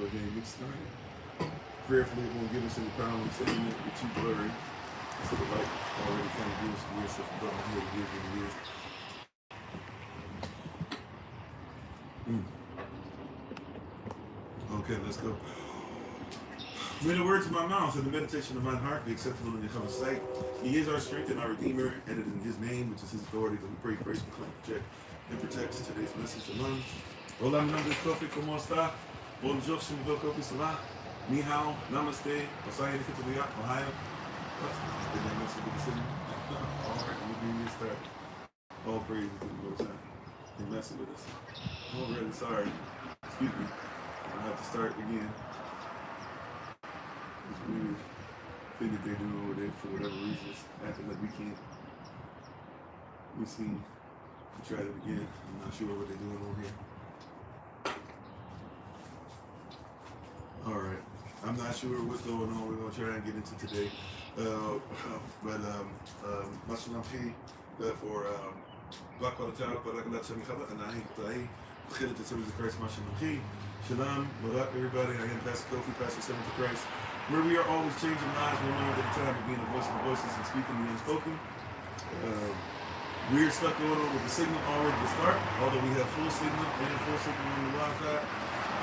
go ahead and get started. Prayerfully, it won't give us any problem saying it. We're too blurry. So the light already kind of gives weird stuff above my head. It is what it is. Okay, let's go. May the words of my mouth and the meditation of my heart be acceptable in your sight. He is our strength and our Redeemer, and it is in His name, which is His authority, that we pray, praise, proclaim, protect, and protect today's message. Shalom. Hola, mi nombre es Kofi. ¿Cómo está? Bonjour, je m'appelle Kofi. Ça va? Ni hao, namaste, osaya de Kitulia, Ohio. What? Did that mess with the city? All right, we're get started. All praises to the Most High. They're messing with us. Already, sorry. Excuse me. I'll have to start again. This weird thing that they do over there for whatever reason. It's acting like we can't. We see. We tried it again. I'm not sure what they're doing over here. Alright. I'm not sure what's going on. We're going to try and get into today. Mashallah for Black Quality, but I can I begin to serve the Christ, Mashallah. Shalom, what up, everybody? I am Pastor Kofi, Pastor Servant of Christ, where we are always changing lives one mind at a time of being a voice of the voiceless and speaking the unspoken. Weird stuff going on with the signal already to start, although we have full signal and full signal on the Wi-Fi.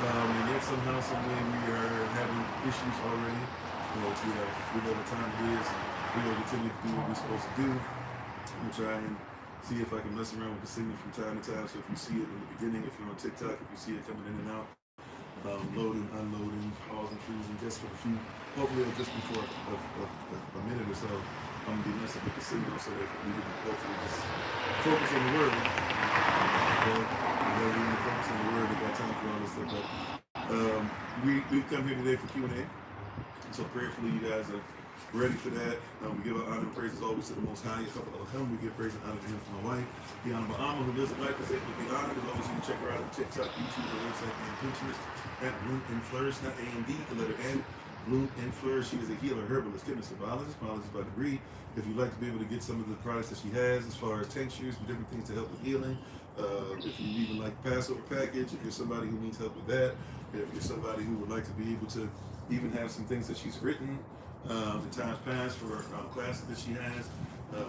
And yet somehow, some way, we are having issues already. We know what time it is. We're going to continue to do what we're supposed to do. I'm going to try and see if I can mess around with the signal from time to time. So if you see it in the beginning, if you're on TikTok, if you see it coming in and out, loading, unloading, pausing, freezing, just for a few, hopefully just before a minute or so, I'm going to be messing with the signal so that we can hopefully just focus on the word. Okay? We're going to focus on the word. We got time for all this stuff. But we've come here today for Q&A. So prayerfully, you guys are ready for that. We give our honor and praises always to the Most High. We give praise and honor to Him for my wife, the Honorable Amma, who lives a life that's able to be honored. As always, you can check her out on TikTok, YouTube, her website, and Pinterest at Bloom and Flourish, not A&D, the letter N. Bloom and Flourish. She is a healer, herbalist, chemist, biologist by degree. If you'd like to be able to get some of the products that she has, as far as tinctures and different things to help with healing, if you even like Passover package, if you're somebody who needs help with that, if you're somebody who would like to be able to even have some things that she's written in times past for classes that she has,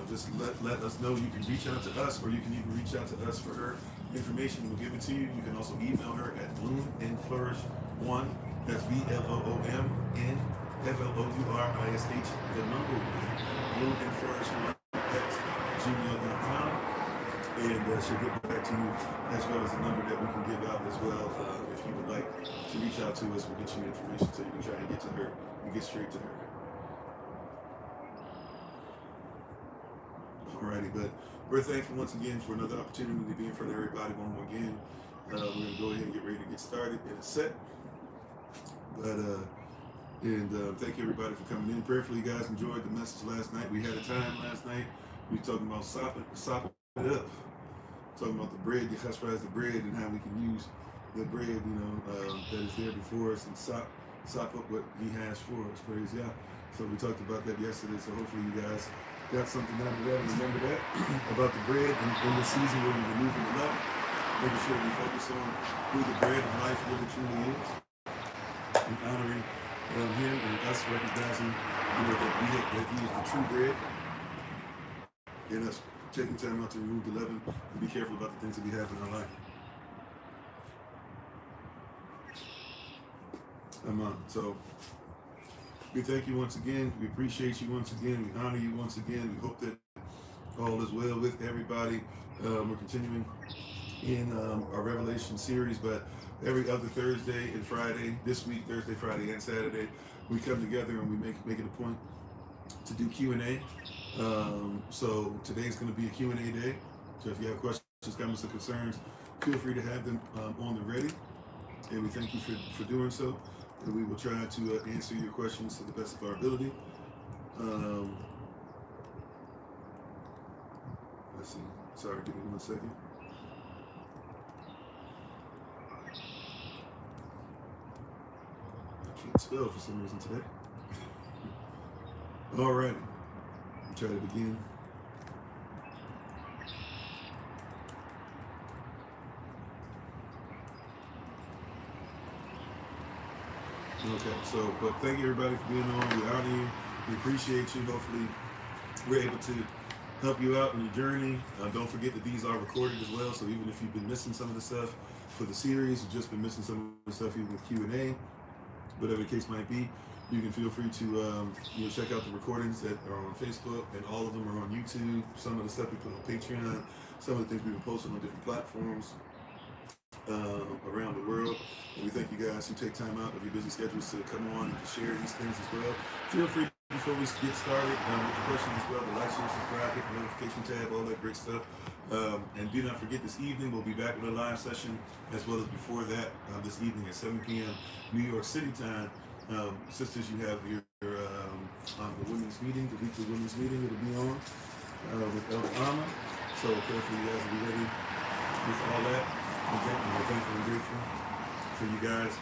just let us know. You can reach out to us, or you can even reach out to us for her information. We'll give it to you. You can also email her at bloomandflourish1. That's BLOOMNFLOURISH, the number 1, bloomandflourish1 at gmail.com. And she'll get back to you, as well as the number that we can give out as well. If you would like to reach out to us, we'll get you information so you can try and get to her and get straight to her. Alrighty, but we're thankful once again for another opportunity to be in front of everybody one more again. We're going to go ahead and get ready to get started in a sec. But thank you everybody for coming in. Prayerfully, you guys enjoyed the message last night. We had a time last night. We were talking about sopping it up. Talking about the bread, the chashbaz, the bread, and how we can use the bread, that is there before us, and sop up what He has for us. Praise God. So we talked about that yesterday. So hopefully you guys got something out of that and remember that about the bread in the season where we were moving it up, making sure we focus on who the bread of life really truly is, and honoring Him and us recognizing that He is the true bread, and us taking time out to remove the leaven and be careful about the things that we have in our life. So we thank you once again. We appreciate you once again. We honor you once again. We hope that all is well with everybody. We're continuing in our Revelation series, but every other Thursday and Friday, this week, Thursday, Friday, and Saturday, we come together and we make it a point to do Q&A. So today's going to be a Q&A day. So if you have questions, comments, or concerns, feel free to have them on the ready. And we thank you for doing so. And we will try to answer your questions to the best of our ability. Let's see. Sorry, give me 1 second. I can't spell for some reason today. Alrighty. We'll try it again. Okay, so, but thank you everybody for being on. We honor you. We appreciate you. Hopefully, we're able to help you out in your journey. Don't forget that these are recorded as well. So even if you've been missing some of the stuff for the series, you've just been missing some of the stuff even with Q&A, whatever the case might be, you can feel free to check out the recordings that are on Facebook, and all of them are on YouTube. Some of the stuff we put on Patreon, some of the things we've been posting on different platforms around the world. And we thank you guys who take time out of your busy schedules to come on and to share these things as well. Feel free, before we get started, with the questions as well, to like, share, subscribe, hit the notification tab, all that great stuff. And do not forget, this evening we'll be back with a live session, as well as before that, this evening at 7 p.m. New York City time. Sisters, you have your the women's meeting, the weekly women's meeting. It'll be on with Elder Alma. So prayerfully you guys will be ready with all that. We're thankful and grateful for you guys.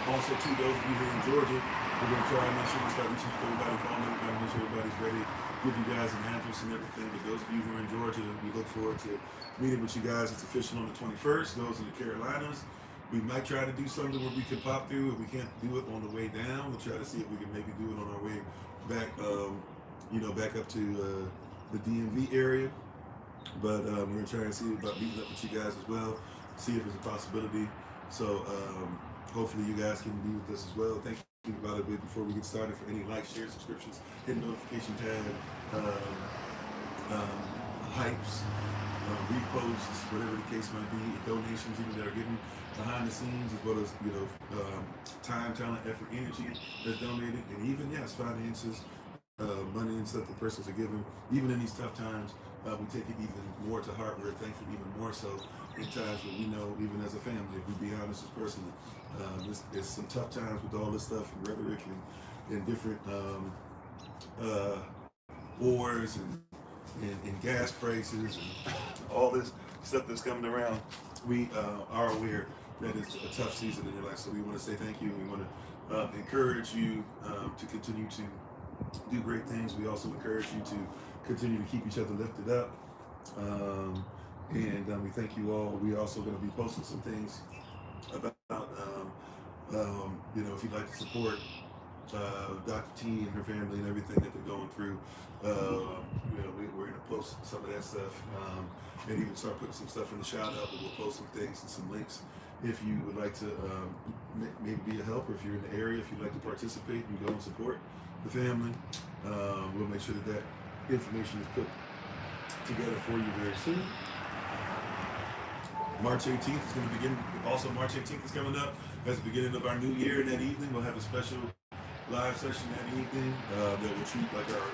Also, to those of you here in Georgia, we're going to try and make sure we start reaching out to everybody, calling everybody, make sure everybody's ready, give you guys an address and everything. But those of you who are in Georgia, we look forward to meeting with you guys. It's official on the 21st. Those in the Carolinas, we might try to do something where we can pop through. If we can't do it on the way down, we'll try to see if we can maybe do it on our way back, back up to the DMV area. But we're going to try and see about meeting up with you guys as well, see if it's a possibility. So hopefully you guys can be with us as well. Thank you about it before we get started. For any like, share, subscriptions, hit notification tab, hypes, reposts, whatever the case might be, donations even that are given behind the scenes, as well as time, talent, effort, energy that's donated, and even finances, money and stuff the persons are given. Even in these tough times, we take it even more to heart. We're thankful even more so in times when we know, even as a family, if we be honest as personally, it's some tough times with all this stuff and rhetoric and different wars and gas prices and all this stuff that's coming around. We are aware that it's a tough season in your life, so we want to say thank you. We want to encourage you to continue to do great things. We also encourage you to continue to keep each other lifted up. And we thank you all. We're also going to be posting some things about, if you'd like to support Dr. T and her family and everything that they're going through. We're going to post some of that stuff and even start putting some stuff in the shout out, but we'll post some things and some links. If you would like to maybe be a helper, if you're in the area, if you'd like to participate and go and support the family, we'll make sure that information is put together for you very soon. March 18th is going to begin. Also, March 18th is coming up. That's the beginning of our new year. And that evening, we'll have a special live session that evening that will treat like our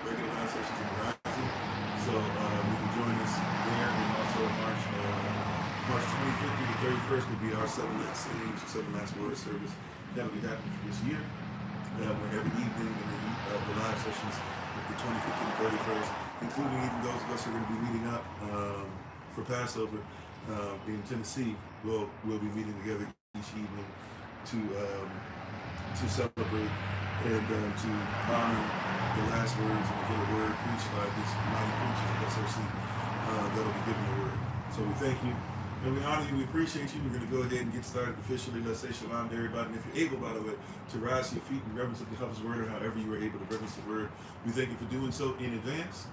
regular live sessions in the Rising. So you can join us there. And also March 25th through the 31st will be our 7 Last Sayings, 7 Last Word service. That will be happening for this year. Where every evening in the live sessions, the 25th and the 31st, including even those of us who are going to be meeting up for Passover in Tennessee, we'll be meeting together each evening to celebrate and to honor the last words and to get a word preached by these mighty preachers of SOC that will be given the word. So we thank you. And we honor you, we appreciate you. We're going to go ahead and get started officially. Let's say shalom to everybody. And if you're able, by the way, to rise to your feet in reverence of the Father's word, or however you were able to reverence the word, we thank you for doing so in advance.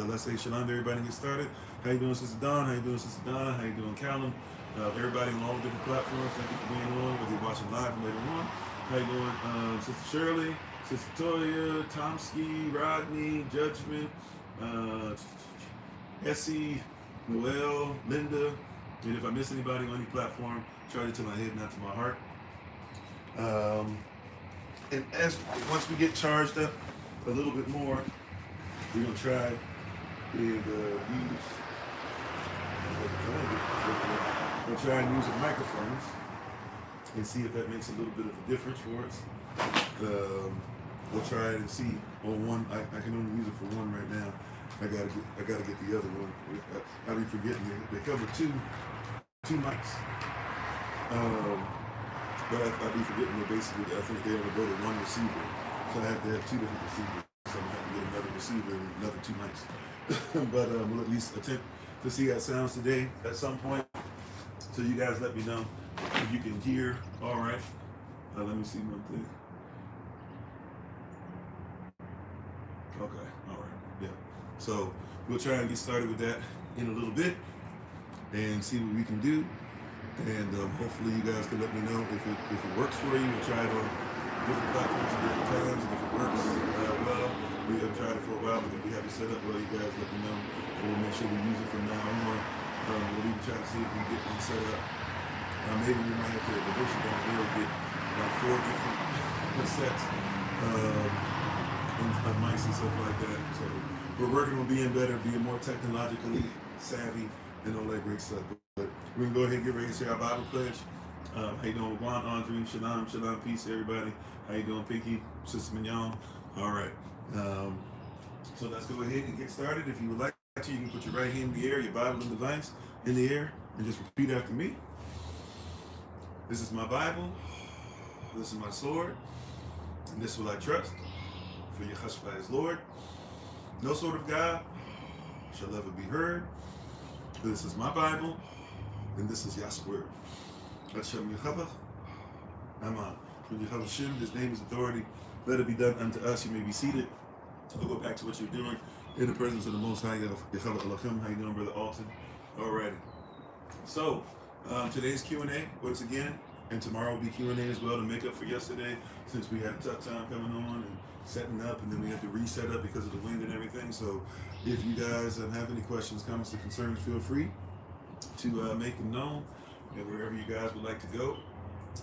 Let's say shalom to everybody and get started. How you doing, Sister Dawn? How you doing, Sister Donna? How you doing, Callum? Everybody on all the different platforms, thank you for being on, whether you're watching live or later on. How you doing, Sister Shirley, Sister Toya, Tomsky, Rodney, Judgment, Essie, Noel, Linda, and if I miss anybody on any platform, charge it to my head, not to my heart. And once we get charged up a little bit more, we're gonna try and use the microphones and see if that makes a little bit of a difference for us. We'll try it and see on one. I can only use it for one right now. I gotta get the other one. I be forgetting they cover two mics. But I be forgetting that basically I think they only go to one receiver. So I have to have two different receivers. So I'm gonna have to get another receiver and another 2 mics. But we'll at least attempt to see how it sounds today at some point. So you guys let me know if you can hear. All right. Let me see one thing. Okay. All right. Yeah. So we'll try and get started with that in a little bit and see what we can do. And hopefully you guys can let me know if it works for you. We'll try it on different platforms at different times. And if it works well, we have tried it for a while, but if we have it set up well, you guys let me know. And we'll make sure we use it from now on. We'll even try to see if we can get one set up. Maybe we might have to eventually down the road get like 4 different sets of mics and stuff like that. So we're working on being better, being more technologically savvy, and all that great stuff. But we're going to go ahead and get ready to say our Bible pledge. How you doing, Juan, Andre, Shalom, Shalom, peace, everybody. How you doing, Pinky, Sister Mignon? All right. So let's go ahead and get started. If you would like to, you can put your right hand in the air, your Bible and device in the air, and just repeat after me. This is my Bible. This is my sword. And this will I trust. For Yahshua is Lord. No sword of God shall ever be heard. This is my Bible. And this is Yah's word. Hashem Yehovah. Amen. When Yehovah Hashem, his name is authority. Let it be done unto us. You may be seated. We'll go back to what you're doing in the presence of the Most High. Yehovah Elohim. How you doing, Brother Alton? Alrighty. So, today's Q&A, once again, and tomorrow will be Q&A as well to make up for yesterday, since we had a tough time coming on and setting up, and then we had to reset up because of the wind and everything. So, if you guys have any questions, comments, or concerns, feel free to make them known, and wherever you guys would like to go,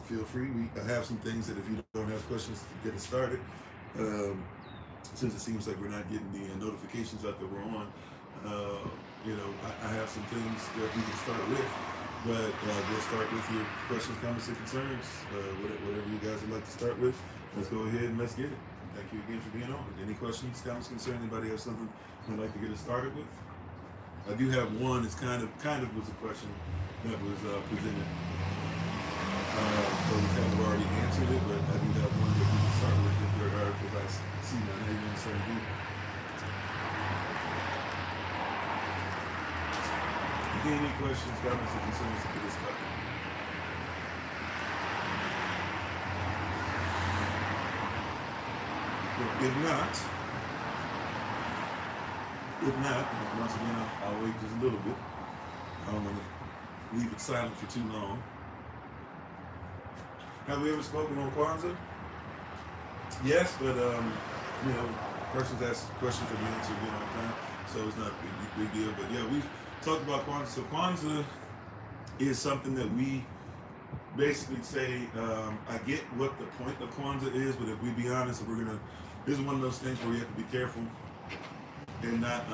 feel free. I have some things that if you don't have questions to get it started, since it seems like we're not getting the notifications out that we're on, I have some things that we can start with, but we'll start with your questions, comments, and concerns, whatever you guys would like to start with. Let's go ahead and let's get it. Thank you again for being on. Any questions, comments, concerns? Anybody have something they'd like to get it started with? I do have one. It's kind of was a question that was presented. So we kind of already answered it, but I do have one that we can start with if I see none. How you doing, sir? Any questions, comments, or concerns to get us started? If not, once again, I'll wait just a little bit. I don't want to leave it silent for too long. Have we ever spoken on Kwanzaa? Yes, but persons ask questions that we answer all the time, so it's not a big deal. But yeah, we've talked about Kwanzaa. So Kwanzaa is something that we basically say, I get what the point of Kwanzaa is, but if we be honest, this is one of those things where you have to be careful and not,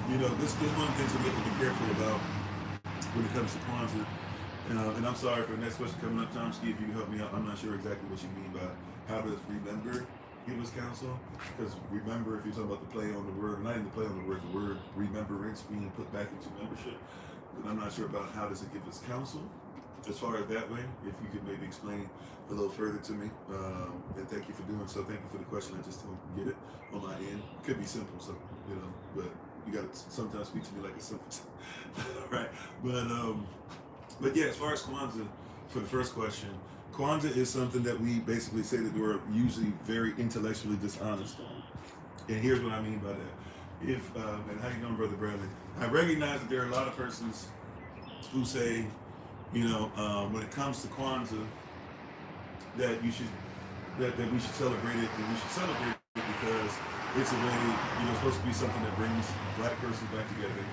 this is one of the things that we have to be careful about when it comes to Kwanzaa. And I'm sorry for the next question coming up, Tom Ski, if you can help me out. I'm not sure exactly what you mean by how does remember give us counsel, because remember, if you're talking about the play on the word, not even the play on the word remembrance being put back into membership, but I'm not sure about how does it give us counsel as far as that way. If you could maybe explain a little further to me, and thank you for doing so. Thank you for the question. I just don't get it on my end. It could be simple, so but you got to sometimes speak to me like a simple right? But yeah, as far as Kwanzaa, for the first question, Kwanzaa is something that we basically say that we're usually very intellectually dishonest on. And here's what I mean by that. And how you doing, Brother Bradley? I recognize that there are a lot of persons who say, when it comes to Kwanzaa, that we should celebrate it, and we should celebrate it because it's a way, it's supposed to be something that brings Black persons back together.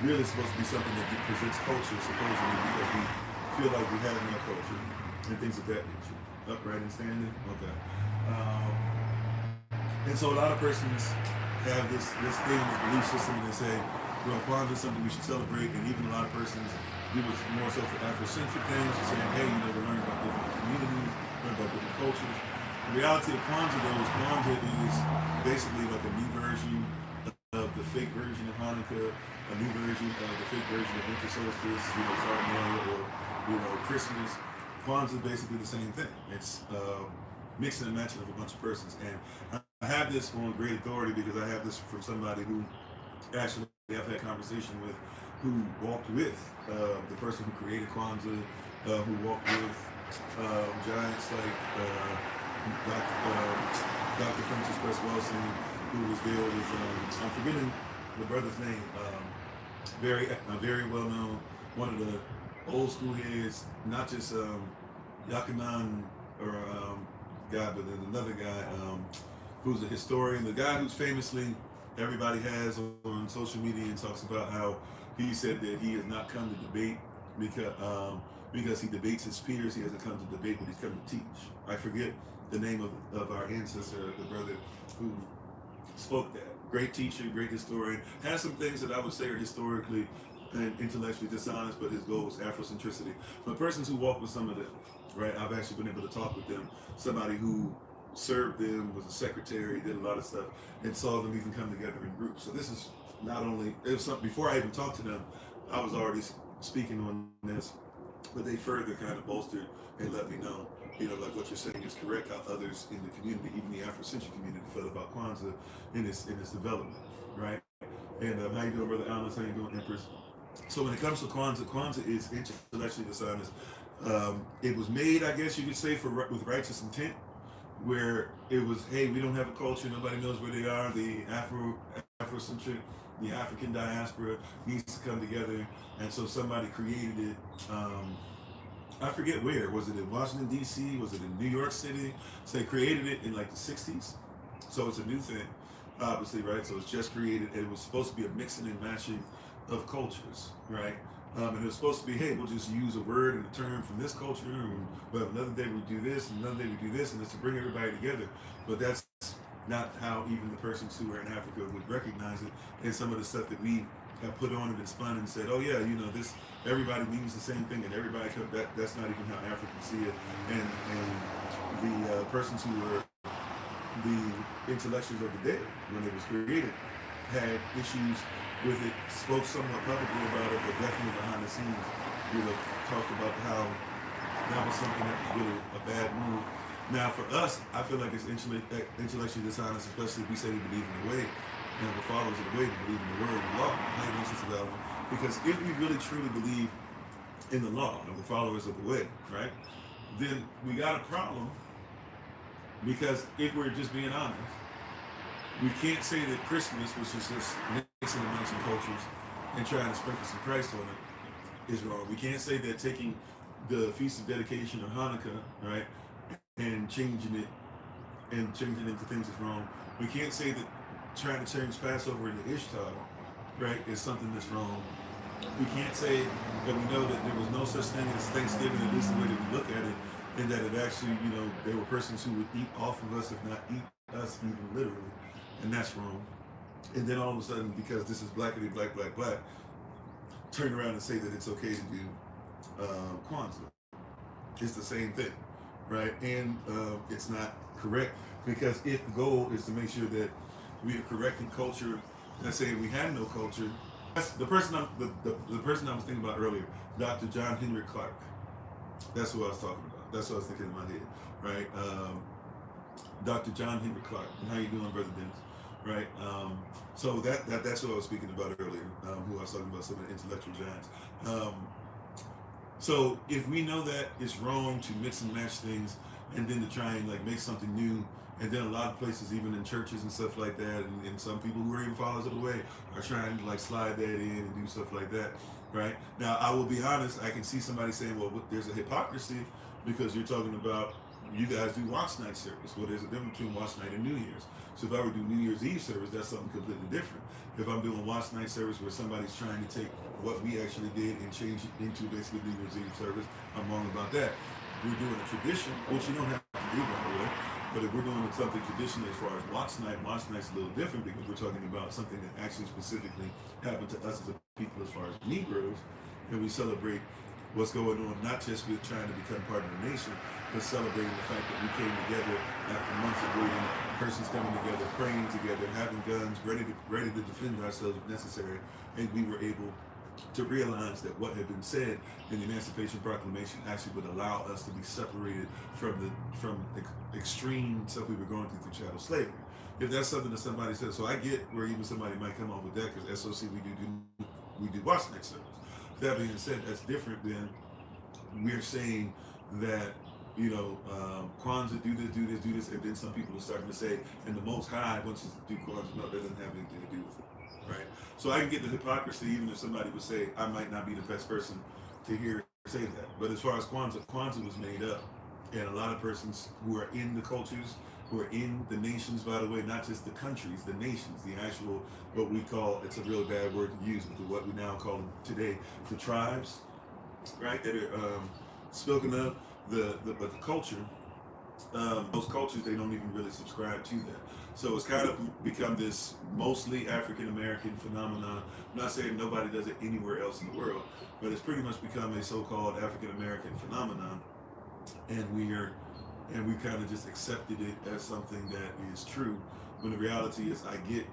Really supposed to be something that presents culture, supposedly, because we feel like we have no culture and things of that nature. Upright and standing? Okay. And so a lot of persons have this thing, this belief system, and they say, Kwanzaa is something we should celebrate, and even a lot of persons do it more so for Afrocentric things, and saying, hey, we're learning about different communities, learning about different cultures. The reality of Kwanzaa, though, is Kwanzaa is basically like a new version of the fake version of Hanukkah, a new version of the fake version of winter solstice, Saturnalia, or Christmas. Kwanzaa is basically the same thing. It's mixing and matching of a bunch of persons. And I have this on great authority because I have this from somebody who actually I've had conversation with who walked with the person who created Kwanzaa, who walked with giants like Dr. Francis Cress Wilson, who was there with, I'm forgetting the brother's name, very well known, one of the old school heads, not just Yakanan or guy, but then another guy who's a historian, the guy who's famously everybody has on social media and talks about how he said that he has not come to debate because he debates his peers. He hasn't come to debate, but he's come to teach. I forget the name of our ancestor, the brother who spoke that. Great teacher, great historian. Has some things that I would say are historically and intellectually dishonest, but his goal was Afrocentricity. But persons who walk with some of them, right? I've actually been able to talk with them. Somebody who served them, was a secretary, did a lot of stuff, and saw them even come together in groups. So this is not only, it was something, before I even talked to them, I was already speaking on this, but they further kind of bolstered and let me know, like what you're saying is correct, how others in the community, even the Afrocentric community, felt about Kwanzaa in its development, right? And how you doing, Brother Alice? How you doing, Empress? So when it comes to Kwanzaa, Kwanzaa is intellectually dishonest. It was made, I guess you could say, with righteous intent, where it was, hey, we don't have a culture, nobody knows where they are. The Afrocentric, the African diaspora needs to come together, and so somebody created it. I forget where. Was it in Washington D.C.? Was it in New York City? So they created it in like the '60s. So it's a new thing, obviously, right? So it's just created. It was supposed to be a mixing and matching of cultures, right? And it was supposed to be, hey, we'll just use a word and a term from this culture, and well, another day we do this, and another day we do this, and it's to bring everybody together. But that's not how even the persons who are in Africa would recognize it. And some of the stuff that we have put on it and spun and said, oh yeah, this, everybody means the same thing, and everybody that's not even how Africans see it. And the persons who were the intellectuals of the day when it was created had issues with it, spoke somewhat publicly about it, but definitely behind the scenes, talked about how that was something that was really a bad move. Now for us, I feel like it's intellectually dishonest, especially if we say we believe in the way, and we're followers of the way, we believe in the word, the law, because if we really truly believe in the law and we're followers of the way, right, then we got a problem, because if we're just being honest, we can't say that Christmas, which is just mixing and matching cultures and trying to sprinkle some Christ on it, is wrong. We can't say that taking the Feast of Dedication or Hanukkah, right, and changing it into things is wrong. We can't say that trying to change Passover into Ishtar, right, is something that's wrong. We can't say that we know that there was no such thing as Thanksgiving, at least the way that we look at it, and that it actually, there were persons who would eat off of us, if not eat us even literally, and that's wrong. And then all of a sudden, because this is blackity black, turn around and say that it's okay to do Kwanzaa. It's the same thing, right? And it's not correct, because if the goal is to make sure that we are correcting culture, let's say we had no culture. That's the person the person I was thinking about earlier, Dr. John Henry Clark. That's who I was talking about. That's what I was thinking in my head, right? Dr. John Henry Clark. And how you doing, Brother Dennis? Right? So that's what I was speaking about earlier, who I was talking about, some of the intellectual giants. So if we know that it's wrong to mix and match things, and then to try and like make something new, and then a lot of places, even in churches and stuff like that, and some people who are even followers of the way are trying to like slide that in and do stuff like that, right? Now, I will be honest, I can see somebody saying, well, there's a hypocrisy, because you're talking about, you guys do watch night service. Well, there's a difference between watch night and New Year's. So if I were to do New Year's Eve service, that's something completely different. If I'm doing watch night service where somebody's trying to take what we actually did and change it into basically New Year's Eve service, I'm wrong about that. We're doing a tradition, which you don't have to do, by the way. But if we're doing something traditional as far as watch night's a little different, because we're talking about something that actually specifically happened to us as a people as far as Negroes, and we celebrate what's going on, not just with trying to become part of the nation, but celebrating the fact that we came together after months of waiting, persons coming together, praying together, having guns, ready to defend ourselves if necessary, and we were able to realize that what had been said in the Emancipation Proclamation actually would allow us to be separated from extreme stuff we were going through chattel slavery. If that's something that somebody says, so I get where even somebody might come up with that, because SOC we do we do watch next service. That being said, that's different than we're saying that Kwanzaa do this, and then some people are starting to say, and the Most High wants us to do Kwanzaa. No, that doesn't have anything to do with it, right? So I can get the hypocrisy, even if somebody would say I might not be the best person to hear say that. But as far as Kwanzaa was made up, and a lot of persons who are in the cultures, who are in the nations, by the way, not just the countries, the nations, the actual, what we call, it's a really bad word to use, but what we now call them today, the tribes, right, that are spoken of, but the culture, those cultures, they don't even really subscribe to that. So it's kind of become this mostly African American phenomenon. I'm not saying nobody does it anywhere else in the world, but it's pretty much become a so-called African American phenomenon, and we kind of just accepted it as something that is true, when the reality is I get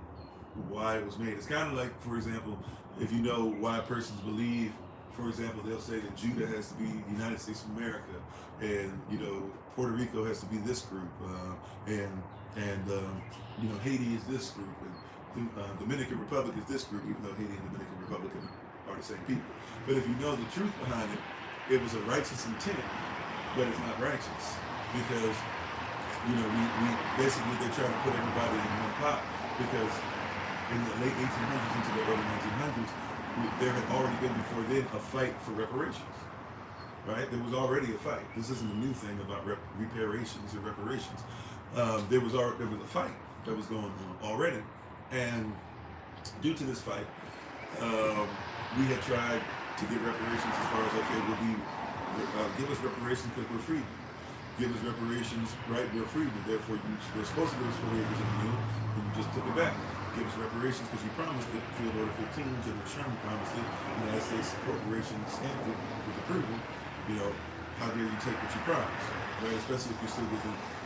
why it was made. It's kind of like, for example, if you know why persons believe, for example, they'll say that Judah has to be the United States of America, and Puerto Rico has to be this group, and Haiti is this group, and Dominican Republic is this group, even though Haiti and Dominican Republic are the same people. But if you know the truth behind it, it was a righteous intent, but it's not righteous, because we basically, they're trying to put everybody in one pot, because in the late 1800s into the early 1900s, there had already been before then a fight for reparations, right? There was already a fight. This isn't a new thing about reparations or reparations. There was a fight that was going on already, and due to this fight, we had tried to get reparations as far as, okay, give us reparations because we're free. Give us reparations, right? We're free, but therefore we're supposed to give us 4 acres of the mill, and you just took it back. Give us reparations because you promised it. Field Order 15, General Sherman promised it. The United States Corporation stamped it with approval. How dare you take what you promised, right? Especially if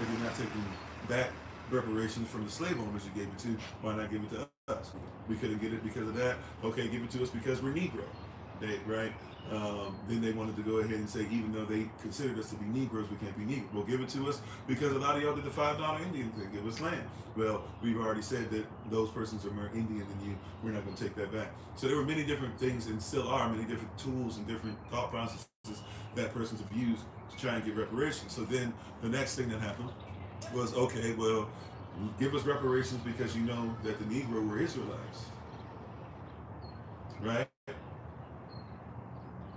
you're not taking back reparations from the slave owners you gave it to. Why not give it to us? We couldn't get it because of that. Okay, give it to us because we're Negro, right? Then they wanted to go ahead and say, even though they considered us to be Negroes, we can't be Negro. Well, give it to us because a lot of y'all did the $5 Indian thing. Give us land. Well, we've already said that those persons are more Indian than you. We're not going to take that back. So there were many different things, and still are many different tools and different thought processes that persons have used to try and get reparations. So then the next thing that happened was, okay, well, give us reparations because you know that the Negro were Israelites, right?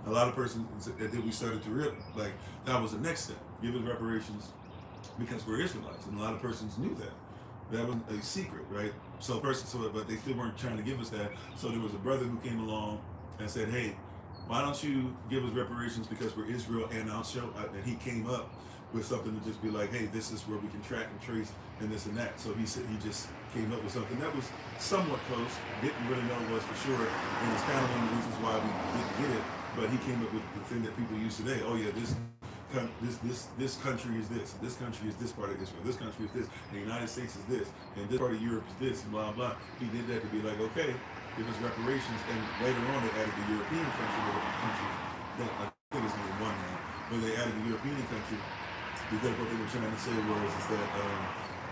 A lot of persons, and then we started to realize, like, that was the next step. Give us reparations because we're Israelites, and a lot of persons knew that. That was a secret, right? But they still weren't trying to give us that. So there was a brother who came along and said, "Hey, why don't you give us reparations because we're Israel?" And I'll show. And he came up with something to just be like, "Hey, this is where we can track and trace and this and that." So he said he just came up with something that was somewhat close. Didn't really know it was for sure, and it's kind of one of the reasons why we didn't get it. But he came up with the thing that people use today. Oh yeah, this country is this. This country is this part of Israel. This country is this. And the United States is this. And this part of Europe is this. And blah blah. He did that to be like, okay, give us reparations. And later on, they added the European country. That I think it's only one now. But they added the European country because what they were trying to say was is that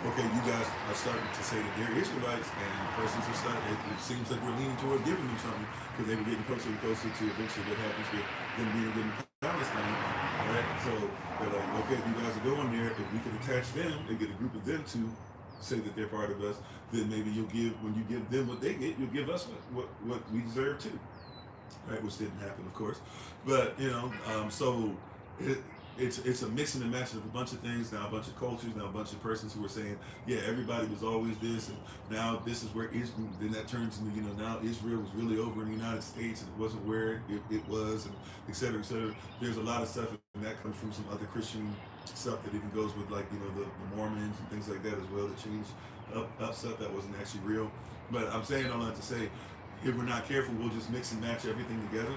okay, you guys are starting to say that they're Israelites, and persons are starting. It seems like we're leaning towards giving them something because they were getting closer and closer to eventually what happens with them being given Palestine, right? So they're like, okay, if you guys are going there, if we can attach them and get a group of them to say that they're part of us, then maybe when you give them what they get, you'll give us what we deserve too, right? Which didn't happen, of course, but so it's a mixing and matching of a bunch of things, now a bunch of cultures, now a bunch of persons who are saying, yeah, everybody was always this, and now this is where Israel, then that turns into, now Israel was really over in the United States, and it wasn't where it was, and et cetera, et cetera. There's a lot of stuff, and that comes from some other Christian stuff that even goes with, like, the Mormons and things like that as well, to change up stuff that wasn't actually real. But I'm saying all that to say, if we're not careful, we'll just mix and match everything together,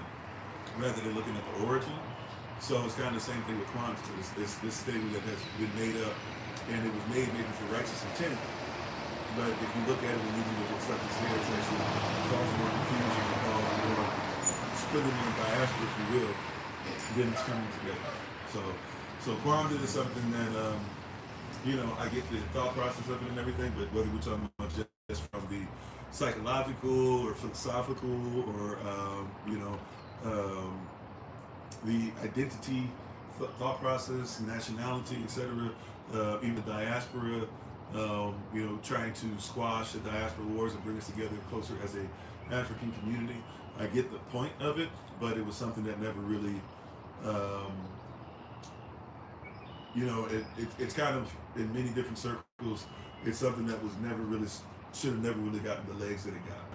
rather than looking at the origin. So it's kind of the same thing with Kwanzaa. It's this thing that has been made up, and it was made maybe for righteous intent. But if you look at it and even with what's like this here, it's actually causing more confusion and causing more splitting in diaspora, if you will, then it's coming together. So Kwanzaa is something that, I get the thought process of it and everything, but whether we're talking about just from the psychological or philosophical or um, the identity, thought process, nationality, etc. Even diaspora, trying to squash the diaspora wars and bring us together closer as a African community. I get the point of it, but it was something that never really, um, it's kind of in many different circles. It's something that was never really should have never really gotten the legs that it got.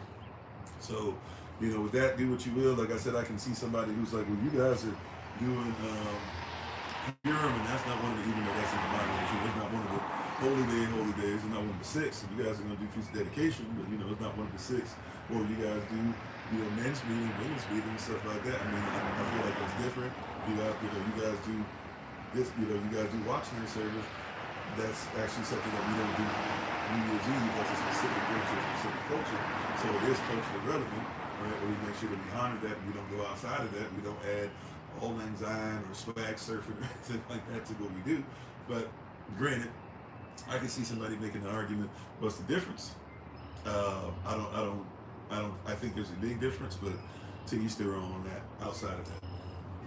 So, with that, do what you will. Like I said, I can see somebody who's like, well, you guys are doing Purim, and that's not one of the, even though that's in the Bible, it's not one of the holy days, it's not one of the six. And you guys are going to do feast of dedication, but it's not one of the six. Or you guys do, men's meeting, women's meeting, stuff like that. I mean, I feel like that's different. You guys do this, you guys do watching service. That's actually something that we don't do New Year's Eve. That's a specific thing to a specific culture. So it is culturally relevant, right? But we make sure that we honor that. We don't go outside of that. We don't add Auld Lang Syne or swag surfing or anything like that to what we do. But granted, I can see somebody making an argument. What's the difference? I think there's a big difference, but to each their own on that. Outside of that,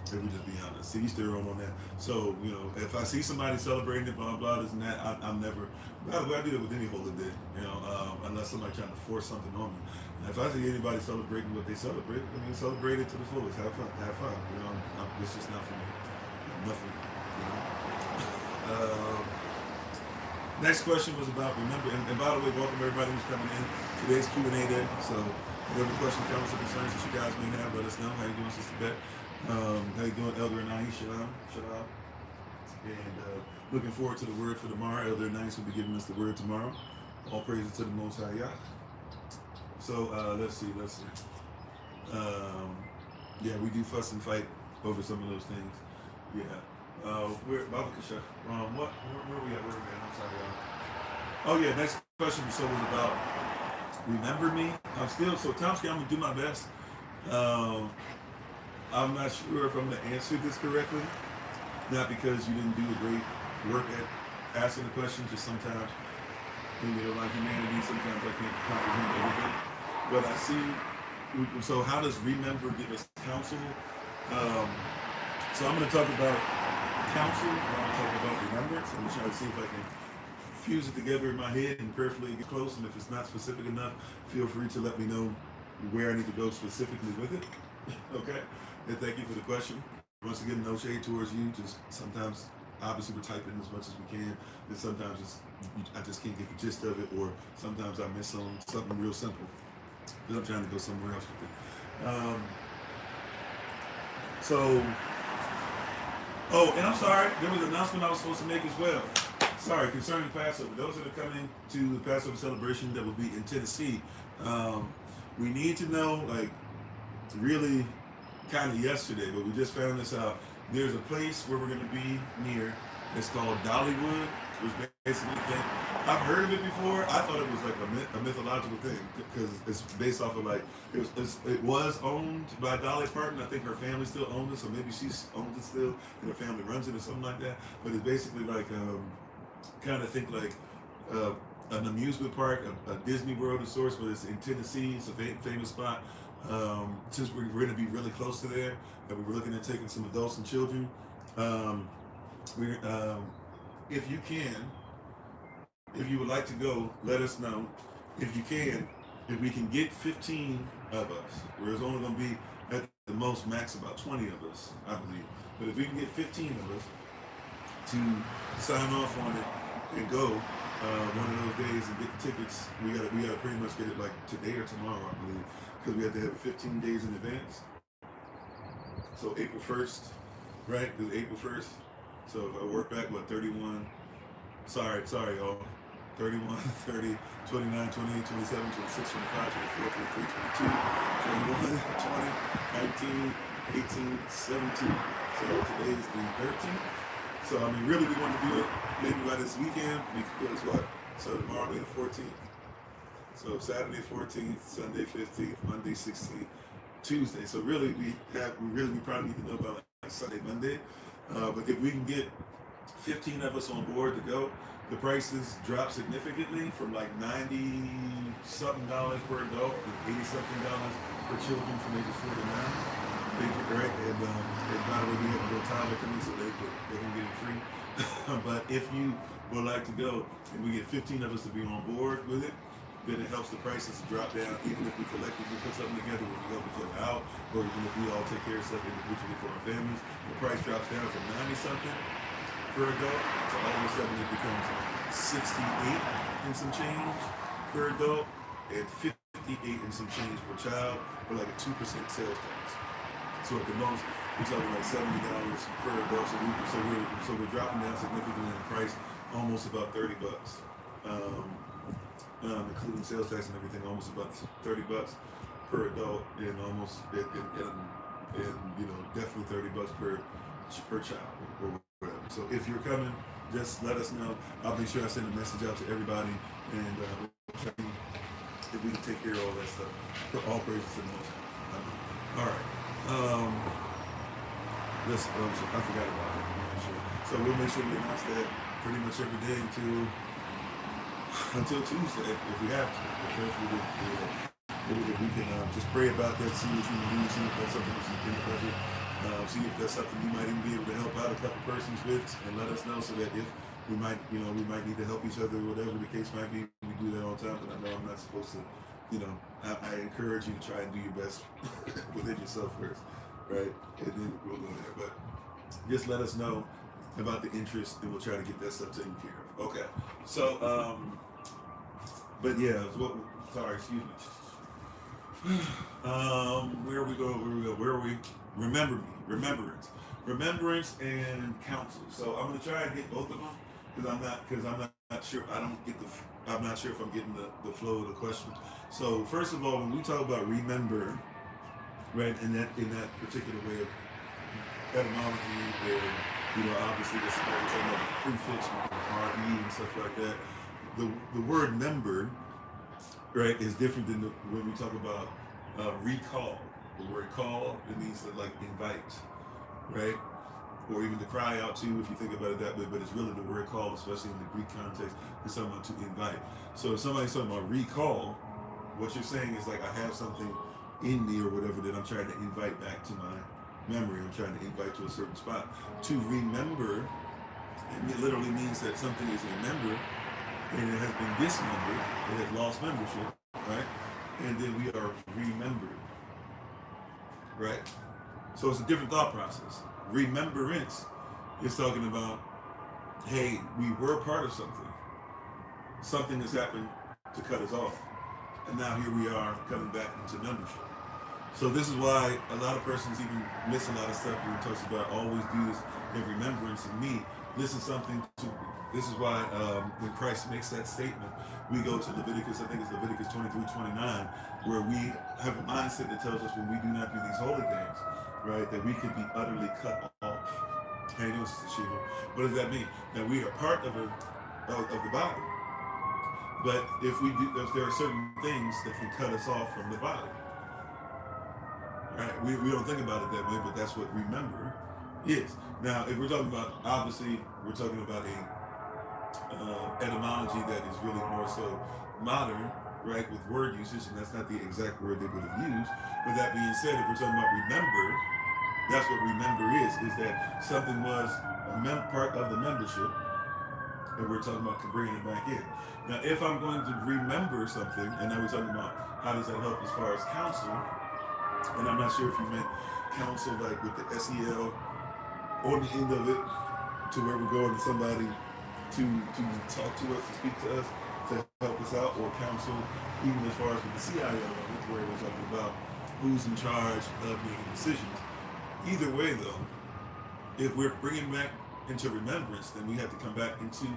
if we just be honest, to each their own on that. So if I see somebody celebrating it, blah blah, this and that, I'm never. By the way, I do that with any holy day, unless somebody trying to force something on me. And if I see anybody celebrating what they celebrate, celebrate it to the fullest. Have fun. It's just not for me. Nothing. Next question was about remember, and by the way, welcome everybody who's coming in. Today's Q&A day, so whatever question, comments, or concerns that you guys may have, let us know. How you doing, Sister Bet? How you doing, Elder Anais? Shalom. And looking forward to the word for tomorrow. Elder Anais will be giving us the word tomorrow. All praises to the Most High Yah. So let's see. We do fuss and fight over some of those things. Yeah. Where we at? Where we at? I'm sorry, y'all. Oh yeah, next question was about remember me. Tomsky, I'm gonna do my best. I'm not sure if I'm gonna answer this correctly. Not because you didn't do a great work at asking the question, just sometimes like humanity, sometimes I can't comprehend everything. But I see, so how does remember give us counsel? So I'm going to talk about counsel, I'm going to talk about remembrance. I'm going to try to see if I can fuse it together in my head and prayerfully get close. And if it's not specific enough, feel free to let me know where I need to go specifically with it. Okay? And thank you for the question. Once again, no shade towards you. Just sometimes, obviously, we're typing as much as we can. And sometimes I just can't get the gist of it, or sometimes I miss something real simple. Because I'm trying to go somewhere else with it. And I'm sorry, there was an announcement I was supposed to make as well. Sorry, concerning Passover. Those that are coming to the Passover celebration that will be in Tennessee, we need to know, really kind of yesterday, but we just found this out. There's a place where we're going to be near. It's called Dollywood, which basically, I've heard of it before. I thought it was like a mythological thing because it's based off of it was owned by Dolly Parton. I think her family still owns it, so maybe she owns it still, and her family runs it or something like that. But it's basically kind of think like an amusement park, a Disney World of sorts, but it's in Tennessee. It's a famous spot. Since we're going to be really close to there, and we were looking at taking some adults and children, if you can, if you would like to go, let us know. If you can, if we can get 15 of us, where it's only going to be at the most max about 20 of us, I believe. But if we can get 15 of us to sign off on it and go one of those days and get the tickets, we gotta pretty much get it like today or tomorrow, I believe, because we have to have it 15 days in advance. So April 1st, right? It's April 1st. So if I work back, 31, sorry y'all, 31, 30, 29, 28, 27, 26, 25, 24, 23, 22, 21, 20, 19, 18, 17. So today is the 13th. So, really we want to do it maybe by this weekend, because so tomorrow will be the 14th. So Saturday 14th, Sunday 15th, Monday 16th, Tuesday. So really we probably need to know about Sunday, Monday. But if we can get 15 of us on board to go, the prices dropped significantly from like $90-something per adult and $80-something per children from ages 4 to 9. Right? And by the way, we have a little Tyler coming, so they're going to get it free. But if you would like to go, and we get 15 of us to be on board with it, then it helps the prices to drop down, even if we collectively put something together, where we help each other out, or even if we all take care of stuff individually for our families, the price drops down from 90-something per adult to all of a sudden it becomes 68 and some change per adult and 58 and some change per child, with like a 2% sales tax. So at the most, we're talking like $70 per adult. So we're dropping down significantly in price, almost about $30. Including sales tax and everything, almost about $30 per adult, and almost and definitely $30 per child or whatever. So if you're coming, just let us know. I'll make sure I send a message out to everybody, and we'll try if we can take care of all that stuff. For all praises to the Most High. All right. I forgot about it. So we'll make sure we announce that pretty much every day until Tuesday, if we have to. If we can just pray about that, see what we can do, see if that's something that's in the budget, see if that's something you might even be able to help out a couple persons with, and let us know, so that if we might need to help each other, whatever the case might be. We do that all the time, but I know I'm not supposed to. I encourage you to try and do your best within yourself first, right? And then we'll go there. But just let us know about the interest, and we'll try to get that stuff taken care of. Okay. So, but yeah, excuse me. Where are we? Remembrance and counsel. So I'm gonna try and get both of them, because I'm not sure. I'm not sure if I'm getting the flow of the question. So first of all, when we talk about remember, right, in that particular way of etymology, and obviously this is what we're talking about prefix, RE and stuff like that. The word member, right, is different than when we talk about recall. The word call, it means to like invite, right? Or even to cry out to, if you think about it that way, but it's really the word call, especially in the Greek context, is talking about to invite. So if somebody's talking about recall, what you're saying is like, I have something in me or whatever that I'm trying to invite back to my memory. I'm trying to invite to a certain spot. To remember, it literally means that something is a member, and it has been dismembered, it has lost membership, right? And then we are remembered, right? So it's a different thought process. Remembrance is talking about, hey, we were part of something. Something has happened to cut us off. And now here we are coming back into membership. So this is why a lot of persons even miss a lot of stuff when it talks about always do this in remembrance of me. This is why when Christ makes that statement, we go to Leviticus, I think it's Leviticus 23:29, where we have a mindset that tells us when we do not do these holy things, right, that we could be utterly cut off. Hey, no, Sister Sheba. What does that mean? That we are part of the body. But if there are certain things that can cut us off from the body. Right? We don't think about it that way, but that's what remember is. Now, if we're talking about, obviously, we're talking about a etymology that is really more so modern, right, with word usage, and that's not the exact word they would have used. But that being said, if we're talking about remember, that's what remember is that something was part of the membership, and we're talking about bringing it back in. Now, if I'm going to remember something, and now we're talking about how does that help as far as counsel, and I'm not sure if you meant counsel like with the SEL on the end of it, to where we're going to somebody to talk to us, to speak to us, to help us out, or counsel even as far as with the CIO of it, where we're talking about who's in charge of making decisions. Either way, though, if we're bringing back into remembrance, then we have to come back into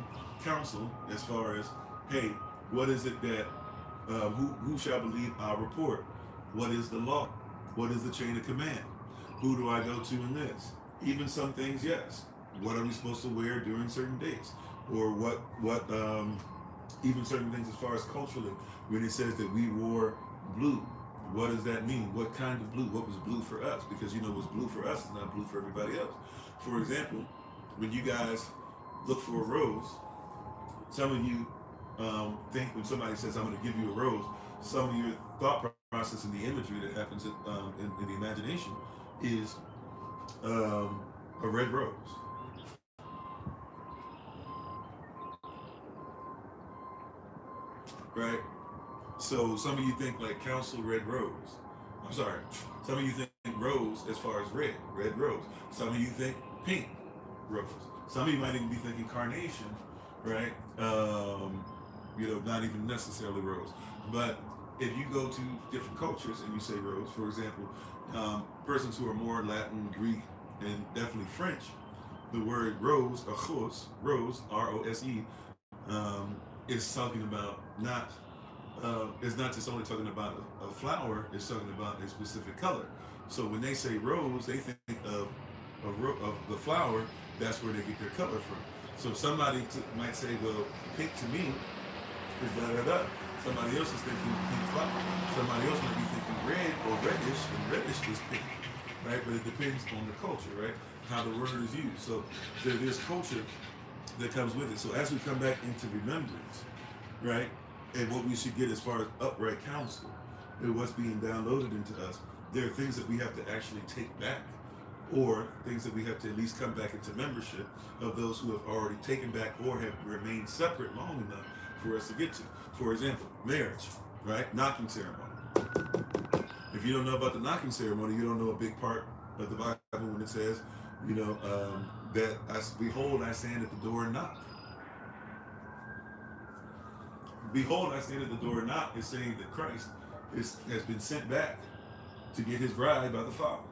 counsel as far as, hey, what is it that, who shall believe our report? What is the law? What is the chain of command? Who do I go to in this? Even some things, yes. What are we supposed to wear during certain days? Or even certain things as far as culturally, when it says that we wore blue, what does that mean? What kind of blue? What was blue for us? Because what's blue for us is not blue for everybody else. For example, when you guys look for a rose, Some of you think when somebody says, I'm going to give you a rose, some of your thought process and the imagery that happens in the imagination is a red rose, right? So some of you think like council red rose. I'm sorry. Some of you think rose as far as red rose. Some of you think pink rose. Some of you might even be thinking carnation, right? Not even necessarily rose. But if you go to different cultures and you say rose, for example, persons who are more Latin, Greek, and definitely French, the word rose, rose, R-O-S-E, is talking about not it's not just only talking about a flower, it's talking about a specific color. So when they say rose, they think of the flower, that's where they get their color from. So somebody might say, well, pink to me is da da da. Somebody else is thinking pink flower. Somebody else might be thinking red or reddish, and reddish is pink, right? But it depends on the culture, right? How the word is used. So there's culture that comes with it. So as we come back into remembrance, right? And what we should get as far as upright counsel and what's being downloaded into us, there are things that we have to actually take back, or things that we have to at least come back into membership of those who have already taken back or have remained separate long enough for us to get to. For example, marriage, right? Knocking ceremony. If you don't know about the knocking ceremony, you don't know a big part of the Bible when it says, that behold, I stand at the door and knock. Behold, I stand at the door and knock is saying that Christ has been sent back to get his bride by the Father.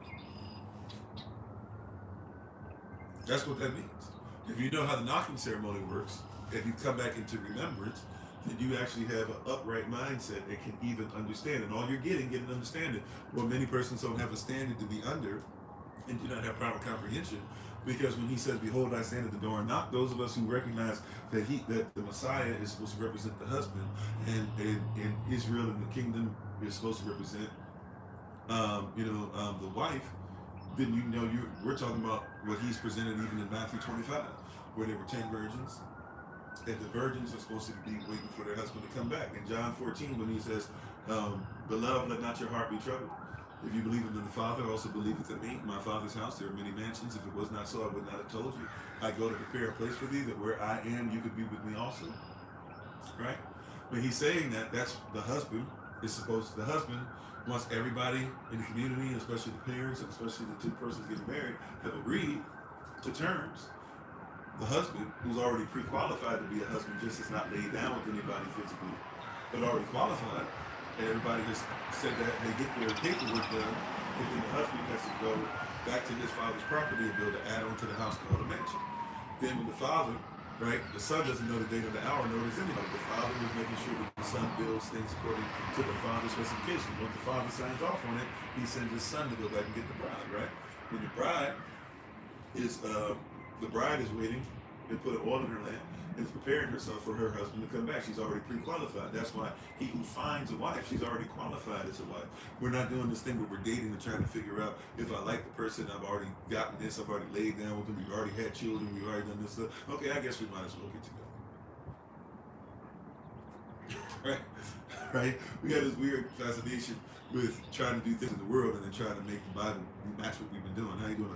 That's what that means. If you know how the knocking ceremony works, if you come back into remembrance, then you actually have an upright mindset and can even understand. And all you're get an understanding. Well, many persons don't have a standard to be under and do not have proper comprehension, because when he says, behold, I stand at the door and knock, those of us who recognize that the Messiah is supposed to represent the husband, and Israel and the kingdom is supposed to represent the wife, then we're talking about what he's presented even in Matthew 25, where there were 10 virgins, and the virgins are supposed to be waiting for their husband to come back. In John 14, when he says, beloved, let not your heart be troubled. If you believe in the Father, also believeth in me. In my Father's house there are many mansions. If it was not so, I would not have told you. I go to prepare a place for thee, that where I am, you could be with me also. Right? When he's saying that, that's the husband. The husband wants everybody in the community, especially the parents, and especially the two persons getting married, have agreed to terms. The husband, who's already pre-qualified to be a husband, just has not laid down with anybody physically, but already qualified, and everybody has said that they get their paperwork done, and then the husband has to go back to his father's property and build an add-on to the house called a mansion. Then when the father, right, the son doesn't know the date of the hour, nor does anybody. The father is making sure that the son builds things according to the father's specifications. Once the father signs off on it, he sends his son to go back and get the bride, right? When the bride is waiting and put oil in her lamp and is preparing herself for her husband to come back. She's already pre-qualified. That's why he who finds a wife, she's already qualified as a wife. We're not doing this thing where we're dating and trying to figure out if I like the person, I've already gotten this, I've already laid down with them, we've already had children, we've already done this stuff. Okay, I guess we might as well get together. Right? We got this weird fascination with trying to do things in the world and then trying to make the Bible match what we've been doing. How you doing?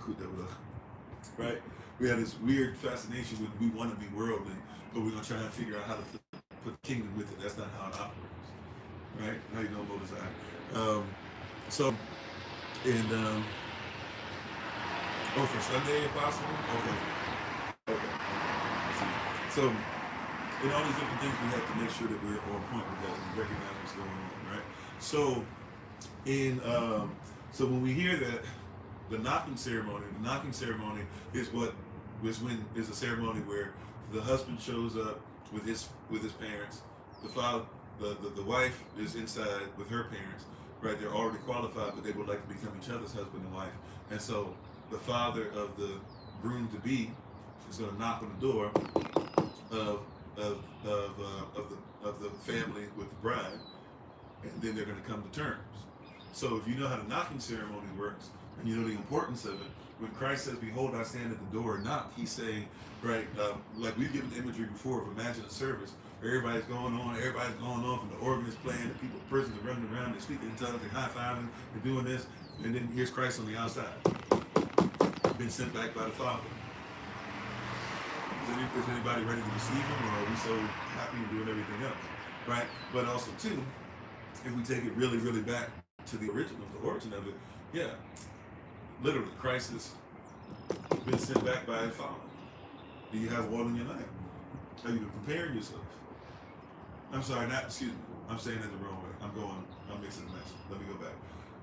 Right? We have this weird fascination with we want to be worldly, but we're gonna try and figure out how to put the kingdom with it. That's not how it operates, right? How you doing, Moses? For Sunday if possible. Okay. So in all these different things, we have to make sure that we're on point with that and recognize what's going on, right? So when we hear that. The knocking ceremony is a ceremony where the husband shows up with his parents. The father, the wife is inside with her parents, right? They're already qualified, but they would like to become each other's husband and wife. And so the father of the groom to be is going to knock on the door of the family with the bride, and then they're going to come to terms. So if you know how the knocking ceremony works, And you know the importance of it. When Christ says, "Behold, I stand at the door and knock," He's saying, right? Like we've given imagery before of imagine a service. Everybody's going on from the organ is playing, the people, persons are running around, they're speaking in tongues, they're high fiving, they're doing this, and then here's Christ on the outside, been sent back by the Father. Is anybody ready to receive Him, or are we so happy and doing everything else, right? But also too, if we take it really, really back to the original, the origin of it, yeah, literally, Christ has been sent back by His Father. Do you have oil in your lamp? Have you been preparing yourself? I'm sorry, excuse me. I'm saying it the wrong way. I'm mixing the mess. Let me go back.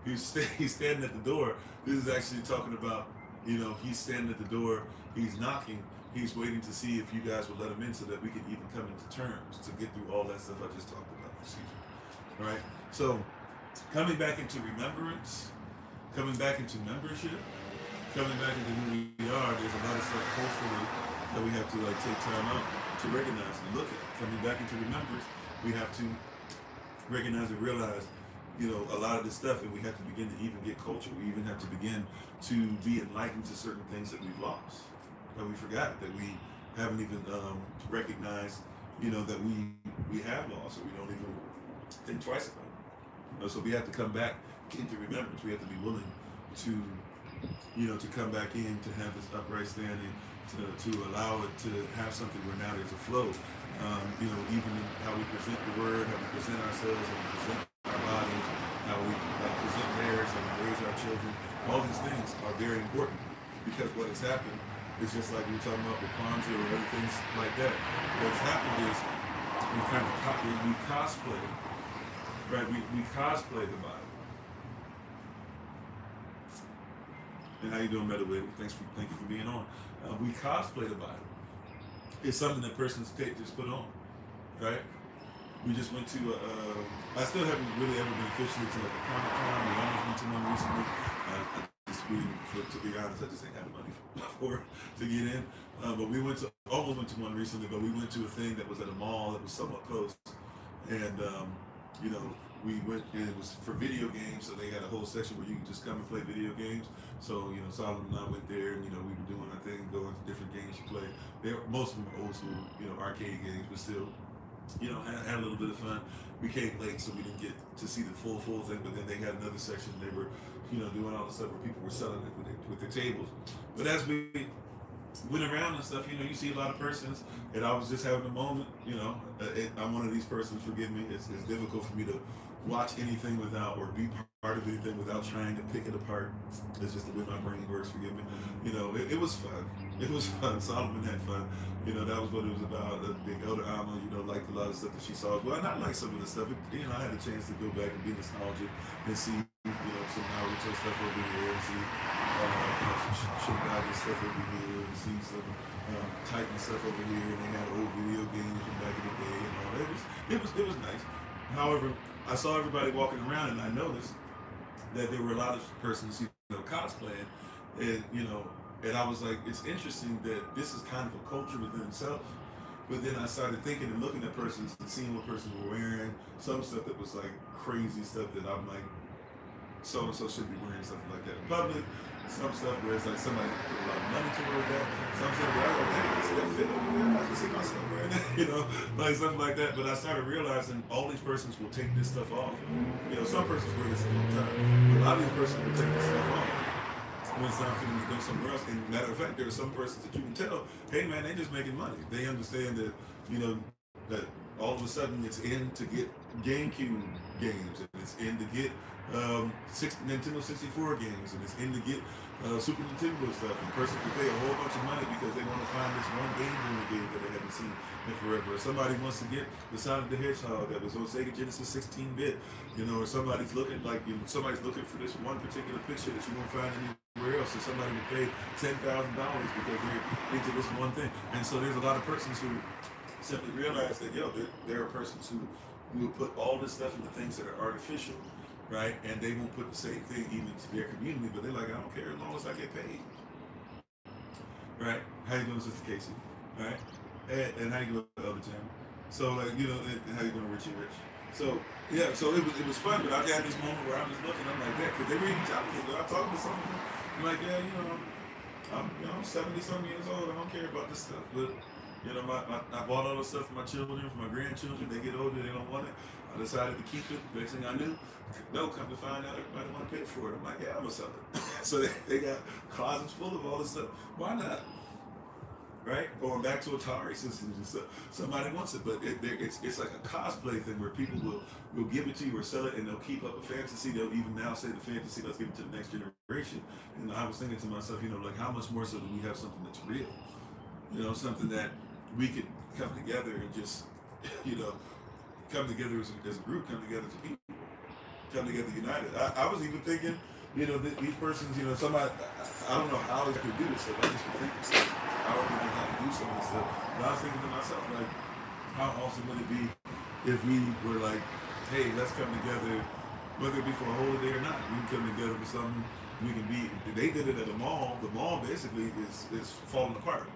He's standing at the door. This is actually talking about, he's standing at the door. He's knocking. He's waiting to see if you guys will let him in so that we can even come into terms to get through all that stuff I just talked about. Excuse me. All right? So, coming back into remembrance, coming back into membership, coming back into who we are, there's a lot of stuff culturally that we have to take time out to recognize and look at. Coming back into remembrance, we have to recognize and realize, a lot of this stuff, and we have to begin to even get culture. We even have to begin to be enlightened to certain things that we've lost, that we forgot, that we haven't even recognized, that we have lost, or we don't even think twice about it. So we have to come back into remembrance. We have to be willing to, to come back in, to have this upright standing, to allow it to have something where now there's a flow. Even in how we present the word, how we present ourselves, how we present our bodies, how we present marriage, how we raise our children. All these things are very important, because what has happened is just like we were talking about with Kwanzaa or other things like that. What's happened is we cosplay, right? We cosplay the Bible. And how you doing, Meadoway? Thank you for being on. We cosplay the Bible. It's something that persons just put on, right? We just went to I still haven't really ever been officially to a Comic-Con. We almost went to one recently. To be honest, I just ain't had money for to get in. But we almost went to one recently, but we went to a thing that was at a mall that was somewhat close. And, we went, and it was for video games, so they had a whole section where you could just come and play video games. So, Solomon and I went there, and, we were doing our thing, going to different games to play. Most of them were old school, arcade games, but still, had a little bit of fun. We came late, so we didn't get to see the full thing, but then they had another section, they were, doing all the stuff where people were selling it with their tables. But as we went around and stuff, you see a lot of persons, and I was just having a moment, I'm one of these persons, forgive me, it's difficult for me to watch anything without, or be part of anything without trying to pick it apart. It's just the way my brain works, forgive me. It was fun. It was fun. Solomon had fun. That was what it was about. The big elder Alma, liked a lot of stuff that she saw. Well, not like some of the stuff. I had a chance to go back and be nostalgic and see, some Naruto stuff over here, and see some Shinigami stuff over here, and see some Titan stuff over here, and they had old video games from back in the day and all that. It was nice. However, I saw everybody walking around, and I noticed that there were a lot of persons, cosplaying, and and I was like, it's interesting that this is kind of a culture within itself. But then I started thinking and looking at persons and seeing what persons were wearing, some stuff that was like crazy stuff that I'm like, so and so should be wearing something like that in public. Some stuff where it's like somebody put a lot of money toward that. Some stuff where I go, hey, I see that fit over there. I can see myself wearing that, like something like that. But I started realizing all these persons will take this stuff off. Some persons wear this all the time. But a lot of these persons will take this stuff off when it's time for them to go somewhere else. And matter of fact, there are some persons that you can tell, hey man, they're just making money. They understand that, that all of a sudden it's in to get GameCube games, and it's in to get Nintendo 64 games, and it's in to get Super Nintendo stuff. And persons can pay a whole bunch of money because they want to find this one game in the game that they haven't seen in forever. Or somebody wants to get the Sonic the Hedgehog that was on Sega Genesis 16-bit, or somebody's looking somebody's looking for this one particular picture that you won't find anywhere else. So somebody will pay $10,000 because they're into this one thing. And so there's a lot of persons who simply realize that there are persons who will put all this stuff into things that are artificial, right? And they won't put the same thing even to their community, but they're like, I don't care as long as I get paid, right? How you doing, Sister Casey? Right? And how you doing, Elder Jam? So how you doing, Richie Rich? So yeah, so it was fun, but I had this moment where I'm just looking, I'm like that, because they were even telling me, I'm talking to someone, I'm like, yeah, I'm 70 some years old, I don't care about this stuff, but I bought all this stuff for my children, for my grandchildren. They get older, they don't want it. I decided to keep it. Next thing I knew, no, come to find out, everybody want to pay for it. I'm like, yeah, I'm gonna sell it. So they got closets full of all this stuff. Why not? Right? Going back to Atari systems and stuff. Somebody wants it, but it's like a cosplay thing where people will give it to you or sell it, and they'll keep up a fantasy. They'll even now say the fantasy, let's give it to the next generation. And I was thinking to myself, like how much more so do we have something that's real? Something that we could come together and just, you know, come together as a group, come together as a people, come together united. I was even thinking, these persons, somebody, I don't know how they could do this stuff. I just think I don't even know how to do some of this stuff. But I was thinking to myself, like, how awesome would it be if we were like, hey, let's come together, whether it be for a holiday or not. We can come together for something. We can be. They did it at a mall. The mall basically is falling apart.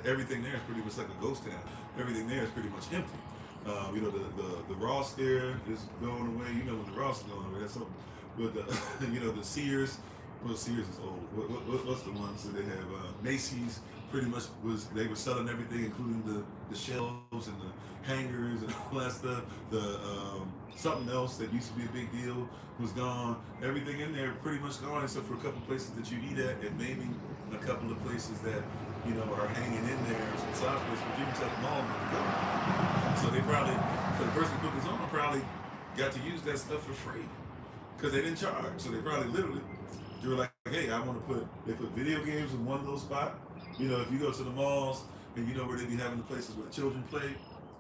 Everything there is pretty much like a ghost town. Everything there is pretty much empty. The Ross there is going away. When the Ross is going away, that's something. But the Sears, well, Sears is old. What's the ones that they have? Macy's pretty much they were selling everything, including the shelves and the hangers and all that stuff. The something else that used to be a big deal was gone. Everything in there pretty much gone, except for a couple places that you eat at, and maybe a couple of places that are hanging in there, some side places, but you can tell them all not to go. So the person who put this on probably got to use that stuff for free because they didn't charge. So they probably they were like, hey, they put video games in one little spot. If you go to the malls and where they be having the places where the children play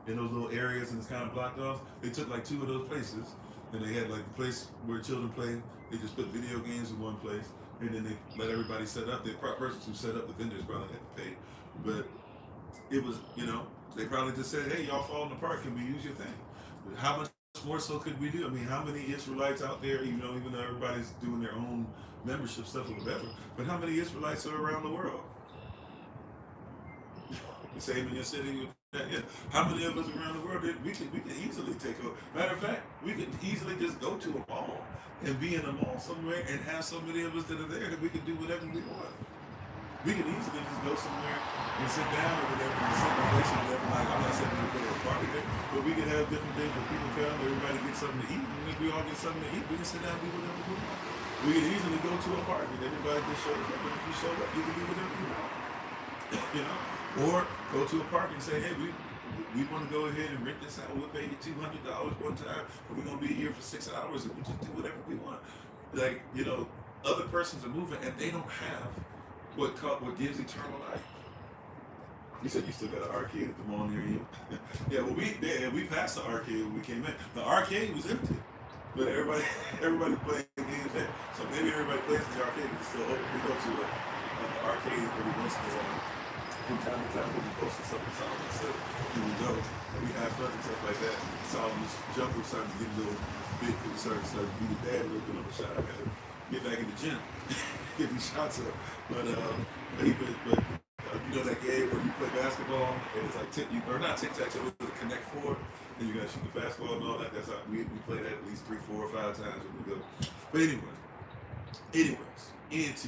in those little areas and it's kind of blocked off, they took like 2 of those places and they had like the place where children play. They just put video games in one place. And then they let everybody set up. The persons who set up the vendors probably had to pay, but it was, they probably just said, "Hey, y'all falling apart. Can we use your thing?" How much more so could we do? I mean, how many Israelites out there? Even though everybody's doing their own membership stuff or whatever, but how many Israelites are around the world? The same in your city. Yeah. How many of us around the world we can easily take over? Matter of fact, we could easily just go to a mall and be in a mall somewhere and have so many of us that are there that we can do whatever we want. We can easily just go somewhere and sit down or whatever and sit in a place or whatever. Like, I'm not saying we put a party there, but we can have different days where people come, everybody gets something to eat, and if we all get something to eat, we can sit down and do whatever we want. We can easily go to a party and everybody just shows up, and if you show up, you can do whatever you want. Or go to a park and say, hey, we want to go ahead and rent this out. We'll pay you $200 one time, and we're gonna be here for 6 hours, and we just do whatever we want. Like, other persons are moving, and they don't have what gives eternal life. You said you still got an arcade at the mall near you. Yeah, well, we passed the arcade when we came in. The arcade was empty, but everybody playing games there. So maybe everybody plays in the arcade. It's still open. We go to an arcade every once in a while. From time to time, when we post something, Solomon said, we go and we have fun and stuff like that. Solomon's jumper was starting to get a little big because he started to beat it bad a little bit on the shot. I gotta get back in the gym, get these shots up. But that game where you play basketball and it's like or not tic-tac-toe, it's a Connect Four, and you gotta shoot the basketball and all that. That's how we play that at least 3, 4, or 5 times when we go. But anyways, this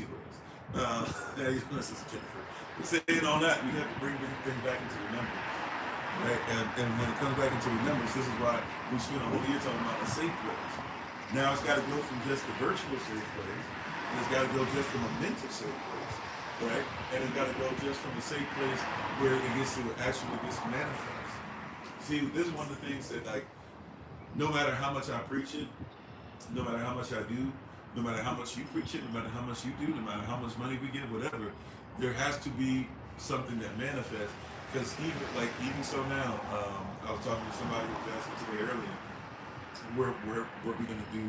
is Jennifer. Saying all that, we have to bring things back into remembrance, right? And when it comes back into remembrance, this is why we spent a whole year talking about a safe place. Now it's got to go from just the virtual safe place, and it's got to go just from a mental safe place, right? And it's got to go just from a safe place where it gets to actually gets manifest. See, this is one of the things that, like, no matter how much I preach it, no matter how much I do, no matter how much you preach it, no matter how much you do, no matter how much money we get, whatever, there has to be something that manifests. Because even so now, I was talking to somebody who was asking today earlier, where we going to do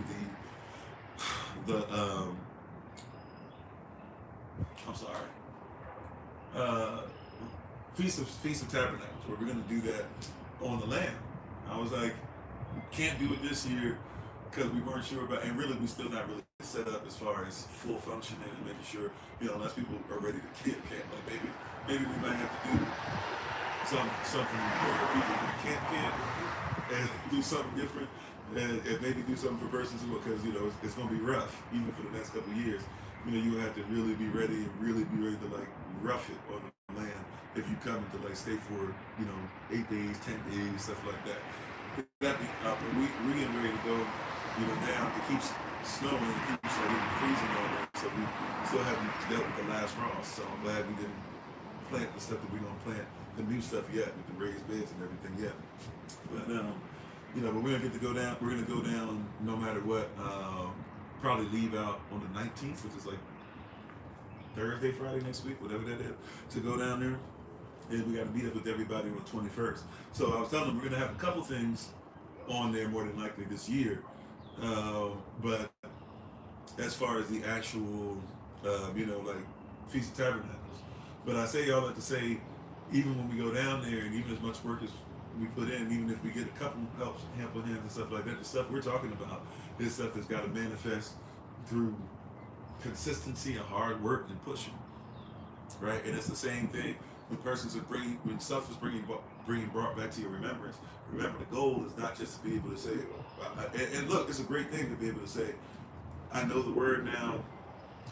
Feast of Tabernacles, where we're going to do that on the land. I was like, can't do it this year because we weren't sure about, and really we're still not really set up as far as full functioning and making sure, unless people are ready to camp. Like maybe we might have to do something where people can camp. and do something different, and maybe do something for persons who, because it's going to be rough even for the next couple of years. You have to really be ready and really be ready to like rough it on the land if you come to like stay for 8 days, 10 days, stuff like that. We getting ready to go down. It keeps snowing, it keeps like even freezing all day, so we still haven't dealt with the last frost. So I'm glad we didn't plant the stuff that we're gonna plant, the new stuff yet, with the raised beds and everything yet. But but we're gonna get to go down. We're gonna go down no matter what. Probably leave out on the 19th, which is like Thursday, Friday next week, whatever that is, to go down there. And we got to meet up with everybody on the 21st. So I was telling them we're gonna have a couple things on there more than likely this year. But as far as the actual, like Feast of Tabernacles. But I say all that to say, even when we go down there, and even as much work as we put in, even if we get a couple helpful hands and stuff like that, the stuff we're talking about is stuff that's got to manifest through consistency and hard work and pushing, right? And it's the same thing when stuff is being brought back to your remembrance. Remember, the goal is not just to be able to say, and look, it's a great thing to be able to say, I know the word now,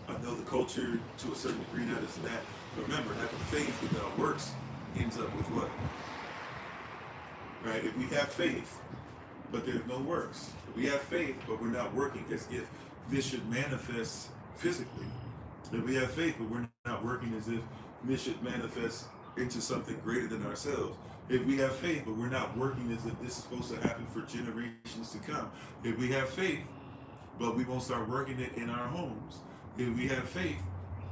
I know the culture to a certain degree, now this and that. But remember, having faith without works ends up with what? Right? If we have faith, but there's no works. If we have faith, but we're not working as if this should manifest physically. If we have faith, but we're not working as if this should manifest into something greater than ourselves. If we have faith, but we're not working as if this is supposed to happen for generations to come. If we have faith, but we won't start working it in our homes. If we have faith,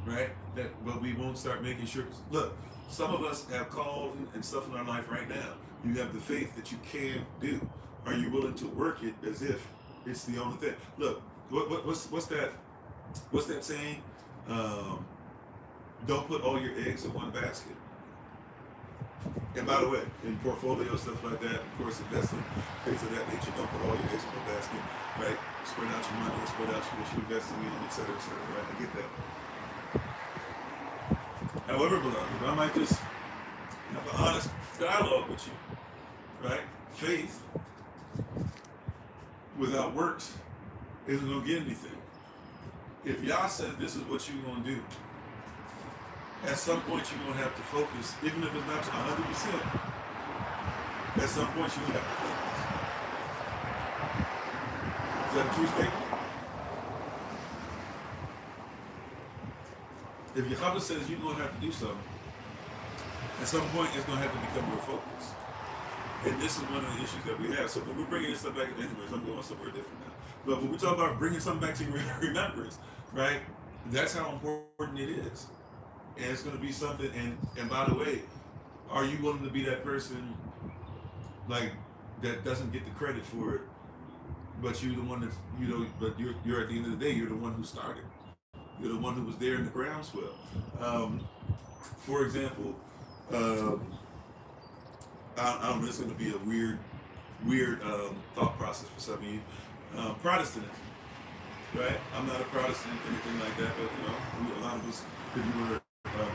right, but we won't start making sure. Look, some of us have calls and stuff in our life right now. You have the faith that you can do. Are you willing to work it as if it's the only thing? Look, what's that saying? Don't put all your eggs in one basket. And by the way, in portfolio, stuff like that, of course, investing, things of that nature, don't put all your eggs in one basket, right? Spread out your money, spread out what you're investing in, et cetera, right? I get that. However, beloved, I might just have an honest dialogue with you, right? Faith without works isn't going to get anything. If Yah said this is what you're going to do, at some point you're going to have to focus, even if it's not 100%. At some point you're going to have to focus. Is that a true statement? If your Chabad says you're going to have to do something, at some point it's going to have to become your focus. And this is one of the issues that we have. So when we're bringing this stuff back, anyways, I'm going somewhere different now. But when we talk about bringing something back to your remembrance, right? That's how important it is. And it's going to be something. And by the way, are you willing to be that person, like, that doesn't get the credit for it, but you're the one that's, but you're at the end of the day, you're the one who started. You're the one who was there in the groundswell. For example, I don't know, it's going to be a weird thought process for some of you. Protestantism, right? I'm not a Protestant, anything like that, but a lot of us, if you were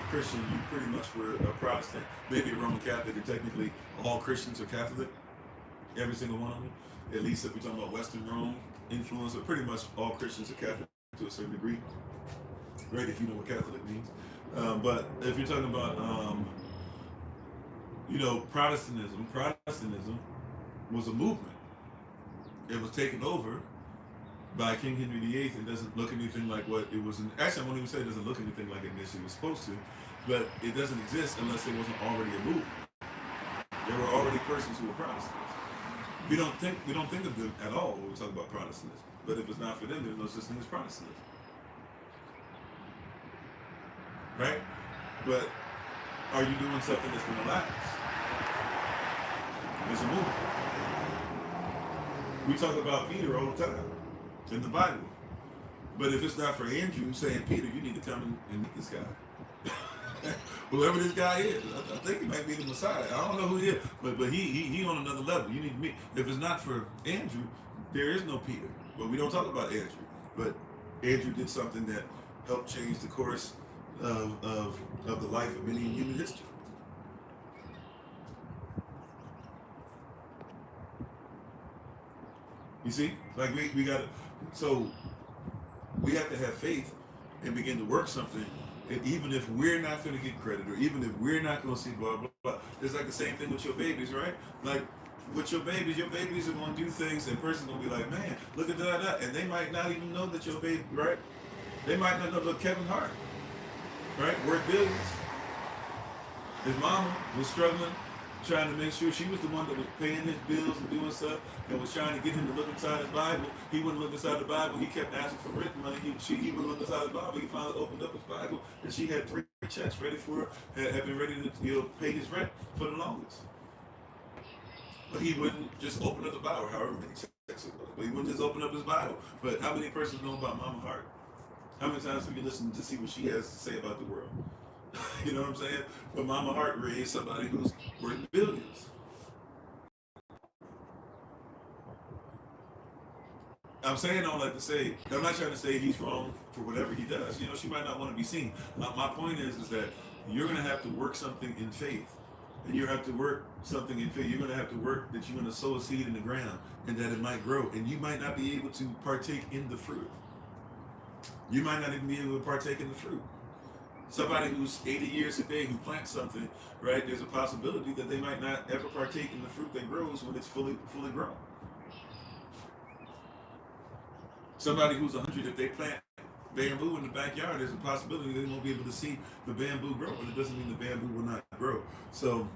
Christian, you pretty much were a Protestant, maybe a Roman Catholic, and technically all Christians are Catholic, every single one of them. At least if we're talking about Western Rome influence, but pretty much all Christians are Catholic to a certain degree, right? If you know what Catholic means. But if you're talking about, Protestantism was a movement. It was taken over by King Henry VIII and doesn't look anything like what it was. Actually, I won't even say it doesn't look anything like it initially was supposed to, but it doesn't exist unless there wasn't already a movement. There were already persons who were Protestants. We don't think of them at all when we talk about Protestantism. But if it's not for them, there's no such thing as Protestantism. Right? But are you doing something that's going to last? There's a movement. We talk about Peter all the time in the Bible. But if it's not for Andrew saying, Peter, you need to come and meet this guy. Whoever this guy is, I think he might be the Messiah. I don't know who he is, but he on another level. You need to meet. If it's not for Andrew, there is no Peter. But we don't talk about Andrew. But Andrew did something that helped change the course of the life of many in human history. You see, like we got to, so we have to have faith and begin to work something. And even if we're not going to get credit, or even if we're not going to see blah blah blah, it's like the same thing with your babies, right? Like with your babies are going to do things, and a person's going to be like, man, look at that, and they might not even know that your baby, right? They might not know that Kevin Hart, right, worth billions. His mama was struggling, trying to make sure she was the one that was paying his bills and doing stuff, and was trying to get him to look inside his Bible. He wouldn't look inside the Bible. He kept asking for rent money. He wouldn't look inside the Bible. He finally opened up his Bible, and she had 3 checks ready for her, had been ready to pay his rent for the longest. But he wouldn't just open up the Bible, however many checks it was. But he wouldn't just open up his Bible. But how many persons know about Mama Hart? How many times have you listened to see what she has to say about the world? You know what I'm saying? But Mama Hart raised somebody who's worth billions. I'm saying all that to say, I'm not trying to say he's wrong for whatever he does. You know, she might not want to be seen. My point is that you're going to have to work something in faith. And you have to work something in faith. You're going to have to work that you're going to sow a seed in the ground and that it might grow. And you might not be able to partake in the fruit. You might not even be able to partake in the fruit. Somebody who's 80 years a day who plants something, right? There's a possibility that they might not ever partake in the fruit that grows when it's fully grown. Somebody who's 100, if they plant bamboo in the backyard, there's a possibility they won't be able to see the bamboo grow, but it doesn't mean the bamboo will not grow. So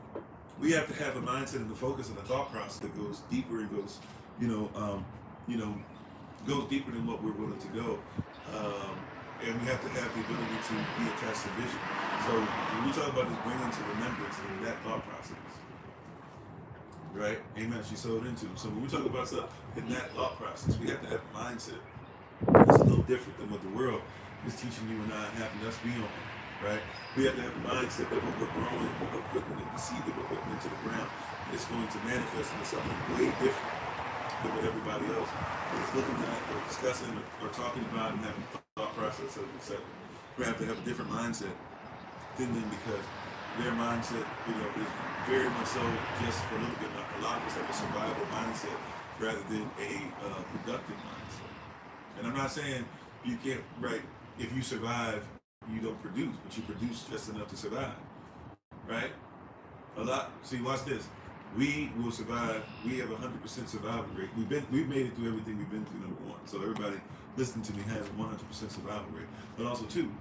we have to have a mindset and the focus and the thought process that goes deeper and goes, goes deeper than what we're willing to go. And we have to have the ability to be attached to vision. So when we talk about this bringing to remembrance and that thought process, right? Amen. She sowed into them. So when we talk about stuff in that thought process, we have to have a mindset. It's a little different than what the world is teaching you and I and having us be on, right? We have to have a mindset that what we're growing, what we're putting in the seed that we're putting into the ground, it's going to manifest into something way different than what everybody else is looking at or discussing or talking about and having thought process, etc. We have to have a different mindset than them because their mindset, is very much so just for a little bit. A lot of us have a survival mindset rather than a productive mindset. And I'm not saying you can't, right, if you survive, you don't produce, but you produce just enough to survive, right? See, watch this. We will survive. We have 100% survival rate. We've made it through everything we've been through, number one. So everybody listening to me has a 100% survival rate. But also, two,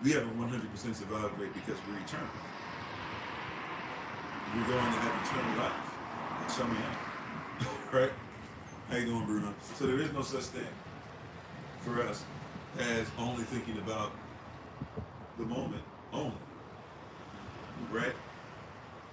we have a 100% survival rate because we're eternal. We're going to have eternal life. Like some of y'all. Right? How you doing, Bruno? So there is no such thing for us as only thinking about the moment only, right?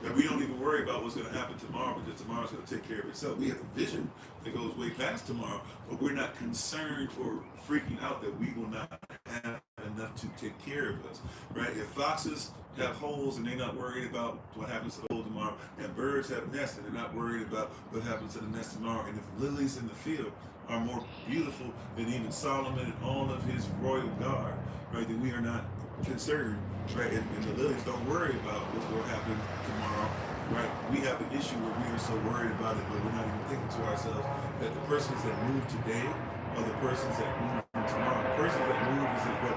That we don't even worry about what's going to happen tomorrow because tomorrow's going to take care of itself. We have a vision that goes way past tomorrow, but we're not concerned or freaking out that we will not have enough to take care of us, right? If foxes have holes and they're not worried about what happens to the hole tomorrow, and birds have nests and they're not worried about what happens to the nest tomorrow, and if lilies in the field are more beautiful than even Solomon and all of his royal guard, right, then we are not concerned, right? And the lilies don't worry about what's going to happen tomorrow, right? We have an issue where we are so worried about it, but we're not even thinking to ourselves that the persons that move today are the persons that move tomorrow. The persons that move is what,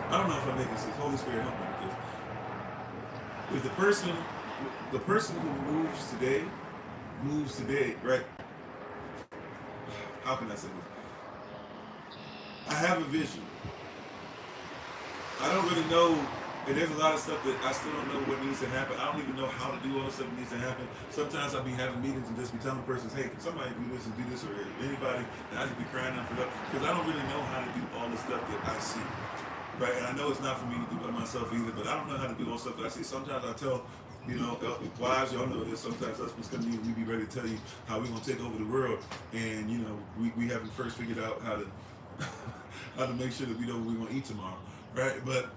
I don't know if I'm making sense. Holy Spirit, help me with this. If the person who moves today, right? How can I say this? I have a vision. I don't really know, and there's a lot of stuff that I still don't know what needs to happen. I don't even know how to do all the stuff that needs to happen. Sometimes I'll be having meetings and just be telling persons, hey, can somebody do this and do this, or anybody, and I just be crying out for help, because I don't really know how to do all the stuff that I see. Right, and I know it's not for me to do by myself either, but I don't know how to do all the stuff that I see. Sometimes I tell, wives, y'all know this, sometimes husbands come to me and we be ready to tell you how we're going to take over the world, and, we haven't first figured out how to how to make sure that we know what we're going to eat tomorrow, right? But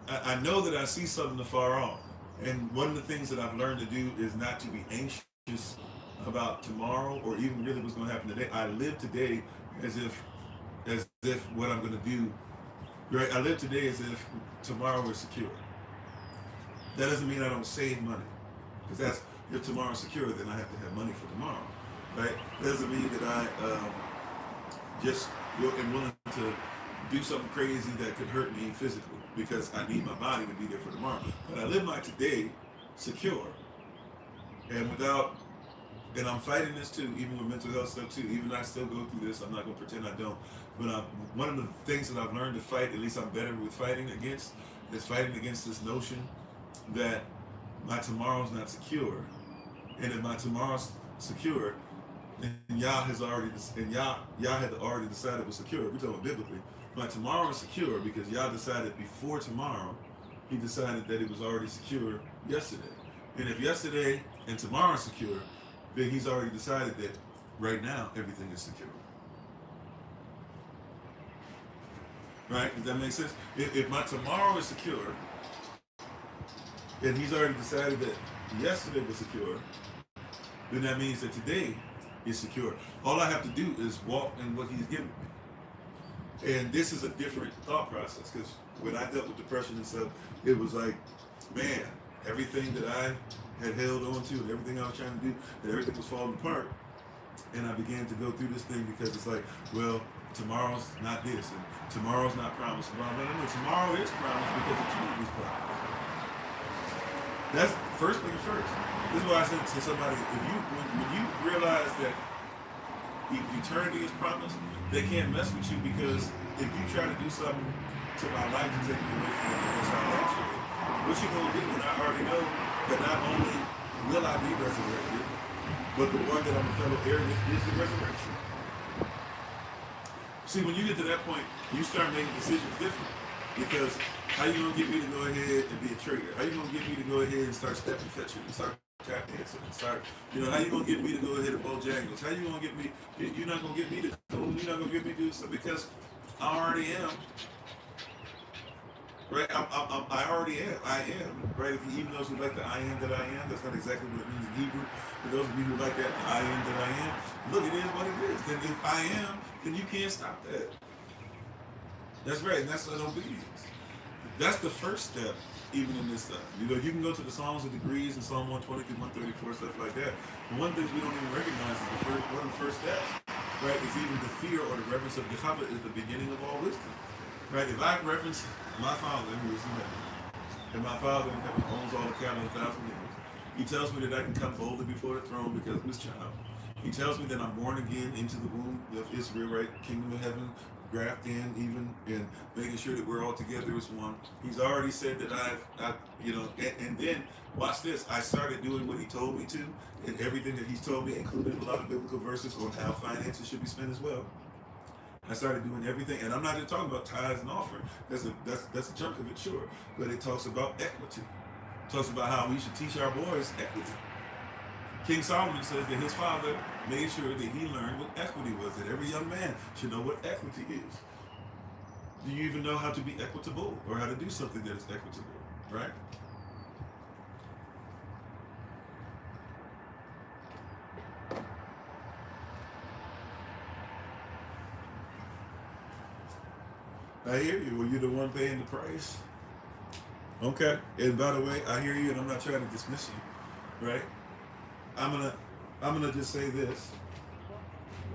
I know that I see something afar off, and one of the things that I've learned to do is not to be anxious about tomorrow or even really what's going to happen today. I live today as if what I'm going to do, right? I live today as if tomorrow is secure. That doesn't mean I don't save money, because if tomorrow's secure, then I have to have money for tomorrow. right? Doesn't mean that I just am willing to do something crazy that could hurt me physically because I need my body to be there for tomorrow. But I live my today secure and without, and I'm fighting this too, even with mental health stuff too. Even I still go through this. I'm not gonna pretend I don't. But one of the things that I've learned to fight, at least I'm better with fighting against, is fighting against this notion that my tomorrow's not secure, and if my tomorrow's secure, and Yah has already, and Yah had already decided it was secure. We're talking biblically. My tomorrow is secure because Yah decided before tomorrow, He decided that it was already secure yesterday. And if yesterday and tomorrow is secure, then He's already decided that right now everything is secure. Right? Does that make sense? If my tomorrow is secure, and He's already decided that yesterday was secure, then that means that today is secure. All I have to do is walk in what He's given me. And this is a different thought process because when I dealt with depression and stuff, it was like, man, everything that I had held on to and everything I was trying to do, and everything was falling apart. And I began to go through this thing because it's like, well, tomorrow's not this, and tomorrow's not promised. No, tomorrow is promised because the truth is promised. That's first thing first. This is why I said to somebody, if you when you realize that eternity is promised, they can't mess with you because if you try to do something to my life to take me away from the most actually, what you gonna do? And I already know that not only will I be resurrected, but the one that I'm a fellow heir with is the resurrection. See, when you get to that point, you start making decisions different. Because how you gonna get me to go ahead and be a traitor? How you gonna get me to go ahead and start stepping fetching and start tap dancing and start, how you gonna get me to go ahead and Bojangles? How you gonna get me? You're not gonna get me to. You're not gonna get me to do stuff because I already am. Right? I already am. I am. Right? If you, even those who like the I am that I am, that's not exactly what it means in Hebrew. For those of you who like that I am that I am, look, it is what it is. Then if I am, then you can't stop that. That's right, and that's an obedience. That's the first step, even in this stuff. You can go to the Psalms of Degrees and Psalm 120 through 134, stuff like that. But one of the things we don't even recognize is one of the first steps, right, is even the fear or the reverence of Jehovah is the beginning of all wisdom. Right? If I reverence my Father who is in heaven, and my Father in heaven owns all the cattle 1,000 hills, He tells me that I can come boldly before the throne because I'm His child. He tells me that I'm born again into the womb of Israel, right? Kingdom of heaven, graft in, even, and making sure that we're all together as one. He's already said that and then, watch this, I started doing what He told me to, and everything that He's told me, including a lot of biblical verses on how finances should be spent as well. I started doing everything, and I'm not just talking about tithes and offering. That's a chunk of it, sure. But it talks about equity. It talks about how we should teach our boys equity. King Solomon says that his father made sure that he learned what equity was, that every young man should know what equity is. Do you even know how to be equitable or how to do something that is equitable, right? I hear you. Well, you're the one paying the price. Okay. And by the way, I hear you, and I'm not trying to dismiss you, right? I'm gonna just say this,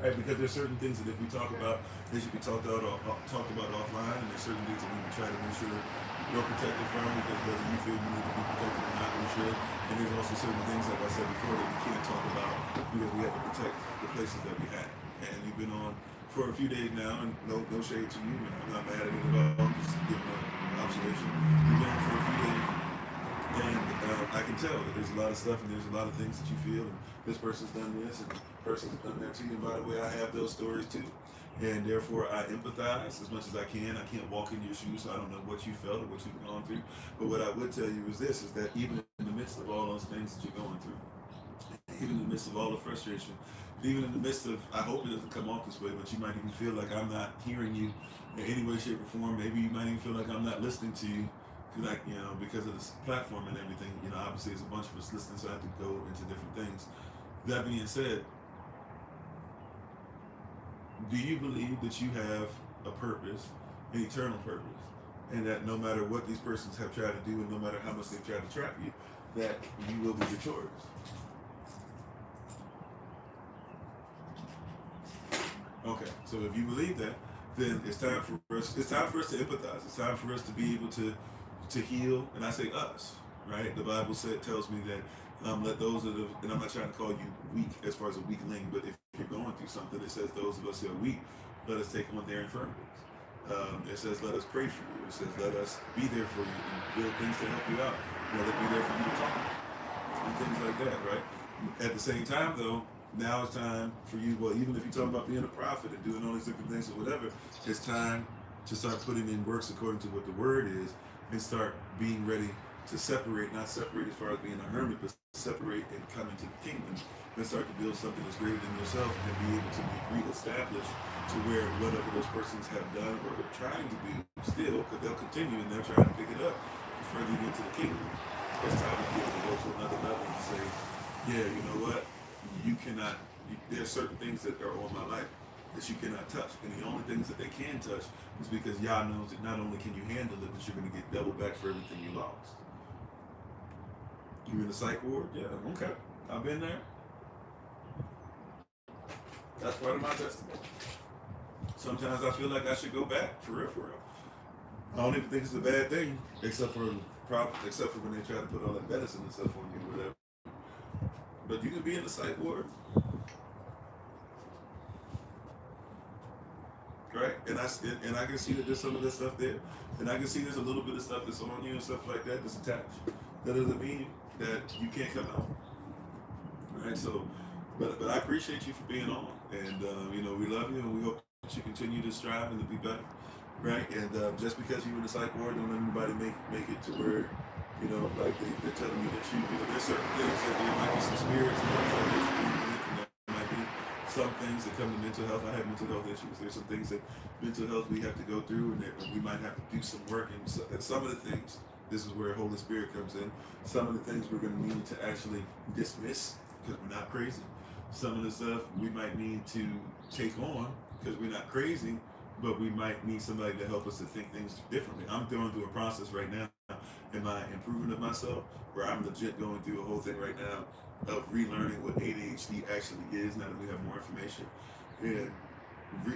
right? Because there's certain things that if we talk about, they should be talked about offline, and there's certain things that we would try to make sure you're protected from, because whether you feel you need to be protected or not, we should. And there's also certain things, like I said before, that we can't talk about because we have to protect the places that we have. And you've been on for a few days now, and no shade to you, and I'm not mad at it at all. I'm just giving an observation. You've been on for a few days. And I can tell that there's a lot of stuff and there's a lot of things that you feel, and this person's done this and this person's done that to you. And by the way, I have those stories too. And therefore, I empathize as much as I can. I can't walk in your shoes, so I don't know what you felt or what you've gone through. But what I would tell you is this, is that even in the midst of all those things that you're going through, even in the midst of all the frustration, even in the midst of, I hope it doesn't come off this way, but you might even feel like I'm not hearing you in any way, shape, or form. Maybe you might even feel like I'm not listening to you. Like, because of this platform and everything, obviously there's a bunch of us listening, so I have to go into different things. That being said, do you believe that you have a purpose, an eternal purpose, and that no matter what these persons have tried to do and no matter how much they've tried to trap you, that you will be victorious? So if you believe that, then it's time for us. It's time for us to empathize. It's time for us to be able to heal. And I say us, right? The Bible tells me that let those that have, and I'm not trying to call you weak as far as a weak link, but if you're going through something, it says those of us who are weak, let us take on their infirmities. It says let us pray for you. It says let us be there for you and build things to help you out. Let us be there for you to talk and things like that, right? At the same time, though, now it's time for you. Well, even if you're talking about being a prophet and doing all these different things or whatever, it's time to start putting in works according to what the word is, and start being ready to separate, not separate as far as being a hermit, but separate and come into the kingdom and start to build something that's greater than yourself and be able to be reestablished to where whatever those persons have done or they're trying to do still, because they'll continue and they're trying to pick it up the further you get to the kingdom. It's time to be able to go to another level and say, yeah, you know what? You cannot, there's certain things that are on my life that you cannot touch. And the only things that they can touch is because Yah knows that not only can you handle it, but you're going to get double back for everything you lost. You in the psych ward? Yeah, okay. I've been there. That's part of my testimony. Sometimes I feel like I should go back, for real, for real. I don't even think it's a bad thing, except for when they try to put all that medicine and stuff on you, whatever. But you can be in the psych ward, right? And I can see that there's some of this stuff there, and I can see there's a little bit of stuff that's on you and stuff like that that's attached. That doesn't mean that you can't come out, right? So, but I appreciate you for being on, and we love you, and we hope that you continue to strive and to be better, right? And just because you're in the psych ward, don't let anybody make it to where, like they're telling you that there's certain things that there might be some spirits and things like that you need, and there might be some things that come to mental health. I have mental health issues. There's some things that mental health we have to go through, and that we might have to do some work. And some of the things, this is where Holy Spirit comes in. Some of the things we're going to need to actually dismiss because we're not crazy. Some of the stuff we might need to take on because we're not crazy, but we might need somebody to help us to think things differently. I'm going through a process right now in my improvement of myself, where I'm legit going through a whole thing right now of relearning what ADHD actually is now that we have more information. And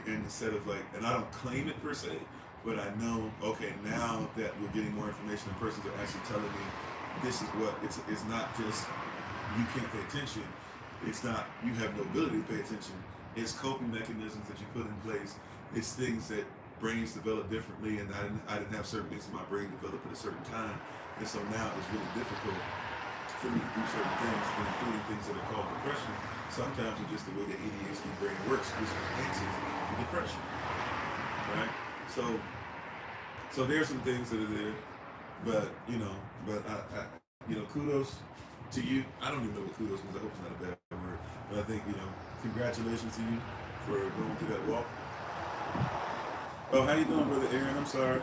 instead of and I don't claim it per se, but I know, okay, now that we're getting more information and persons are actually telling me this is what, it's not just you can't pay attention, it's not you have no ability to pay attention, it's coping mechanisms that you put in place, it's things that brains develop differently, and I didn't have certain things in my brain develop at a certain time, and so now it's really difficult for me to do certain things, including things that are called depression. Sometimes it's just the way the ADHD brain works, which enhances the depression, right? So there's some things that are there, but I kudos to you. I don't even know what kudos means. I hope it's not a bad word, but I think congratulations to you for going through that walk. Oh, how you doing, Brother Aaron? I'm sorry.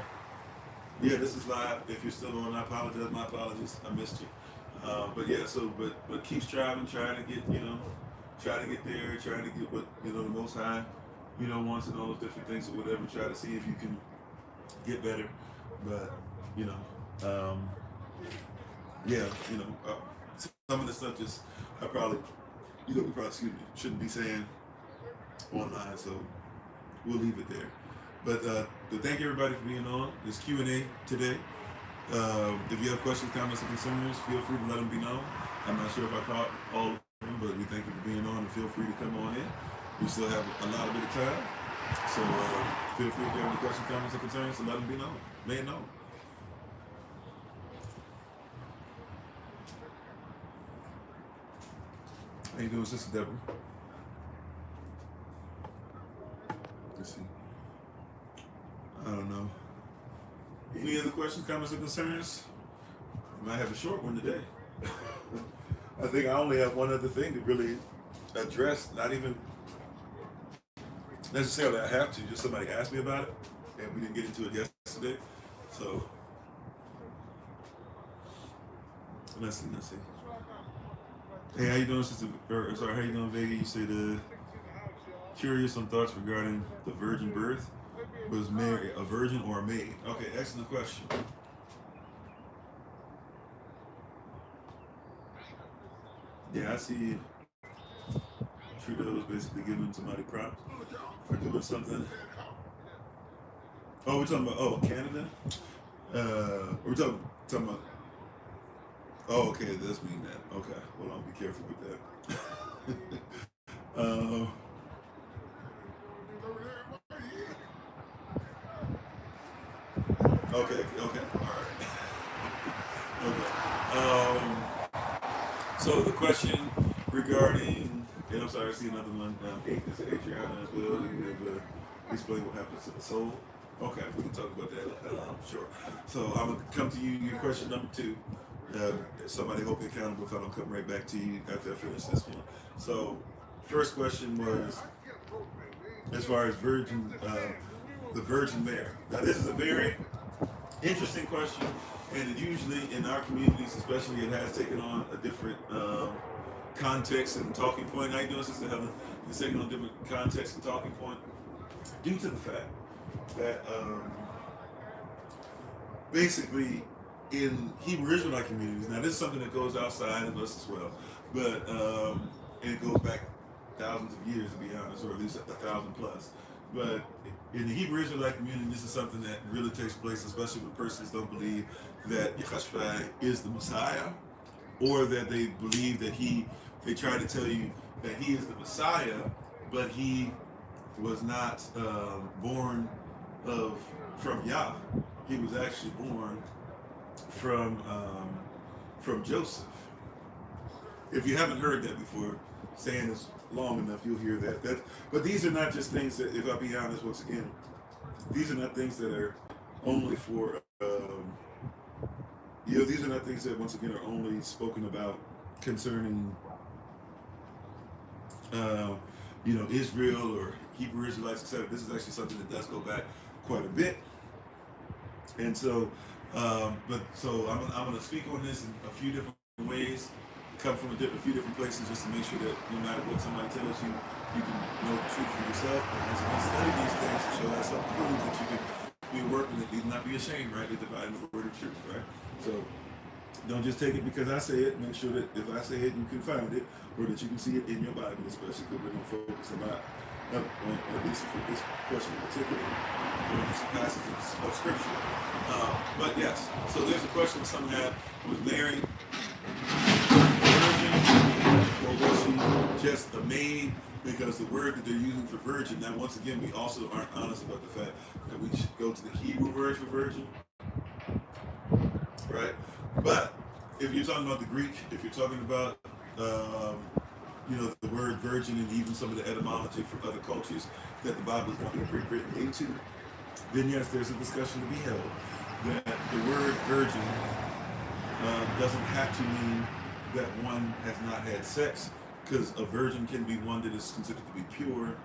Yeah, this is live. If you're still on, I apologize. My apologies. I missed you. But keep striving, trying to get try to get there, trying to get what the Most High wants, and all those different things or whatever. Try to see if you can get better. But some of the stuff just I probably shouldn't be saying online, so we'll leave it there. But thank everybody for being on. This Q&A today. If you have questions, comments, or concerns, feel free to let them be known. I'm not sure if I caught all of them, but we thank you for being on, and feel free to come on in. We still have a lot of bit of time, so feel free if you have any questions, comments, or concerns to let them be known. Made known. How you doing, Sister Deborah? Let's see. I don't know. Any other questions, comments, or concerns? I might have a short one today. I think I only have one other thing to really address, not even necessarily I have to, just somebody asked me about it, and we didn't get into it yesterday. So, let's see. Hey, how you doing, Sister? How you doing, Vega? You said curious on thoughts regarding the virgin birth. Was Mary a virgin or a maid? Okay, excellent question. Yeah, I see Trudeau was basically giving somebody props. for doing something. Oh, we're talking about Canada. We're talking about. Oh, okay, it does mean that. Okay, well, I'll be careful with that. uh, okay, all right. Okay. So the question regarding, and I'm sorry, I see another one. Is Adriana as well? You have explain what happens to the soul. Okay, we can talk about that. Sure. So I'm gonna come to you. Your question number two. Somebody hold me accountable if I don't come right back to you after I finish this one. So, first question was as far as the Virgin Mary. Now, this is a very interesting question, and it usually in our communities, especially, it has taken on a different context and talking point. How you doing, Sister Helen? It's taken on different context and talking point due to the fact that basically in Hebrew Israelite communities, now this is something that goes outside of us as well, but and it goes back thousands of years to be honest, or at least 1,000 plus. But in the Hebrew Israelite community, this is something that really takes place, especially when persons don't believe that Yahshua is the Messiah, or that they believe that they try to tell you that he is the Messiah, but he was not born from Yah. He was actually born from Joseph. If you haven't heard that before, saying this long enough, you'll hear that. But these are not just things that, if I'll be honest, once again, these are not things that are only for, these are not things that, once again, are only spoken about concerning, Israel or Hebrew Israelites, etc. This is actually something that does go back quite a bit. And so, so I'm going to speak on this in a few different ways, come from a few different places, just to make sure that no matter what somebody tells you, you can know the truth for yourself. And as you study these things, to show that something prove that you can be working it, need not be ashamed, right? To divide the word of truth, right? So don't just take it because I say it. Make sure that if I say it, you can find it, or that you can see it in your Bible, especially because we're going to focus a lot, on, at least for this question in particular, on this passage of Scripture. But yes, so there's a question that some have: was Mary virgin, or was she just a maid? Because the word that they're using for virgin, now once again, we also aren't honest about the fact that we should go to the Hebrew word for virgin, right? But if you're talking about the Greek, if you're talking about the word virgin and even some of the etymology from other cultures that the Bible is going to be written into, then yes, there's a discussion to be held that the word virgin doesn't have to mean that one has not had sex, because a virgin can be one that is considered to be pure,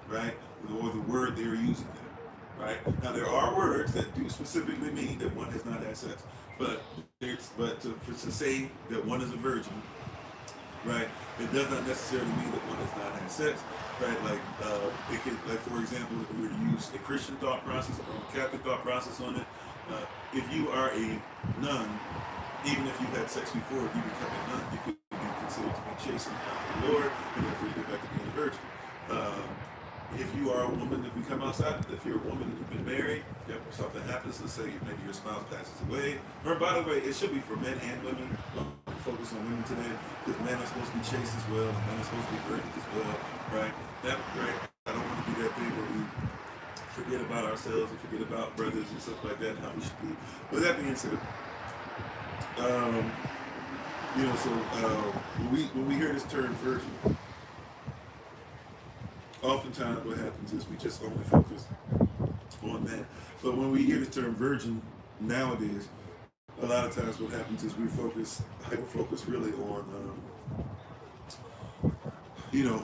right? Or the word they're using there, right? Now there are words that do specifically mean that one has not had sex, but to say that one is a virgin, right? It does not necessarily mean that one has not had sex, right? Like it could, like for example, if we were to use a Christian thought process or a Catholic thought process on it, if you are a nun, even if you've had sex before, if you become a nun, you could be considered to be chastened by the Lord, and therefore you go back to being a virgin. If you are a woman, if we come outside, if you're a woman who's been married, if something happens, let's say maybe your spouse passes away, or by the way, it should be for men and women. Focus on women today, because men are supposed to be chaste as well, and men are supposed to be virgins as well, right? Right? I don't want to be that thing where we forget about ourselves and forget about brothers and stuff like that, and how we should be. But that being said, when we hear this term virgin, oftentimes what happens is we just only focus on that. But when we hear the term virgin nowadays, a lot of times what happens is we focus really on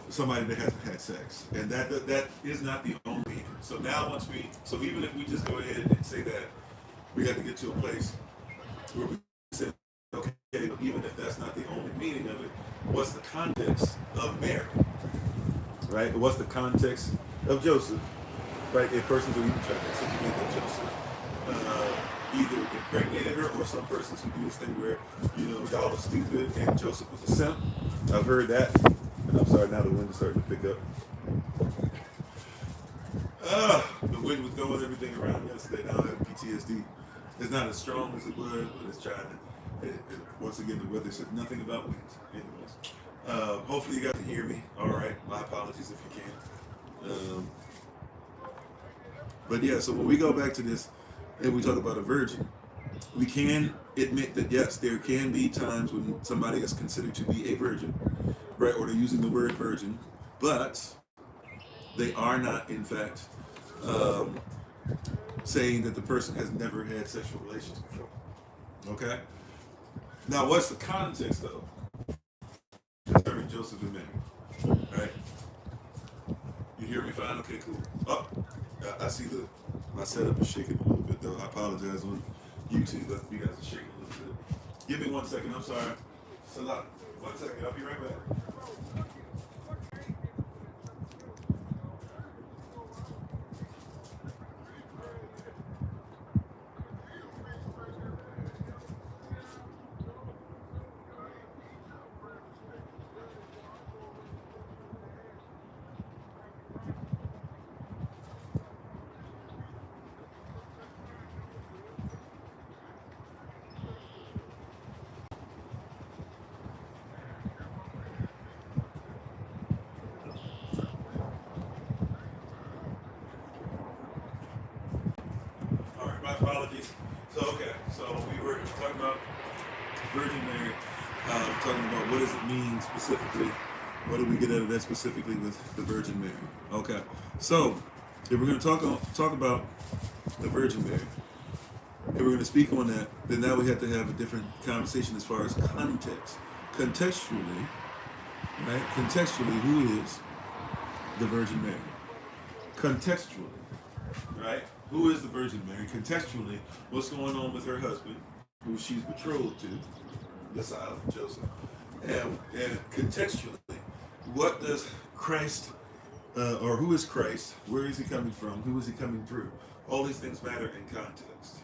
somebody that hasn't had sex, and that is not the only. So now so even if we just go ahead and say that, we have to get to a place where we say, okay, but even if that's not the only meaning of it, what's the context of Mary, right? What's the context of Joseph, right? A person who even try to insinuate that Joseph either impregnated her, or some persons who do this thing where, y'all are stupid and Joseph was a simp. I've heard that. And I'm sorry, now the wind is starting to pick up. Having was throwing everything around yesterday, now I have PTSD. It's not as strong as it was, but it's trying to. Once again, the weather said nothing about wind. Anyways, hopefully you got to hear me. All right, my apologies if you can. But yeah, so when we go back to this and we talk about a virgin, we can admit that yes, there can be times when somebody is considered to be a virgin, right? Or they're using the word virgin, but they are not, in fact, saying that the person has never had sexual relations before. Okay? Now, what's the context, though? Concerning Joseph and Mary, right? You hear me fine? Okay, cool. Oh, I see my setup is shaking a little bit, though. I apologize on YouTube, but you guys are shaking a little bit. Give me 1 second. I'm sorry. Salat. 1 second. I'll be right back. All right, my apologies. So we were talking about Virgin Mary, talking about what does it mean specifically. What do we get out of that specifically with the Virgin Mary? Okay, so if we're going to talk about the Virgin Mary, and we're going to speak on that, then now we have to have a different conversation as far as context. Contextually, right? Contextually, who is the Virgin Mary? Contextually, right? Who is the Virgin Mary? Contextually, what's going on with her husband, who she's betrothed to, the son of Joseph? And contextually, what does Christ, or who is Christ? Where is he coming from? Who is he coming through? All these things matter in context.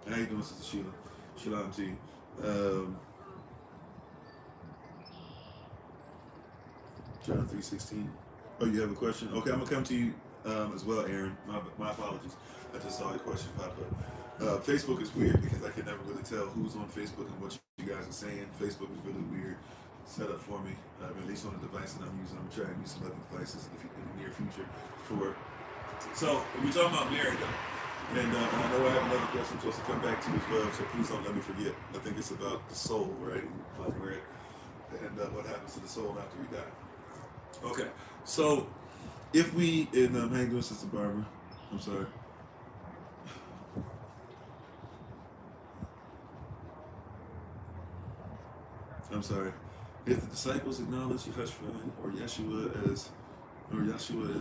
How you doing, Sister Sheila? Shalom to you. John 3:16. Oh, you have a question? Okay, I'm gonna come to you as well, Aaron. My apologies. I just saw a question pop up. Facebook is weird because I can never really tell who's on Facebook and what you guys are saying. Facebook is really weird set up for me, at least on the device that I'm using. I'm trying to use some other devices in the near future for. So we're talking about Mary though. And I know I have another question I'm supposed to come back to as well, so please don't let me forget. I think it's about the soul, right? And what happens to the soul after we die. Okay, so if we, and how you doing, Sister Barbara? I'm sorry. I'm sorry. If the disciples acknowledge Yeshua as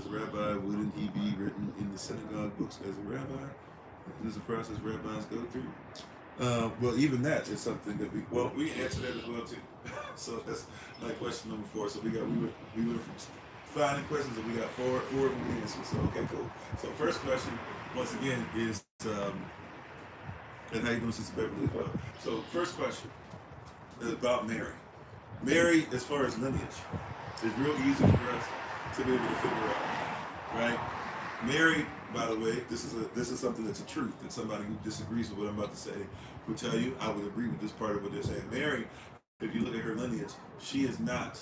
rabbi, wouldn't he be written in the synagogue books as a rabbi? This is a process rabbis go through. Well, even that is something that we answer that as well too. So that's like question number 4. So we went from finding questions and we got four of them answered. So okay, cool. So first question, once again, is and how you doing, Sister Beverly as well. So first question is about Mary. Mary, as far as lineage, is real easy for us to be able to figure out, right? Mary, by the way, this is something that's a truth, that somebody who disagrees with what I'm about to say will tell you. I would agree with this part of what they're saying. Mary, if you look at her lineage, she is not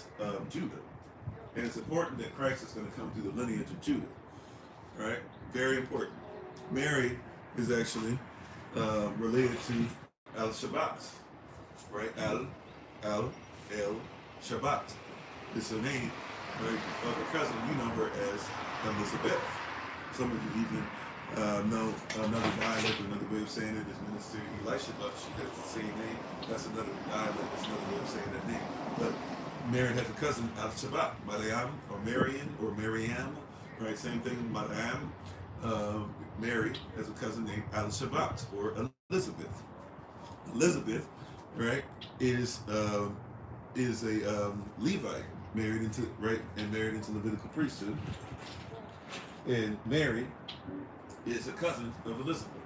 Judah. And it's important that Christ is going to come through the lineage of Judah, right? Very important. Mary is actually related to El-Shabbat, right? El Shabbat is her name, right? Of her cousin, you know her as Elizabeth. Some of you even know another dialect, another way of saying it is Minister Elisha, but she has the same name. That's another dialect, that's another way of saying that name. But Mary has a cousin, Al-Shabbat, Mariam, or Marian, or Mariam, right? Same thing, Mariam. Mary has a cousin named Al-Shabbat, or Elizabeth. Elizabeth, right, is a Levite, married into Levitical priesthood. And Mary is a cousin of Elizabeth.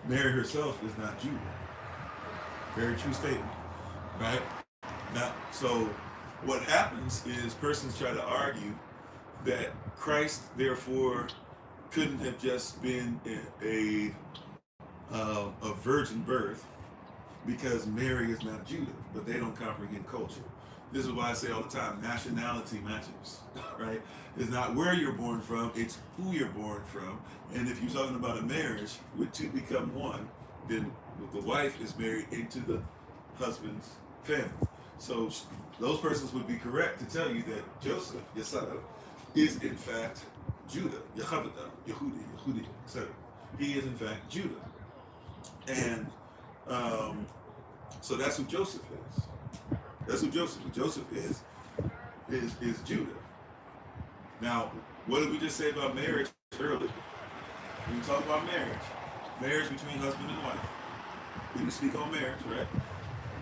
Mary herself is not Judah. Very true statement, right? Now, so what happens is persons try to argue that Christ, therefore, couldn't have just been a virgin birth because Mary is not Judah, but they don't comprehend culture. This is why I say all the time, nationality matters, right? It's not where you're born from, it's who you're born from. And if you're talking about a marriage where two become one, then the wife is married into the husband's family. So those persons would be correct to tell you that Joseph, Yesod, is in fact Judah, Yehovah, Yehudi, etc. He is in fact Judah. And so that's who Joseph is. That's who Joseph is. Joseph is Judah. Now, what did we just say about marriage earlier? When we talk about marriage between husband and wife. We can speak on marriage, right?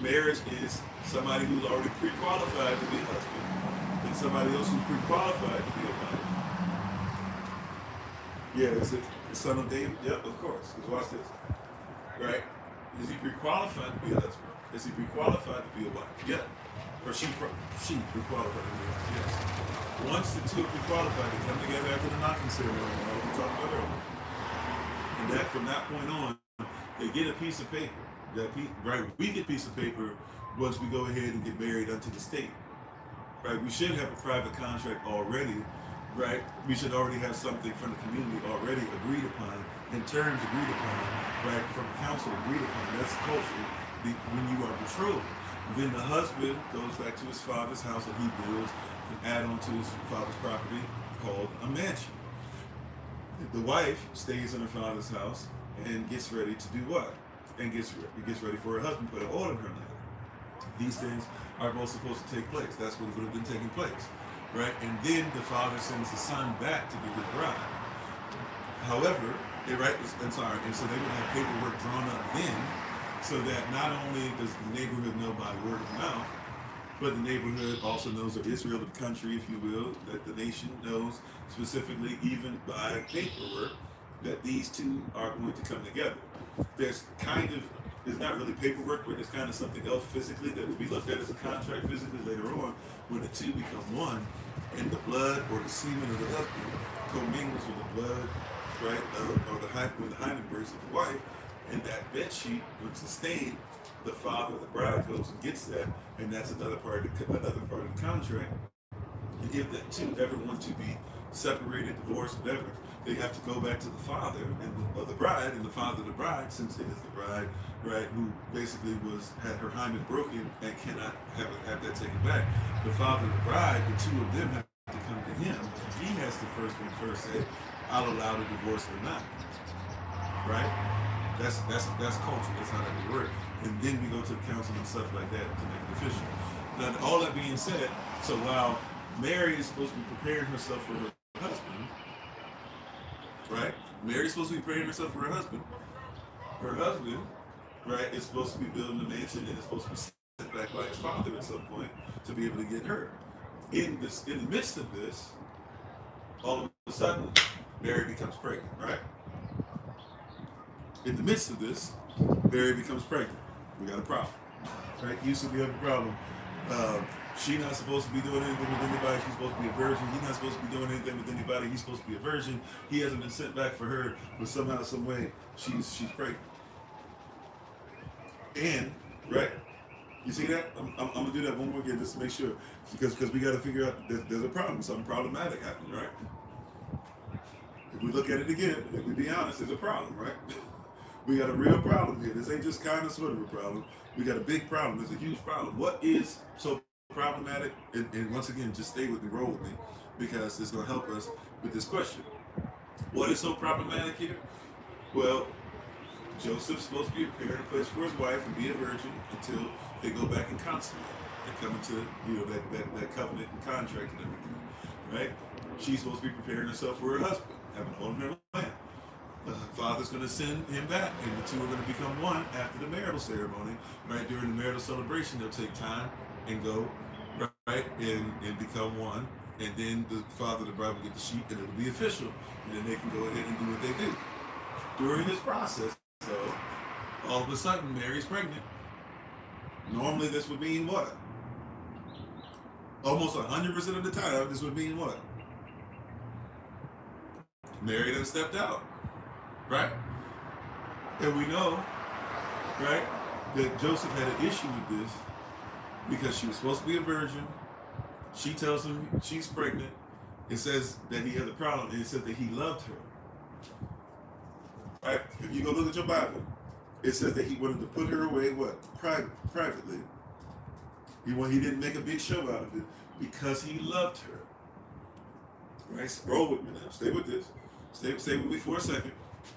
Marriage is somebody who's already pre-qualified to be a husband and somebody else who's pre-qualified to be a wife. Yeah, is it the son of David? Yep, of course. Because watch this. Right? Is he pre-qualified to be a husband? Is he pre-qualified to be a wife? Yeah. Or she pre-qualified to be a wife? Yes. Once the two are pre-qualified, they come together after the knocking ceremony, like we talked about earlier. And that from that point on, they get a piece of paper. Right? We get a piece of paper once we go ahead and get married unto the state. Right? We should have a private contract already. Right? We should already have something from the community already agreed upon, in terms agreed upon, right? From the council agreed upon. That's culture. When you are betrothed, then the husband goes back to his father's house that he builds and add on to his father's property called a mansion. The wife stays in her father's house and gets ready to do what? And gets ready for her husband to put an order in her life. These things are both supposed to take place. That's what would have been taking place, right? And then the father sends the son back to be his bride. However, and so they would have paperwork drawn up then, so that not only does the neighborhood know by word of mouth, but the neighborhood also knows, of Israel, the country, if you will, that the nation knows specifically, even by paperwork, that these two are going to come together. There's not really paperwork, but there's kind of something else physically that will be looked at as a contract physically later on, when the two become one, and the blood or the semen of the husband commingles with the blood, right, or the hymen breaks of the wife, and that bed sheet, when sustained, the father of the bride goes and gets that, and that's another part of the contract. And if the two ever want to be separated, divorced, whatever, they have to go back to the father of the bride, and the father of the bride, since it is the bride, right, who basically had her hymen broken and cannot have that taken back. The father of the bride, the two of them have to come to him. He has to first say, I'll allow the divorce or not. Right? That's culture. That's how that would work. And then we go to the council and stuff like that to make it official. Now, all that being said, so while Mary is supposed to be preparing herself for her husband, right? Mary's supposed to be preparing herself for her husband. Her husband, right, is supposed to be building a mansion and is supposed to be sent back by his father at some point to be able to get her. In the midst of this, all of a sudden, Mary becomes pregnant, right? In the midst of this, Mary becomes pregnant. We got a problem, right? Used to be a problem. She's not supposed to be doing anything with anybody. She's supposed to be a virgin. He's not supposed to be doing anything with anybody. He's supposed to be a virgin. He hasn't been sent back for her, but somehow, some way, she's pregnant. And right, you see that? I'm gonna do that one more again just to make sure, because we got to figure out there's a problem, something problematic happening, right? If we look at it again, if we be honest, there's a problem, right? We got a real problem here. This ain't just kind of sort of a problem. We got a big problem. It's a huge problem. What is so problematic? And once again, just stay with me, roll with me, because it's going to help us with this question. What is so problematic here? Well, Joseph's supposed to be preparing a place for his wife and be a virgin until they go back and consummate and come into that covenant and contract and everything, right? She's supposed to be preparing herself for her husband, having owned her land. Father's going to send him back, and the two are going to become one after the marital ceremony. Right, during the marital celebration, they'll take time and go right and become one, and then the father of the bride will get the sheet, and it'll be official, and then they can go ahead and do what they do. During this process, though, all of a sudden, Mary's pregnant. Normally, this would mean what? Almost 100% of the time, this would mean what? Mary then stepped out, right? And we know, right, that Joseph had an issue with this because she was supposed to be a virgin. She tells him she's pregnant. It says that he had a problem, and it said that he loved her. Right? If you go look at your Bible, it says that he wanted to put her away, what? Privately. He didn't make a big show out of it because he loved her. Right? Roll with me now. Stay with this. Stay with me for a second.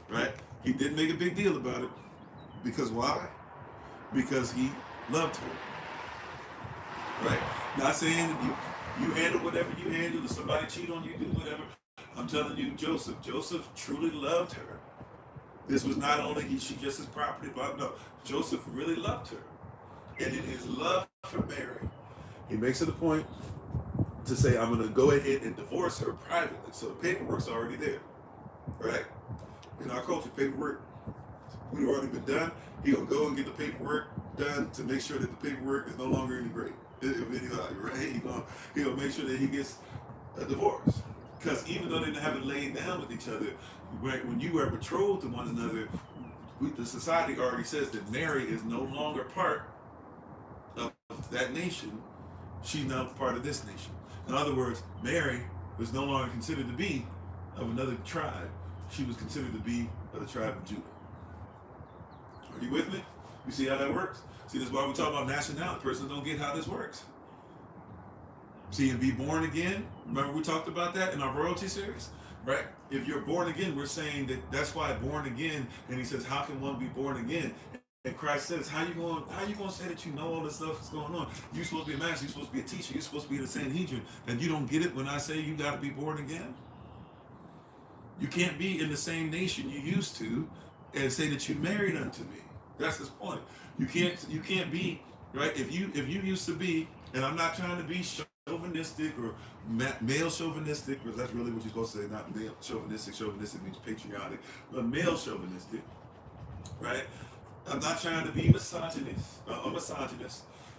Right? He didn't make a big deal about it. Because why? Because he loved her. Right? Not saying that you handle whatever you handle, if somebody cheat on you, do whatever. I'm telling you, Joseph truly loved her. This was not only she just his property, but no, Joseph really loved her. And in his love for Mary, he makes it a point to say, I'm going to go ahead and divorce her privately. So the paperwork's already there. Right? In our culture, paperwork would have already been done. He's going to go and get the paperwork done to make sure that the paperwork is no longer any great. Of any value, right? He's going to make sure that he gets a divorce. Because even though they haven't laid down with each other, when you are betrothed to one another, the society already says that Mary is no longer part of that nation. She's now part of this nation. In other words, Mary was no longer considered to be of another tribe. She was considered to be of the tribe of Judah. Are you with me? You see how that works? See, that's why we talk about nationality. Persons don't get how this works. See, and be born again. Remember we talked about that in our royalty series, right? If you're born again, we're saying that's why born again. And he says, how can one be born again? And Christ says, how you going to say that you know all this stuff that's going on? You're supposed to be a master. You're supposed to be a teacher. You're supposed to be in the Sanhedrin. And you don't get it when I say you got to be born again? You can't be in the same nation you used to and say that you married unto me. That's his point. You can't be, right? If you used to be, and I'm not trying to be chauvinistic or male chauvinistic, because that's really what you're supposed to say, not male chauvinistic. Chauvinistic means patriotic, but male chauvinistic, right? I'm not trying to be misogynist,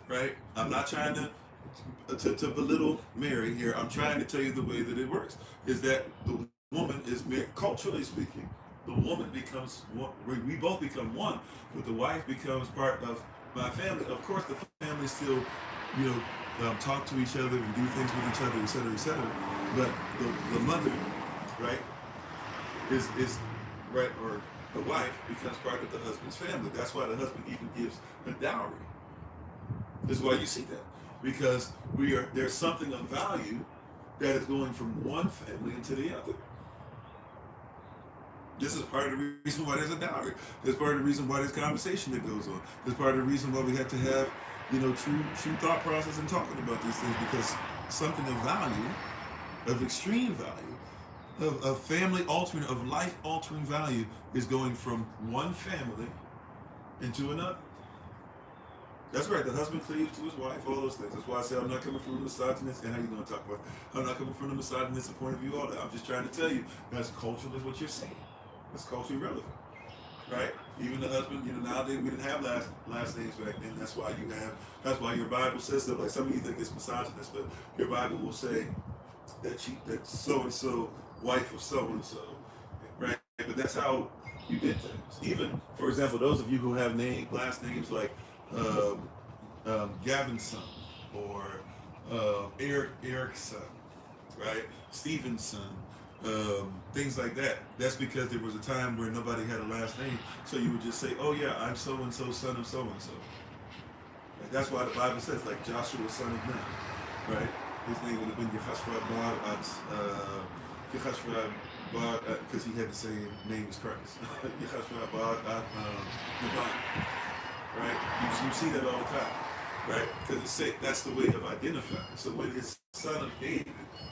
right? I'm not trying to belittle Mary here. I'm trying to tell you the way that it works, is that the woman is, culturally speaking, the woman becomes one, we both become one, but the wife becomes part of my family. Of course, the family still, talk to each other and do things with each other, et cetera, et cetera. But the mother, right, is right, or the wife becomes part of the husband's family. That's why the husband even gives a dowry. This is why you see that, because there's something of value that is going from one family into the other. This is part of the reason why there's a dowry. This is part of the reason why there's conversation that goes on. This is part of the reason why we have to have, true thought process and talking about these things, because something of value, of extreme value, of family altering, of life altering value is going from one family into another. That's right. The husband cleaves to his wife, all those things. That's why I say I'm not coming from the misogynist. And how you going to talk about it? I'm not coming from the misogynist point of view, all that. I'm just trying to tell you that's cultural is what you're saying. It's culturally relevant, right? Even the husband, nowadays we didn't have last names back then. That's why your Bible says stuff like, some of you think it's misogynist, but your Bible will say that so and so wife of so and so, right? But that's how you did things. Even, for example, those of you who have last names like Gavin's son or Eric's son, right? Stephen's son. Things like that. That's because there was a time where nobody had a last name, so you would just say, "Oh yeah, I'm so and so, son of so and so." That's why the Bible says, like Joshua, son of Nun, right? His name would have been Yehashua Bar, because he had the same name as Christ. Yehashua Bar Nevan, right? You see that all the time, right? Because that's the way of identifying. So when it's son of David,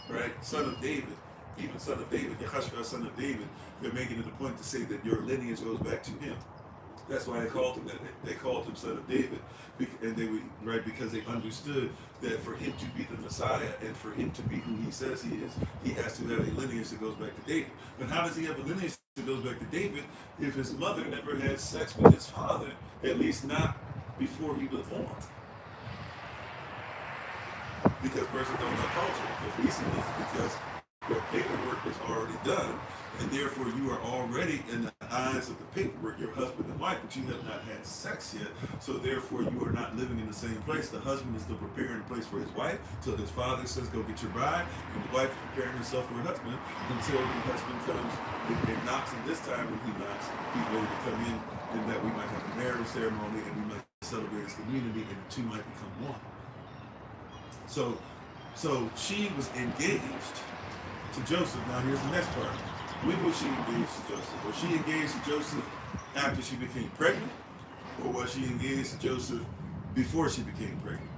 right? Son of David. Even son of David, Yehashua, son of David, they're making it a point to say that your lineage goes back to him. That's why they called him that. They called him son of David, and they were right because they understood that for him to be the Messiah and for him to be who he says he is, he has to have a lineage that goes back to David. But how does he have a lineage that goes back to David if his mother never had sex with his father, at least not before he was born? Because persons don't know culture. The reason is because Your paperwork is already done, and therefore you are already in the eyes of the paperwork your husband and wife, but you have not had sex yet. So therefore you are not living in the same place. The husband is still preparing a place for his wife till his father says, go get your bride, and the wife is preparing herself for her husband until the husband comes and knocks, and this time when he knocks, he's ready to come in, and that we might have a marriage ceremony, and we might celebrate as community, and the two might become one. So she was engaged to Joseph. Now here's the next part. When was she engaged to Joseph? Was she engaged to Joseph after she became pregnant? Or was she engaged to Joseph before she became pregnant?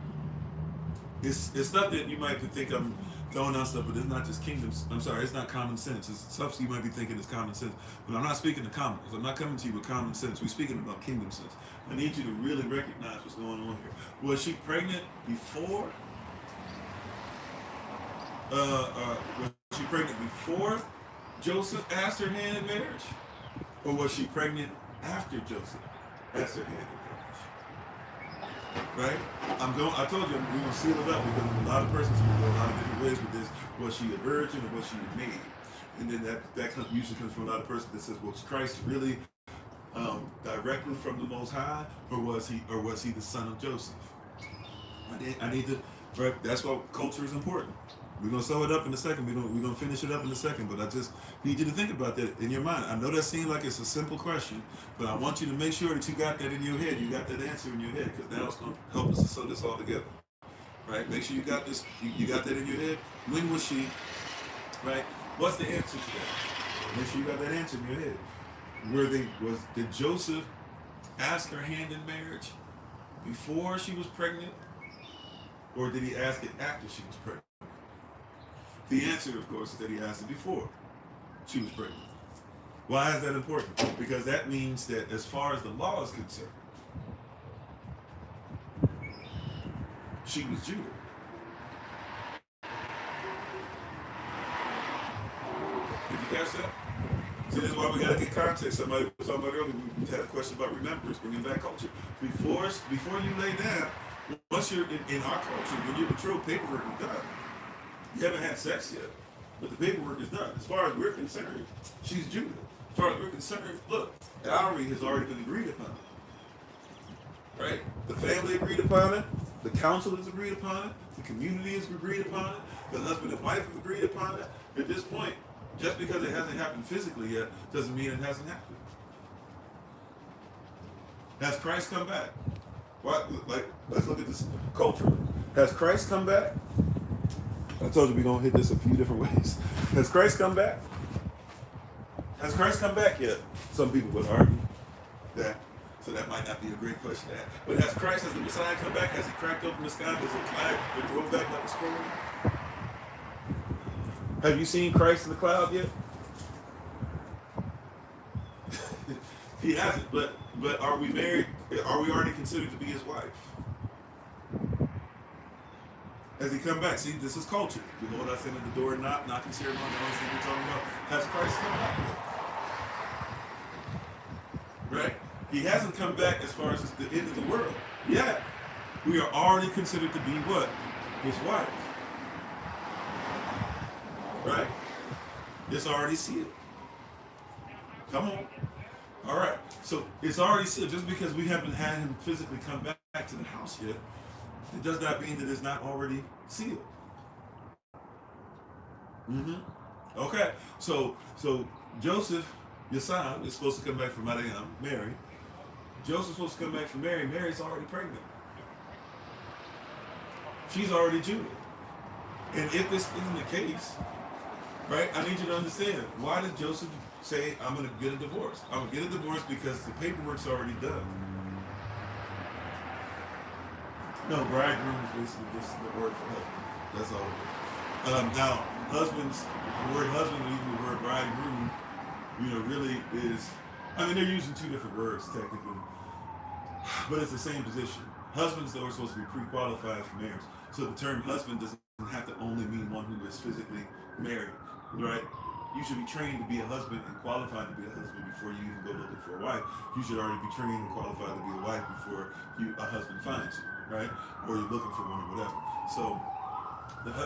It's stuff that you might think I'm throwing out stuff, but it's not just kingdoms. I'm sorry, it's not common sense. It's stuff you might be thinking is common sense. But I'm not speaking to common sense. I'm not coming to you with common sense. We're speaking about kingdom sense. I need you to really recognize what's going on here. Was she pregnant before? Was she pregnant before Joseph asked her hand in marriage? Or was she pregnant after Joseph asked her hand in marriage? Right? I told you we're going to seal it up because a lot of persons will go a lot of different ways with this. Was she a virgin or was she a maid? And then that usually comes from a lot of persons that says, well, was Christ really directly from the Most High, or was he the son of Joseph? I need to, right? That's why culture is important. We're going to sew it up in a second. We're going to finish it up in a second. But I just need you to think about that in your mind. I know that seems like it's a simple question, but I want you to make sure that you got that in your head. You got that answer in your head, because now it's going to help us to sew this all together. Right? Make sure you got this. You got that in your head. When was she? Right? What's the answer to that? Make sure you got that answer in your head. Did Joseph ask her hand in marriage before she was pregnant, or did he ask it after she was pregnant? The answer, of course, is that he asked it before she was pregnant. Why is that important? Because that means that as far as the law is concerned, she was Judah. Did you catch that? See, this is why we got to get context. Somebody was talking about earlier, we had a question about remembrance, bringing back culture. Before you lay down, once you're in our culture, when you're betrothed, paperwork is done. You haven't had sex yet, but the paperwork is done. As far as we're concerned, she's Judah. As far as we're concerned, look, dowry has already been agreed upon. Right? The family agreed upon it. The council has agreed upon it. The community has agreed upon it. The husband and wife have agreed upon it. At this point, just because it hasn't happened physically yet, doesn't mean it hasn't happened. Has Christ come back? What? Let's look at this culturally. Has Christ come back? I told you we're going to hit this a few different ways. Has Christ come back? Has Christ come back yet? Some people would argue that. So that might not be a great question to ask. But has the Messiah come back? Has he cracked open the sky? Has it flag been thrown back like a scroll? Have you seen Christ in the cloud yet? He hasn't, but are we married? Are we already considered to be his wife? Has he come back? See, this is culture. Behold, I stand at the door and knock, knocking ceremony, all these things we're talking about. Has Christ come back yet? Right? He hasn't come back as far as the end of the world. Yet, we are already considered to be what? His wife. Right? It's already sealed. Come on. All right. So it's already sealed. Just because we haven't had him physically come back to the house yet, it does not mean that it's not already sealed. Okay. So Joseph, your son, is supposed to come back from Mary. Joseph's supposed to come back from Mary. Mary's already pregnant. She's already Judah. And if this isn't the case, right, I need you to understand, why did Joseph say, I'm going to get a divorce? I'm going to get a divorce because the paperwork's already done. No, bridegroom is basically just the word for husband. That's all it is. Now, the word husband, and even the word bridegroom, really is, they're using two different words technically, but it's the same position. Husbands, though, are supposed to be pre-qualified for marriage. So the term husband doesn't have to only mean one who is physically married, right? You should be trained to be a husband and qualified to be a husband before you even go looking for a wife. You should already be trained and qualified to be a wife before a husband finds you, right? Or you're looking for one or whatever. So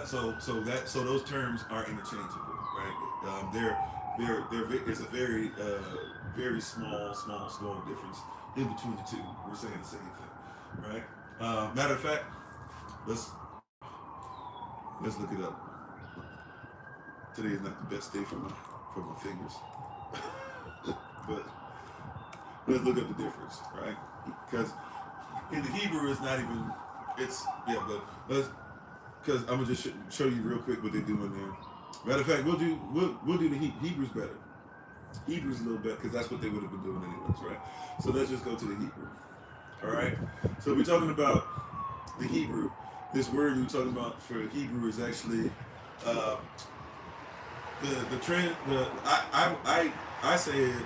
So those terms are interchangeable, right? It's a very small difference in between the two. We're saying the same thing, right? Matter of fact, let's let's look it up. Today is not the best day for my fingers, but let's look up the difference, right? Because in the Hebrew, it's not even. It's yeah, but let's because I'm gonna just show you real quick what they do in there. Matter of fact, we'll do the Hebrews better. Hebrews a little bit because that's what they would have been doing anyways, right? So let's just go to the Hebrew. All right. So we're talking about the Hebrew. This word we're talking about for Hebrew is actually uh, the trend. I say it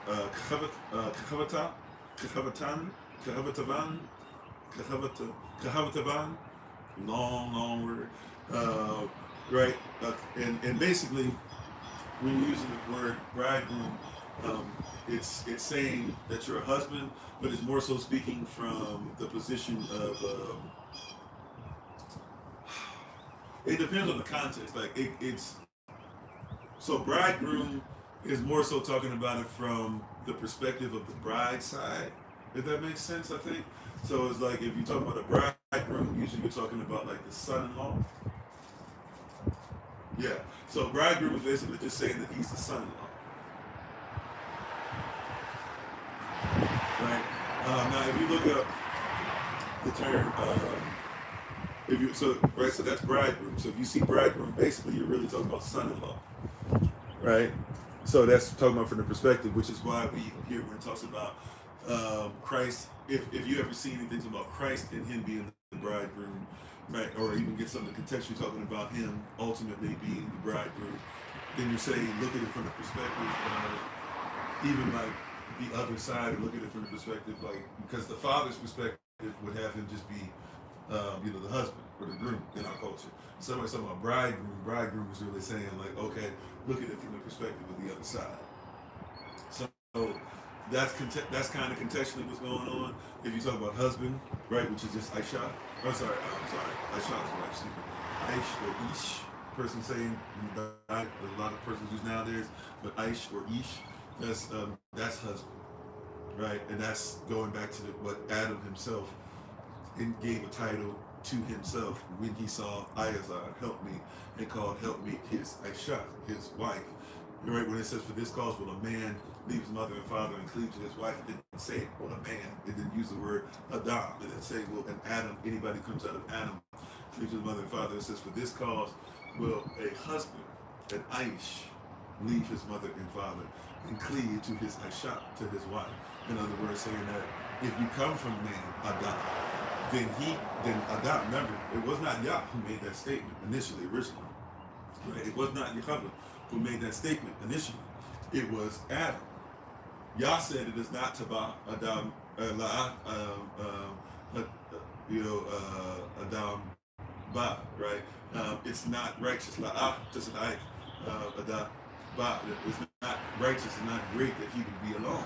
kahavata, kahavatan, kahavatavan, kahavatavan. Long word. Right. And basically when you're using the word bridegroom, um, it's saying that you're a husband, but it's more so speaking from the position of. It depends on the context. Like it's so bridegroom is more so talking about it from the perspective of the bride side. If that makes sense, I think. So it's like if you talk about a bridegroom, usually you're talking about like the son-in-law. Yeah. So bridegroom is basically just saying that he's the son-in-law, right? Now, if you look up the term, if you so right, so that's bridegroom. So if you see bridegroom, basically you're really talking about son-in-law, right? So that's talking about from the perspective, which is why we hear when it talks about Christ. If you ever see anything about Christ and him being the bridegroom, right, or even get something contextually talking about him ultimately being the bridegroom, then you're saying look at it from the perspective of even like the other side, look at it from the perspective like because the father's perspective would have him just be the husband or the groom in our culture. Somebody talking about bridegroom. Bridegroom is really saying like, okay, look at it from the perspective of the other side. So that's kind of contextually what's going on. If you talk about husband, right, which is just Aisha. I'm sorry, Aisha is what excuse me. Aish or Ish, person saying a lot of persons use nowadays, but Aish or Ish, that's husband, right, and that's going back to what Adam himself and gave a title to himself when he saw Ayazar help me and called help me his Aisha, his wife. Right when it says for this cause will a man leave his mother and father and cleave to his wife, it didn't say well a man. It didn't use the word Adam. It didn't say well an Adam, anybody comes out of Adam, cleave to his mother and father. It says for this cause will a husband, an Aish, leave his mother and father and cleave to his Aisha, to his wife. In other words, saying that if you come from man, Adam, then Adam, remember, it was not Yah who made that statement initially, originally. Right? It was not Yahweh who made that statement initially. It was Adam. Yah said it is not Taba Adam Adam Ba, right? It's not righteous. La'ah, just like Adam Ba. It's not righteous and not great that he would be alone.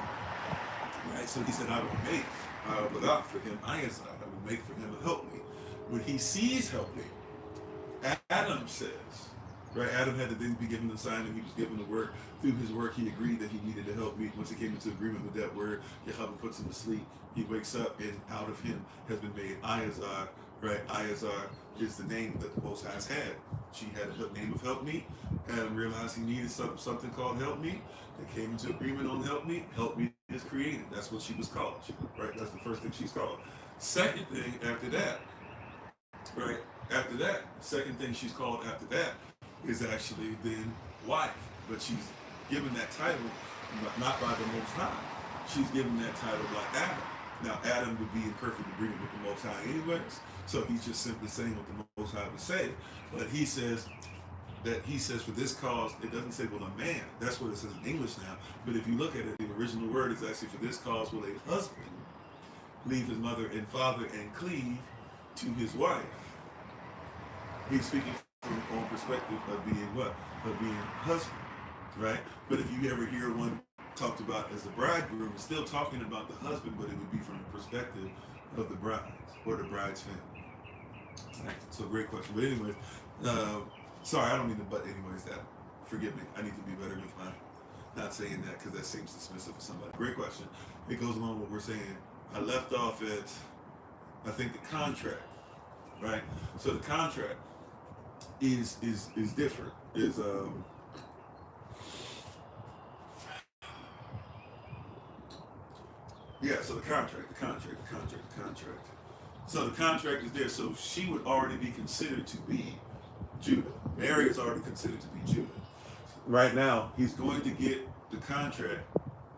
Right? So he said, I will make for him Ayazad. I will make for him a helpmate. When he sees helpmate, Adam says, right? Adam had to then be given the assignment. He was given the work. Through his work, he agreed that he needed to help me. Once he came into agreement with that word, Yahweh puts him to sleep. He wakes up, and out of him has been made Ayazar, right? Ayazar is the name that the Most High had. She had a name of help me. Adam realized he needed something called help me. They came into agreement on help me. Help me is created. That's what she was called. Right? That's the first thing she's called. Second thing after that, right? After that, second thing she's called after that is actually then wife. But she's given that title not by the Most High. She's given that title by Adam. Now, Adam would be in perfect agreement with the Most High anyways. So he's just simply saying what the Most High would say. But he says for this cause, it doesn't say, well, a man. That's what it says in English now. But if you look at it, the original word is actually for this cause will a husband leave his mother and father and cleave to his wife. He's speaking from own perspective of being what? Of being husband, right? But if you ever hear one talked about as a bridegroom, it's still talking about the husband, but it would be from the perspective of the bride or the bride's family. Right. So great question. But anyways, sorry, I don't mean to butt anyways. That forgive me. I need to be better with my not saying that because that seems dismissive for somebody. Great question. It goes along with what we're saying. I left off at I think the contract, right? So the contract is different. Is yeah. So the contract. So the contract is there. So she would already be considered to be Judah. Mary is already considered to be Judah. Right now, he's going to get the contract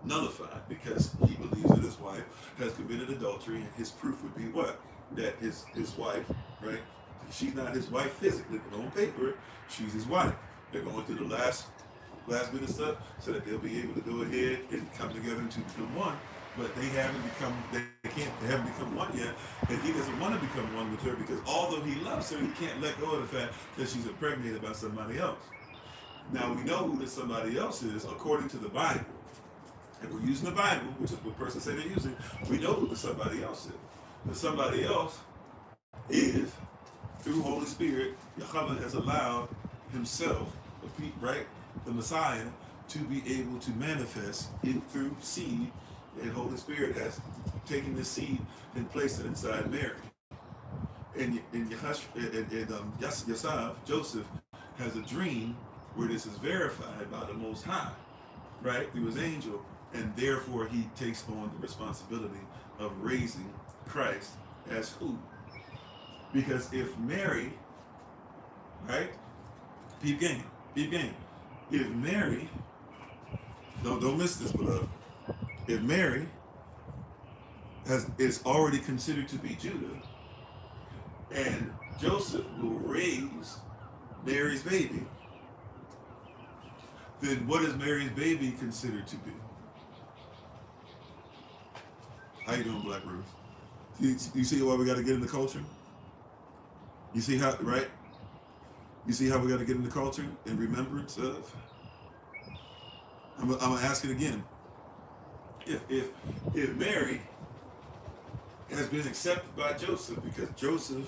nullified because he believes that his wife has committed adultery, and his proof would be what? That his wife, right? She's not his wife physically, but on paper, she's his wife. They're going through the last bit of stuff so that they'll be able to go ahead and come together to become one. But they haven't become one yet, and he doesn't want to become one with her because although he loves her, he can't let go of the fact that she's impregnated by somebody else. Now we know who this somebody else is according to the Bible. If we're using the Bible, which is what person say they're using, we know who the somebody else is. The somebody else is, through Holy Spirit, Yahweh has allowed himself, right, the Messiah, to be able to manifest in through seed, and Holy Spirit has taken the seed and placed it inside Mary. And Yasav, Joseph, has a dream where this is verified by the Most High, right, through his angel, and therefore he takes on the responsibility of raising Christ as who? Because if Mary, right, peep game, if Mary, don't miss this, beloved, if Mary is already considered to be Judah, and Joseph will raise Mary's baby, then what is Mary's baby considered to be? How you doing, Black Rose? You see why we got to get in the culture? You see how, right? You see how we got to get in the culture in remembrance of? I'm gonna ask it again. If Mary has been accepted by Joseph because Joseph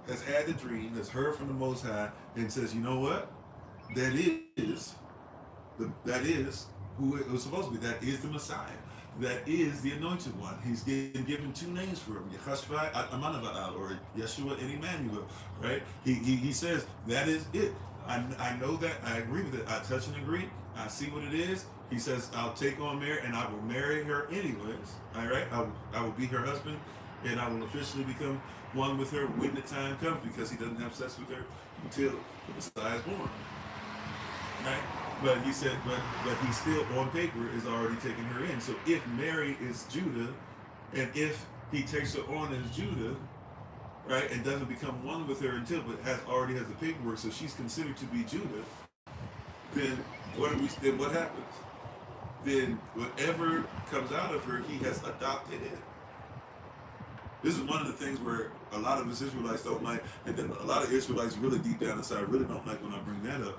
has had the dream, has heard from the Most High, and says, you know what? That is who it was supposed to be. That is the Messiah. That is the Anointed One. He's given two names for him, Yehashua Amanava'al, or Yeshua and Emmanuel, right? He says, that is it. I know that, I agree with it. I touch and agree. I see what it is. He says, I'll take on Mary, and I will marry her anyways, all right? I will be her husband, and I will officially become one with her when the time comes, because he doesn't have sex with her until the Messiah is born, right? But he said, but he still on paper is already taking her in. So if Mary is Judah, and if he takes her on as Judah, right, and doesn't become one with her until, but already has the paperwork, so she's considered to be Judah, then what happens? Then whatever comes out of her, he has adopted it. This is one of the things where a lot of us Israelites don't like, and then a lot of Israelites really deep down inside really don't like when I bring that up.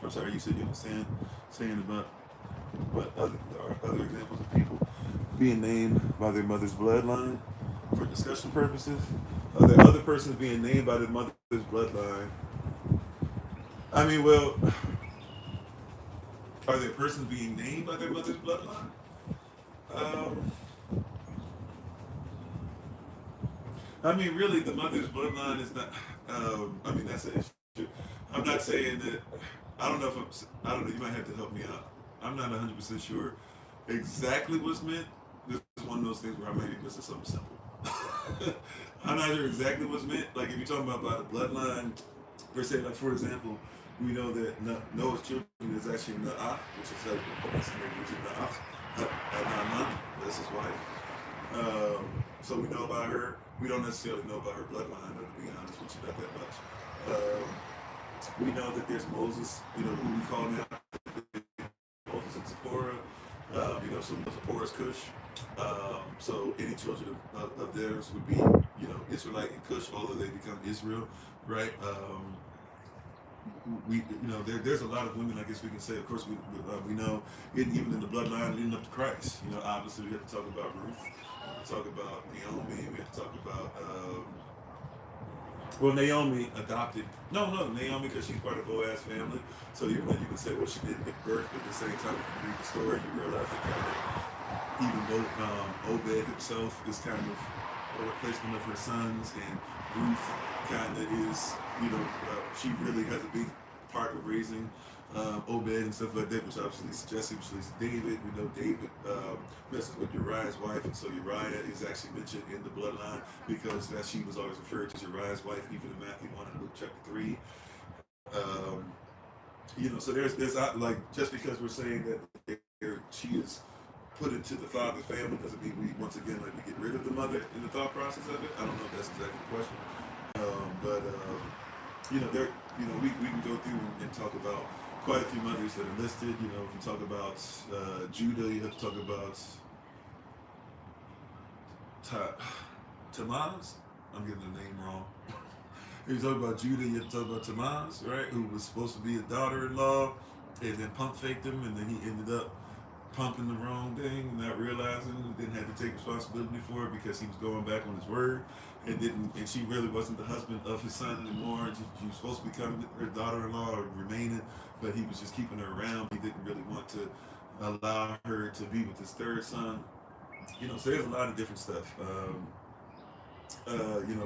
I'm sorry, you said you understand saying about what other examples of people being named by their mother's bloodline for discussion purposes. Are there other persons being named by their mother's bloodline? I mean, well, are there persons being named by their mother's bloodline? I mean, really, the mother's bloodline is not. I mean, that's an issue. I'm not saying that. I don't know. I don't know. You might have to help me out. I'm not 100% sure exactly what's meant. This is one of those things where I might be missing something simple. I'm not sure exactly what's meant. Like if you're talking about the bloodline per se, like for example, we know that Noah's children is actually Na'ach, which is that's the name, which is Na'ach, Na'aman, that's his wife. So we know about her. We don't necessarily know about her bloodline, though, to be honest with you, not that much. We know that there's Moses, who we call now Moses and Zipporah. So Zipporah's Cush. So any children of theirs would be, Israelite and Cush, although they become Israel, right? There's a lot of women, I guess we can say. Of course, we know, even in the bloodline leading up to Christ. Obviously we have to talk about Ruth. We have to talk about Naomi. We have to talk about Well, Naomi adopted. No, Naomi, because she's part of Boaz's family. So even though you can say, well, she didn't give birth, but at the same time, if you read the story, you realize that kind of, even though Obed himself is kind of a replacement of her sons, and Ruth kind of is, she really has a big part of raising Obed and stuff like that, which obviously suggests which leads to David. We know David messes with Uriah's wife, and so Uriah is actually mentioned in the bloodline because that she was always referred to as Uriah's wife, even in Matthew 1 and Luke chapter 3. Um, so there's like, just because we're saying that she is put into the father's family doesn't mean we once again like we get rid of the mother in the thought process of it. I don't know if that's exactly the question, but there we can go through and talk about quite a few mothers that are listed. If you talk about Judah, you have to talk about Tamaz. I'm getting the name wrong. If you talk about Judah, you have to talk about Tamaz, right? Who was supposed to be a daughter-in-law, and then pump faked him, and then he ended up pumping the wrong thing and not realizing, and then had to take responsibility for it because he was going back on his word, and she really wasn't the husband of his son anymore. She was supposed to become her daughter-in-law or remaining, but he was just keeping her around. He didn't really want to allow her to be with his third son. So there's a lot of different stuff.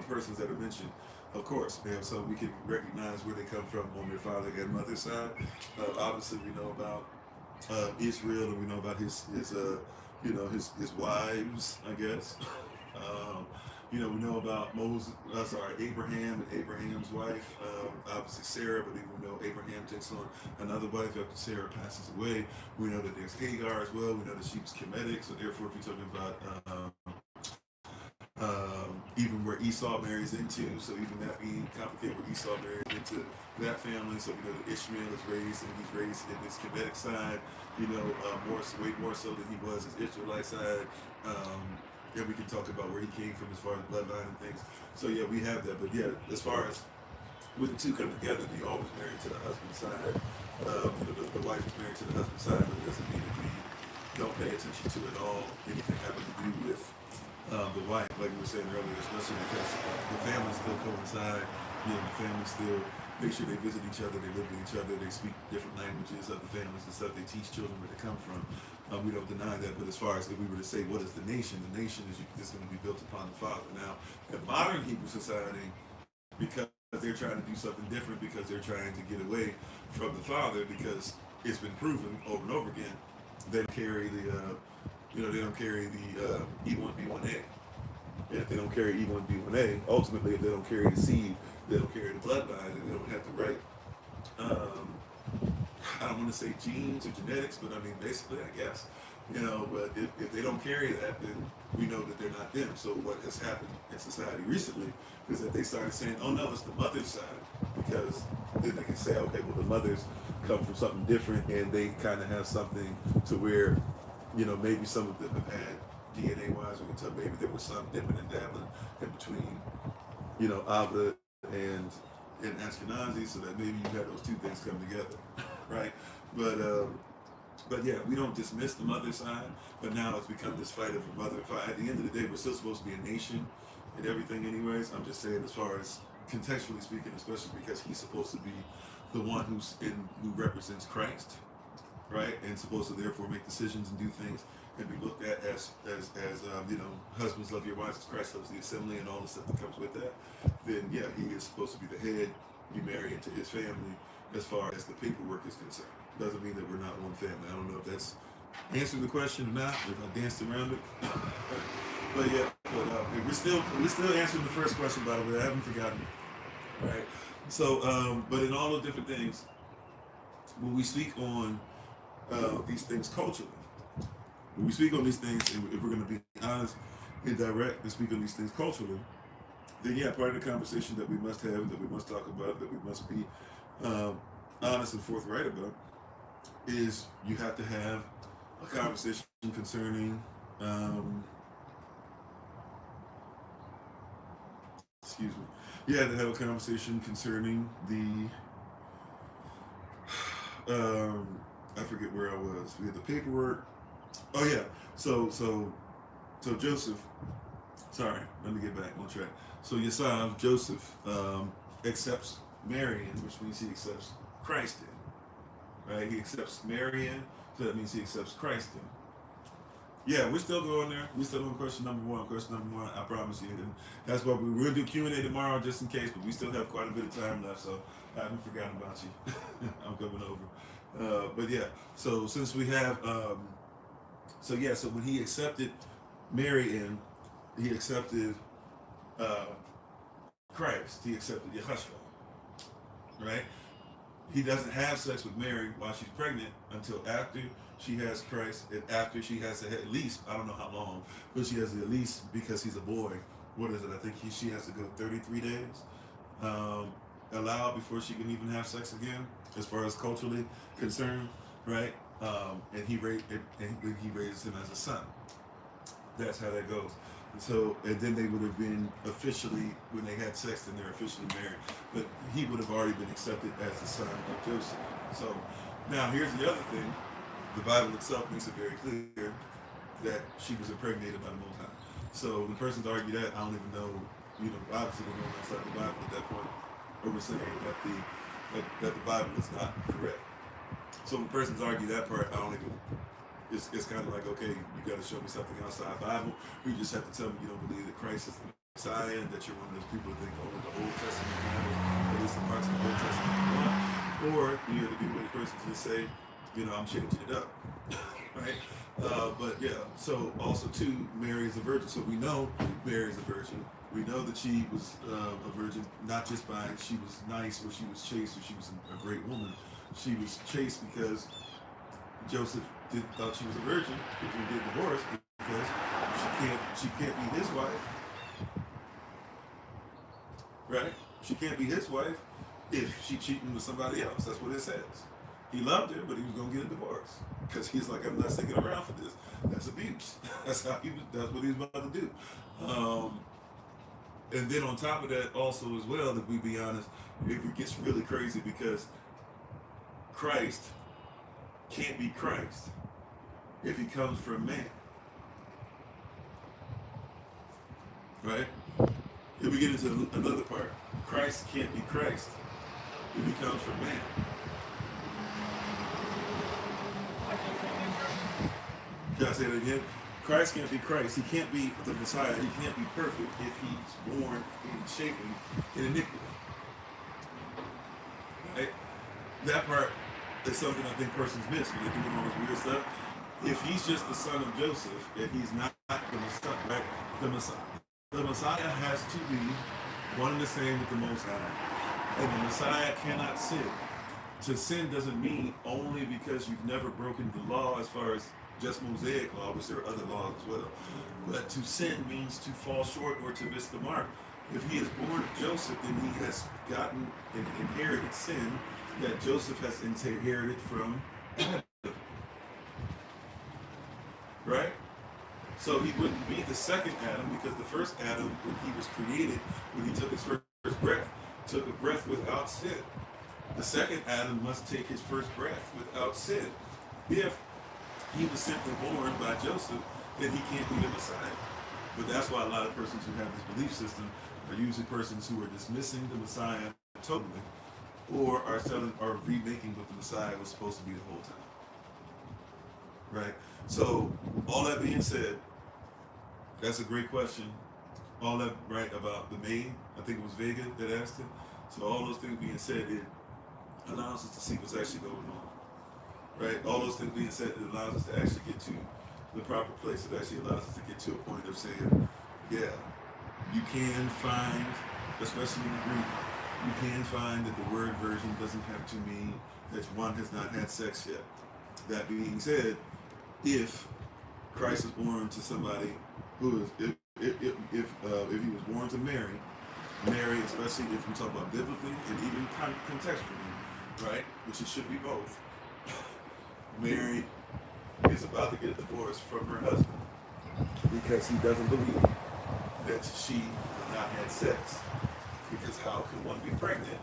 Persons that are mentioned, of course, so we can recognize where they come from on their father and mother side. Obviously, we know about Israel, and we know about his wives, I guess. We know about Abraham and Abraham's wife, obviously Sarah, but even we know Abraham takes on another wife after Sarah passes away. We know that there's Hagar as well. We know that she was Kemetic, so therefore, if you're talking about even where Esau marries into, so even that being complicated, where Esau marries into that family, so we know that Ishmael is raised, and he's raised in this Kemetic side, way more so than he was his Israelite side. And we can talk about where he came from as far as bloodline and things. So yeah, we have that. But yeah, as far as when the two come together, they always married to the husband's side. The wife is married to the husband's side, but it doesn't mean that we don't pay attention to it all. Anything having to do with the wife, like we were saying earlier, especially because the families still coincide. The families still make sure they visit each other, they live with each other, they speak different languages of the families and stuff. They teach children where they come from. We don't deny that, but as far as if we were to say what is the nation is going to be built upon the father. Now, in modern Hebrew society, because they're trying to do something different, because they're trying to get away from the father, because it's been proven over and over again, they carry they don't carry the E1B1A. And if they don't carry E1B1A, ultimately, if they don't carry the seed, they don't carry the bloodline, and they don't have the right. I don't want to say genes or genetics, but I mean basically, I guess. But if they don't carry that, then we know that they're not them. So what has happened in society recently is that they started saying, "Oh no, it's the mother's side," because then they can say, "Okay, well the mothers come from something different, and they kind of have something to where, maybe some of them have had DNA-wise. We can tell maybe there was some dipping and dabbling in between, Abba and Ashkenazi, so that maybe you had those two things come together, right?" But yeah, we don't dismiss the mother side, but now it's become this fight of a mother and father. At the end of the day, we're still supposed to be a nation and everything anyways. I'm just saying, as far as contextually speaking, especially because he's supposed to be the one who represents Christ, right? And supposed to therefore make decisions and do things and be looked at as husbands love your wives as Christ loves the assembly and all the stuff that comes with that. Then yeah, he is supposed to be the head. You marry into his family as far as the paperwork is concerned. Doesn't mean that we're not one family. I don't know if that's answering the question or not, if I danced around it. But yeah, we're still answering the first question, by the way. I haven't forgotten. Right. So, but in all those different things, when we speak on these things culturally, when we speak on these things, and if we're going to be honest and direct and speak on these things culturally, then yeah, part of the conversation that we must have, that we must talk about, that we must be honest and forthright about, is you have to have a conversation concerning excuse me. You had to have a conversation concerning I forget where I was. We had the paperwork. Oh yeah. So Joseph Sorry, let me get back on track. So Yesaf, Joseph, accepts Mary in, which means he accepts Christ in. Right? He accepts Mary in, so that means he accepts Christ in. Yeah, we're still going there. We're still on question number one. Question number one, I promise you. And that's what we're going to do Q&A tomorrow just in case, but we still have quite a bit of time left, so I haven't forgotten about you. I'm coming over. But yeah, so since we have, so when he accepted Mary in, he accepted uh, Christ. He accepted Yahshua, right? He doesn't have sex with Mary while she's pregnant until after she has Christ, and after she has at least, I don't know how long, but she has at least, because he's a boy, what is it? I think she has to go 33 days allowed before she can even have sex again, as far as culturally concerned, right? And he raises him as a son. That's how that goes. So, and then they would have been officially, when they had sex, then they're officially married. But he would have already been accepted as the son of Joseph. So, now here's the other thing. The Bible itself makes it very clear that she was impregnated by the Most High. So, when persons argue that, I don't even know, obviously we're going outside the Bible at that point, or we're saying that the Bible is not correct. So, when persons argue that part, I don't even. It's kind of like, okay, you got to show me something outside the Bible. You just have to tell me you don't believe that Christ is the Messiah, and that you're one of those people that think only the Old Testament matters, at least the parts of the Old Testament you want. Or you're the people, the person to just say, I'm changing it up, right? But yeah, so also too, Mary is a virgin. So we know Mary is a virgin. We know that she was a virgin, not just by she was nice or she was chaste or she was a great woman. She was chaste because Joseph thought she was a virgin, but he did divorce because she can't be his wife, right? She can't be his wife if she cheating with somebody else. That's what it says. He loved her, but he was gonna get a divorce because he's like, I'm not sticking around for this. That's abuse. That's what he was about to do. And then on top of that, also as well, if we be honest, it gets really crazy because Christ can't be Christ if he comes from man, right? If we get into another part, Christ can't be Christ if he comes from man. Can I say that again? Christ can't be Christ. He can't be the Messiah. He can't be perfect if he's born and shapen in iniquity. Right? That part is something I think persons miss when they're doing all this weird stuff. If he's just the son of Joseph, and he's not the Messiah, right? The Messiah has to be one and the same with the Most High. And the Messiah cannot sin. To sin doesn't mean only because you've never broken the law as far as just Mosaic law, which there are other laws as well. But to sin means to fall short or to miss the mark. If he is born of Joseph, then he has gotten and inherited sin that Joseph has inherited from Adam. Right? So he wouldn't be the second Adam because the first Adam, when he was created, when he took his first breath, took a breath without sin. The second Adam must take his first breath without sin. If he was simply born by Joseph, then he can't be the Messiah. But that's why a lot of persons who have this belief system are usually persons who are dismissing the Messiah totally, or are remaking what the Messiah was supposed to be the whole time. Right? So, all that being said, that's a great question. All that, right, about the maid, I think it was Vega that asked it. So all those things being said, it allows us to see what's actually going on. Right? All those things being said, it allows us to actually get to the proper place. It actually allows us to get to a point of saying, yeah, you can find, especially in Greek, you can find that the word virgin doesn't have to mean that one has not had sex yet. That being said, if Christ is born to somebody who is, if he was born to Mary, especially if we talk about biblically and even contextually, right, which it should be both, Mary is about to get a divorce from her husband because he doesn't believe that she has not had sex. Because how can one be pregnant,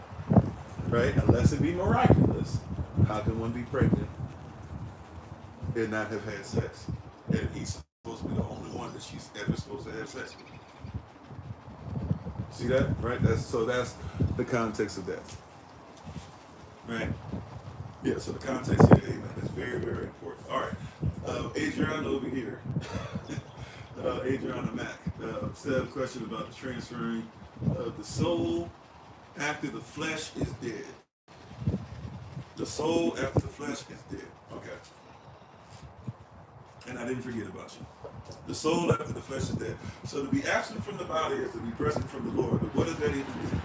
right? Unless it be miraculous, how can one be pregnant and not have had sex? And he's supposed to be the only one that she's ever supposed to have sex with. See that? Right? That's the context of that. Right? Yeah, so the context here, amen, is very, very important. All right. Adriana over here. Adriana Mack said a question about the transferring of the soul after the flesh is dead. The soul after the flesh is dead. Okay. And I didn't forget about you. The soul after the flesh is dead. So to be absent from the body is to be present from the Lord. But what does that even mean?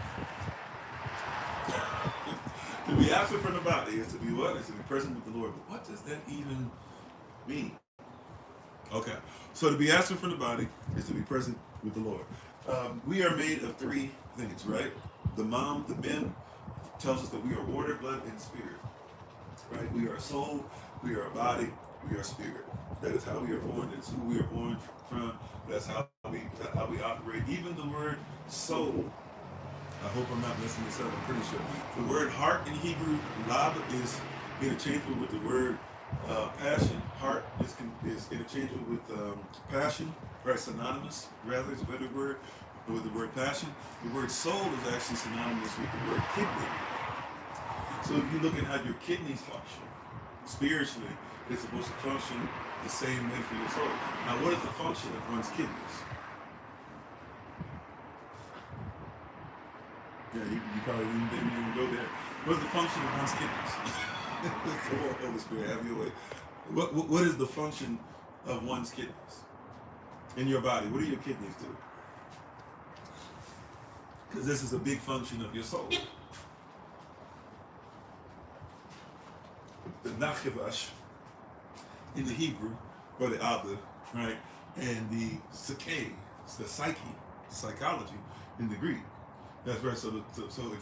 To be absent from the body is to be what? Is to be present with the Lord. But what does that even mean? Okay. So to be absent from the body is to be present with the Lord. We are made of three things, right? The men tells us that we are water, blood, and spirit. Right? We are soul, we are a body, we are spirit. That is how we are born. That's who we are born from. That's how we operate. Even the word soul. I hope I'm not messing this up. I'm pretty sure the word heart in Hebrew, lab, is interchangeable with the word passion. Heart is interchangeable with passion, right? Synonymous, rather, is a better word with the word passion. The word soul is actually synonymous with the word kidney. So if you look at how your kidneys function, spiritually, it's supposed to function the same way for your soul. Now, what is the function of one's kidneys? Yeah, you probably didn't even go there. What's the function of one's kidneys? Come on, Holy Spirit, have your way. What is the function of one's kidneys in your body? What do your kidneys do? Because this is a big function of your soul. The nachivash in the Hebrew, or the Abba, right, and the psyche, the psychology in the Greek. That's right. So it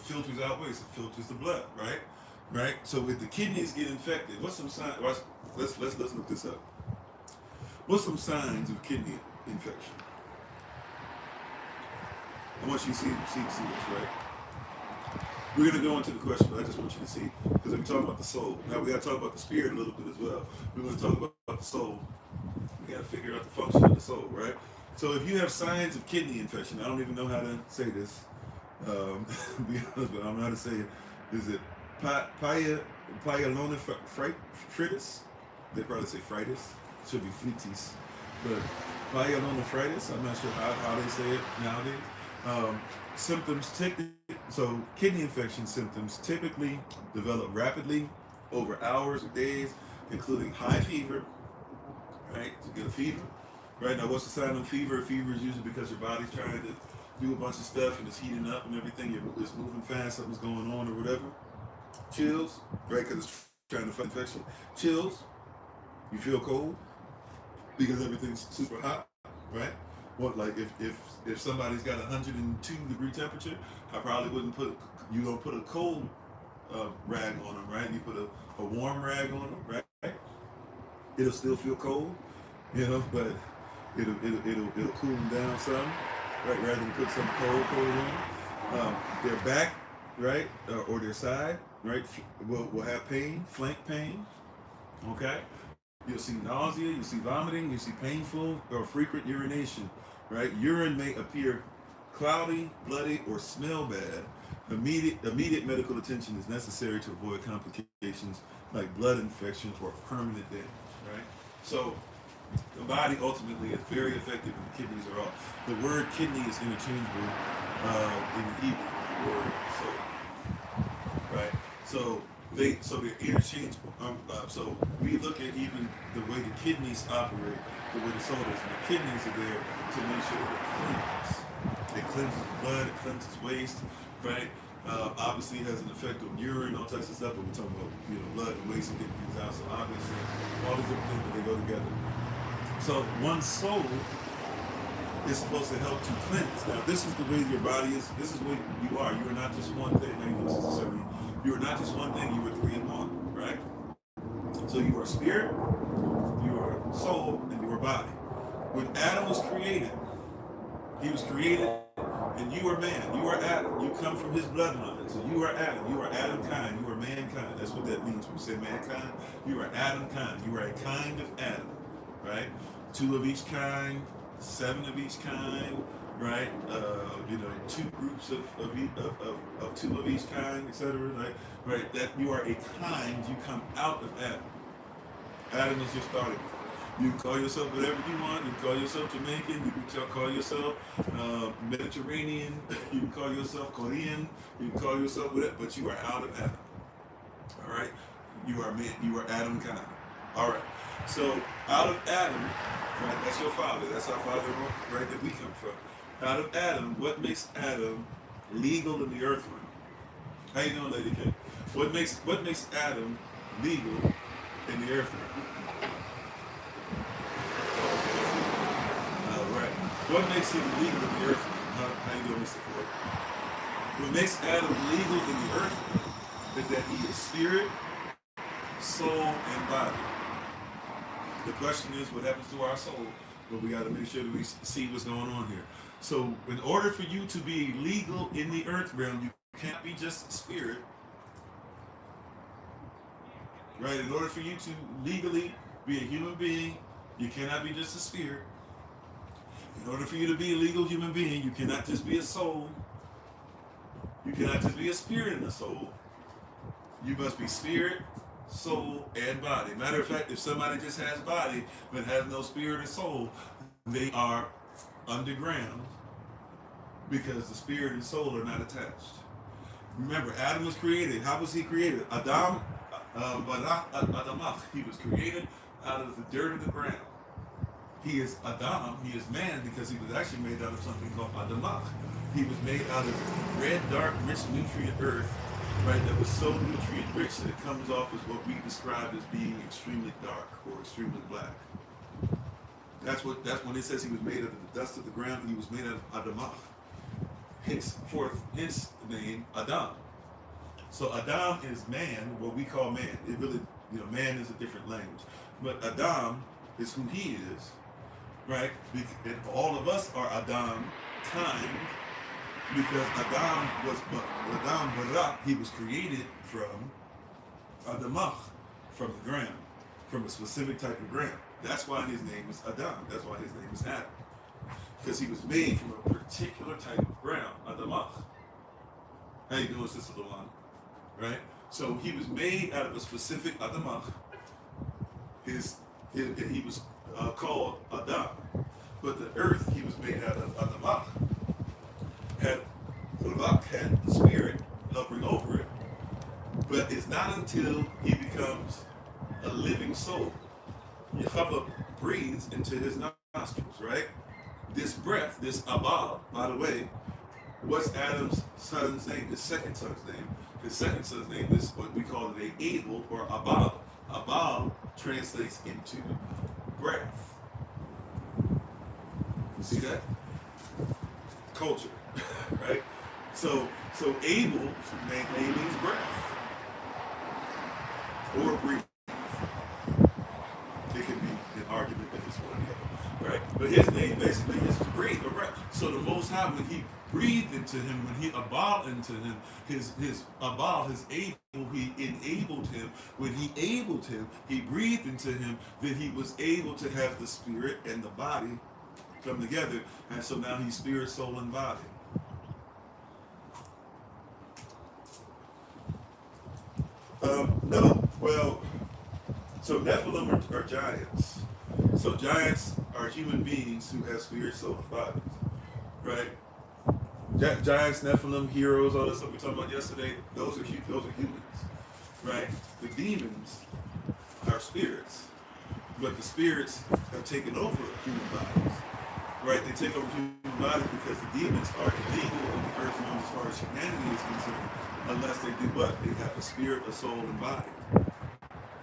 filters out waste. It filters the blood, right? Right. So if the kidneys get infected, what's some signs? Let's look this up. What's some signs of kidney infection? I want you to see this, right? We're going to go into the question, but I just want you to see, because we talk about the soul. Now we got to talk about the spirit a little bit as well. We're going to talk about the soul. We got to figure out the function of the soul, right? So if you have signs of kidney infection, I don't even know how to say this. Be honest, but I'm not to say it. Is it pyelonephrititis? They probably say fritis. It should be flitis. But pyelonephrititis, I'm not sure how they say it nowadays. Symptoms so kidney infection symptoms typically develop rapidly over hours or days, including high fever, right? To get a fever. Right now, what's the sign of fever? Fever is usually because your body's trying to do a bunch of stuff and it's heating up and everything. It's moving fast, something's going on or whatever. Chills, right? Because it's trying to fight infection. Chills, you feel cold because everything's super hot, right? What, like if somebody's got 102 degree temperature, I probably wouldn't you don't put a cold rag on them, right? You put a warm rag on them, right? It'll still feel cold, but it'll cool them down some, right? Rather than put some cold on. Their back, right, or their side, right, will have pain, flank pain. Okay, you'll see nausea, you see vomiting, you see painful or frequent urination, right? Urine may appear cloudy, bloody, or smell bad. Immediate medical attention is necessary to avoid complications like blood infection or permanent damage, right? So the body ultimately is very affected when the kidneys are off. The word kidney is interchangeable in the Hebrew word soul, right? So they're interchangeable. So we look at even the way the kidneys operate, the way the soul is, and the kidneys are there to make sure that it cleans. It cleanses the blood, it cleanses waste, right? Obviously it has an effect on urine, all types of stuff, but we're talking about blood and waste and getting things out. So obviously all these different things, but they go together. So one's soul is supposed to help to cleanse. Now this is the way your body is. This is what you are. You are not just one thing. You are not just one thing. You are three in one, right? So you are spirit, you are soul, and you are body. When Adam was created, he was created, and you are man. You are Adam. You come from his bloodline. So you are Adam. You are Adam kind. You are mankind. That's what that means when we say mankind. You are Adam kind. You are a kind of Adam, right? 2 of each kind, 7 of each kind, right? Two groups of two of each kind, etc. Right? That you are a kind, you come out of Adam. Adam is your starting point. You can call yourself whatever you want. You can call yourself Jamaican. You can call yourself Mediterranean. You can call yourself Korean. You can call yourself whatever, but you are out of Adam. All right? You are man. You are Adam kind. All right. So out of Adam, right? That's your father. That's our father, right? That we come from. Out of Adam, what makes Adam legal in the earth realm? How you doing, Lady K? What makes Adam legal in the earth realm? Right. What makes him legal in the earth realm? How you doing, Mr. Ford? What makes Adam legal in the earth realm is that he is spirit, soul, and body. The question is, what happens to our soul? But we got to make sure that we see what's going on here. So, in order for you to be legal in the earth realm, you can't be just spirit. Right? In order for you to legally be a human being, you cannot be just a spirit. In order for you to be a legal human being, you cannot just be a soul. You cannot just be a spirit and a soul. You must be spirit, soul, and body. Matter of fact, if somebody just has body but has no spirit or soul, they are underground because the spirit and soul are not attached. Remember, Adam was created. How was he created? Adam, Adamach. He was created out of the dirt of the ground. He is Adam, he is man, because he was actually made out of something called Adamach. He was made out of red, dark, rich, nutrient earth, right, that was so nutrient rich that it comes off as what we describe as being extremely dark or extremely black. That's when it says he was made out of the dust of the ground. He was made out of Adamach. Hence the name Adam. So Adam is man, what we call man. It really, man is a different language. But Adam is who he is, right? And all of us are Adam kind, because Adam Bara, he was created from Adamach, from the ground, from a specific type of ground. That's why his name is Adam. That's why his name is Adam. Because he was made from a particular type of ground, Adamach. How you doing, Sister Luana? Right? So he was made out of a specific Adamach. He was called Adam. But the earth he was made out of Adamach had the spirit hovering over it. But it's not until he becomes a living soul. Yahweh breathes into his nostrils, right? This breath, this Abba, by the way, what's Adam's son's name? His second son's name. His second son's name is what we call it a Abel or Abba. Abba translates into breath. You see that? Culture, right? So Abel means breath or breathe. It can be an argument if it's one or the other, right? But his name basically is to breathe or breath. So the Most High, when he breathed into him, when he abal into him, his abal, his able, he enabled him. When he enabled him, he breathed into him, then he was able to have the spirit and the body come together. And so now he's spirit, soul, and body. No, well, so Nephilim are giants. So giants are human beings who have spirit, soul, and bodies, right? Giants, Nephilim, heroes, all this stuff we talked about yesterday, those are humans, right? The demons are spirits, but the spirits have taken over human bodies, right? They take over human bodies because the demons are illegal in the earth realm as far as humanity is concerned, unless they do what? They have a spirit, a soul, and body,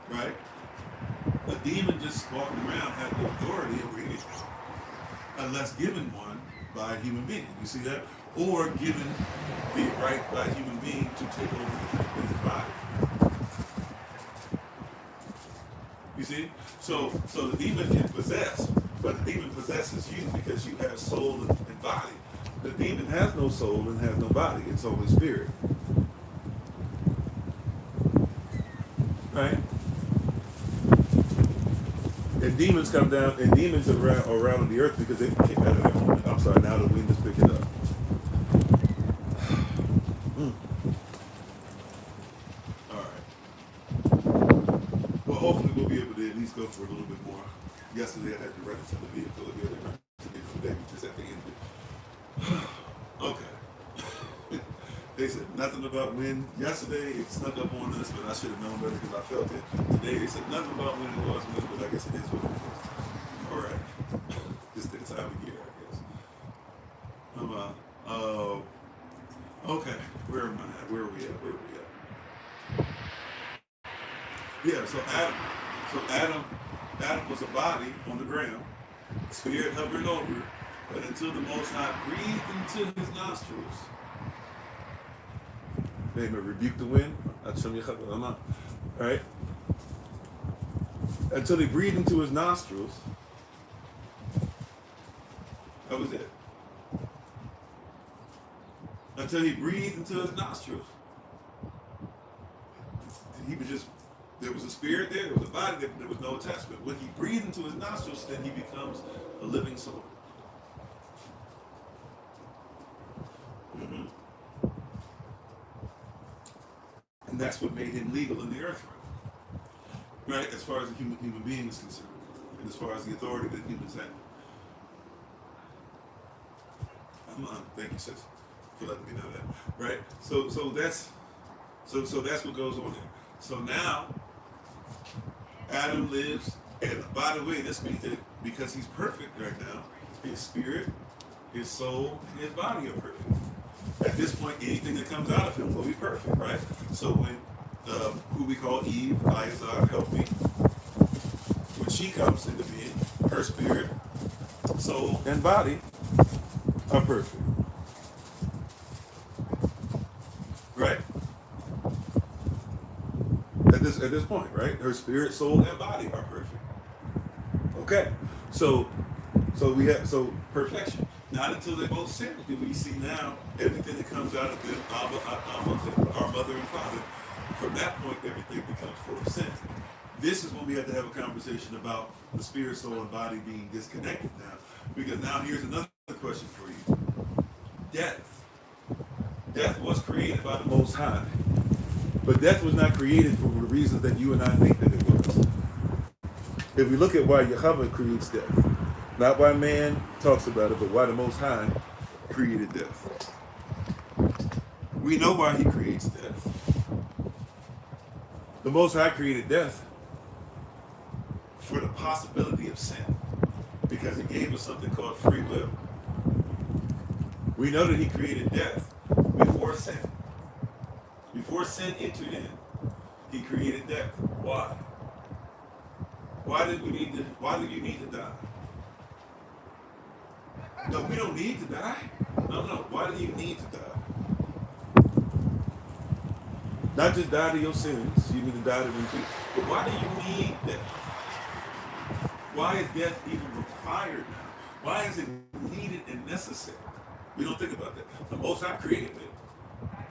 right? A demon just walking around has no authority over anything, unless given one by a human being. You see that? Or given the right by a human being to take over his body. You see? So the demon can possess, but the demon possesses you because you have soul and body. The demon has no soul and has no body. It's only spirit. Right? And demons come down, and demons are around the earth because they came out of that moment. I'm sorry, now the wind is picking up. All right. Well, hopefully we'll be able to at least go for a little bit more. Yesterday I had to run into the vehicle again and run into the vehicle today, we just at the end of it. Okay. They said nothing about when. Yesterday it snuck up on us, but I should have known better because I felt it. Today they said nothing about when it was when, but I guess it is what it is. All right. Just that time of year, I guess. Okay. Where am I at? Where are we at? Where are we at? Yeah, Adam was a body on the ground, spirit hovering over, but until the Most High breathed into his nostrils, they may rebuke the wind. Right? Until he breathed into his nostrils, that was it. Until he breathed into his nostrils. He was just, there was a spirit there was a body there was no attachment. When he breathed into his nostrils, then he becomes a living soul. Mm-hmm. And that's what made him legal in the earth realm. Right? As far as a human being is concerned. And as far as the authority that humans have. Thank you, sis, for letting me know that. Right? So that's what goes on there. So now Adam lives, and by the way, this means that because he's perfect right now, his spirit, his soul, and his body are perfect. At this point, anything that comes out of him will be perfect, right? So when who we call Eve, Isaac, help me, when she comes into being, her spirit, soul, and body are perfect. Right? At this point, right? Her spirit, soul, and body are perfect. Okay. So perfection. Not until they both sin do we see now everything that comes out of them, our mother and father. From that point, everything becomes full of sin. This is when we have to have a conversation about the spirit, soul, and body being disconnected now. Because now here's another question for you. Death. Death was created by the Most High. But death was not created for the reasons that you and I think that it was. If we look at why Yahweh creates death, not why man talks about it, but why the Most High created death. We know why he creates death. The Most High created death for the possibility of sin, because he gave us something called free will. We know that he created death before sin. Before sin entered in, he created death. Why? Why do you need to die? No, we don't need to die. No. Why do you need to die? Not just die to your sins, you need to die to them too. But why do you need death? Why is death even required now? Why is it needed and necessary? We don't think about that. The Most High created it.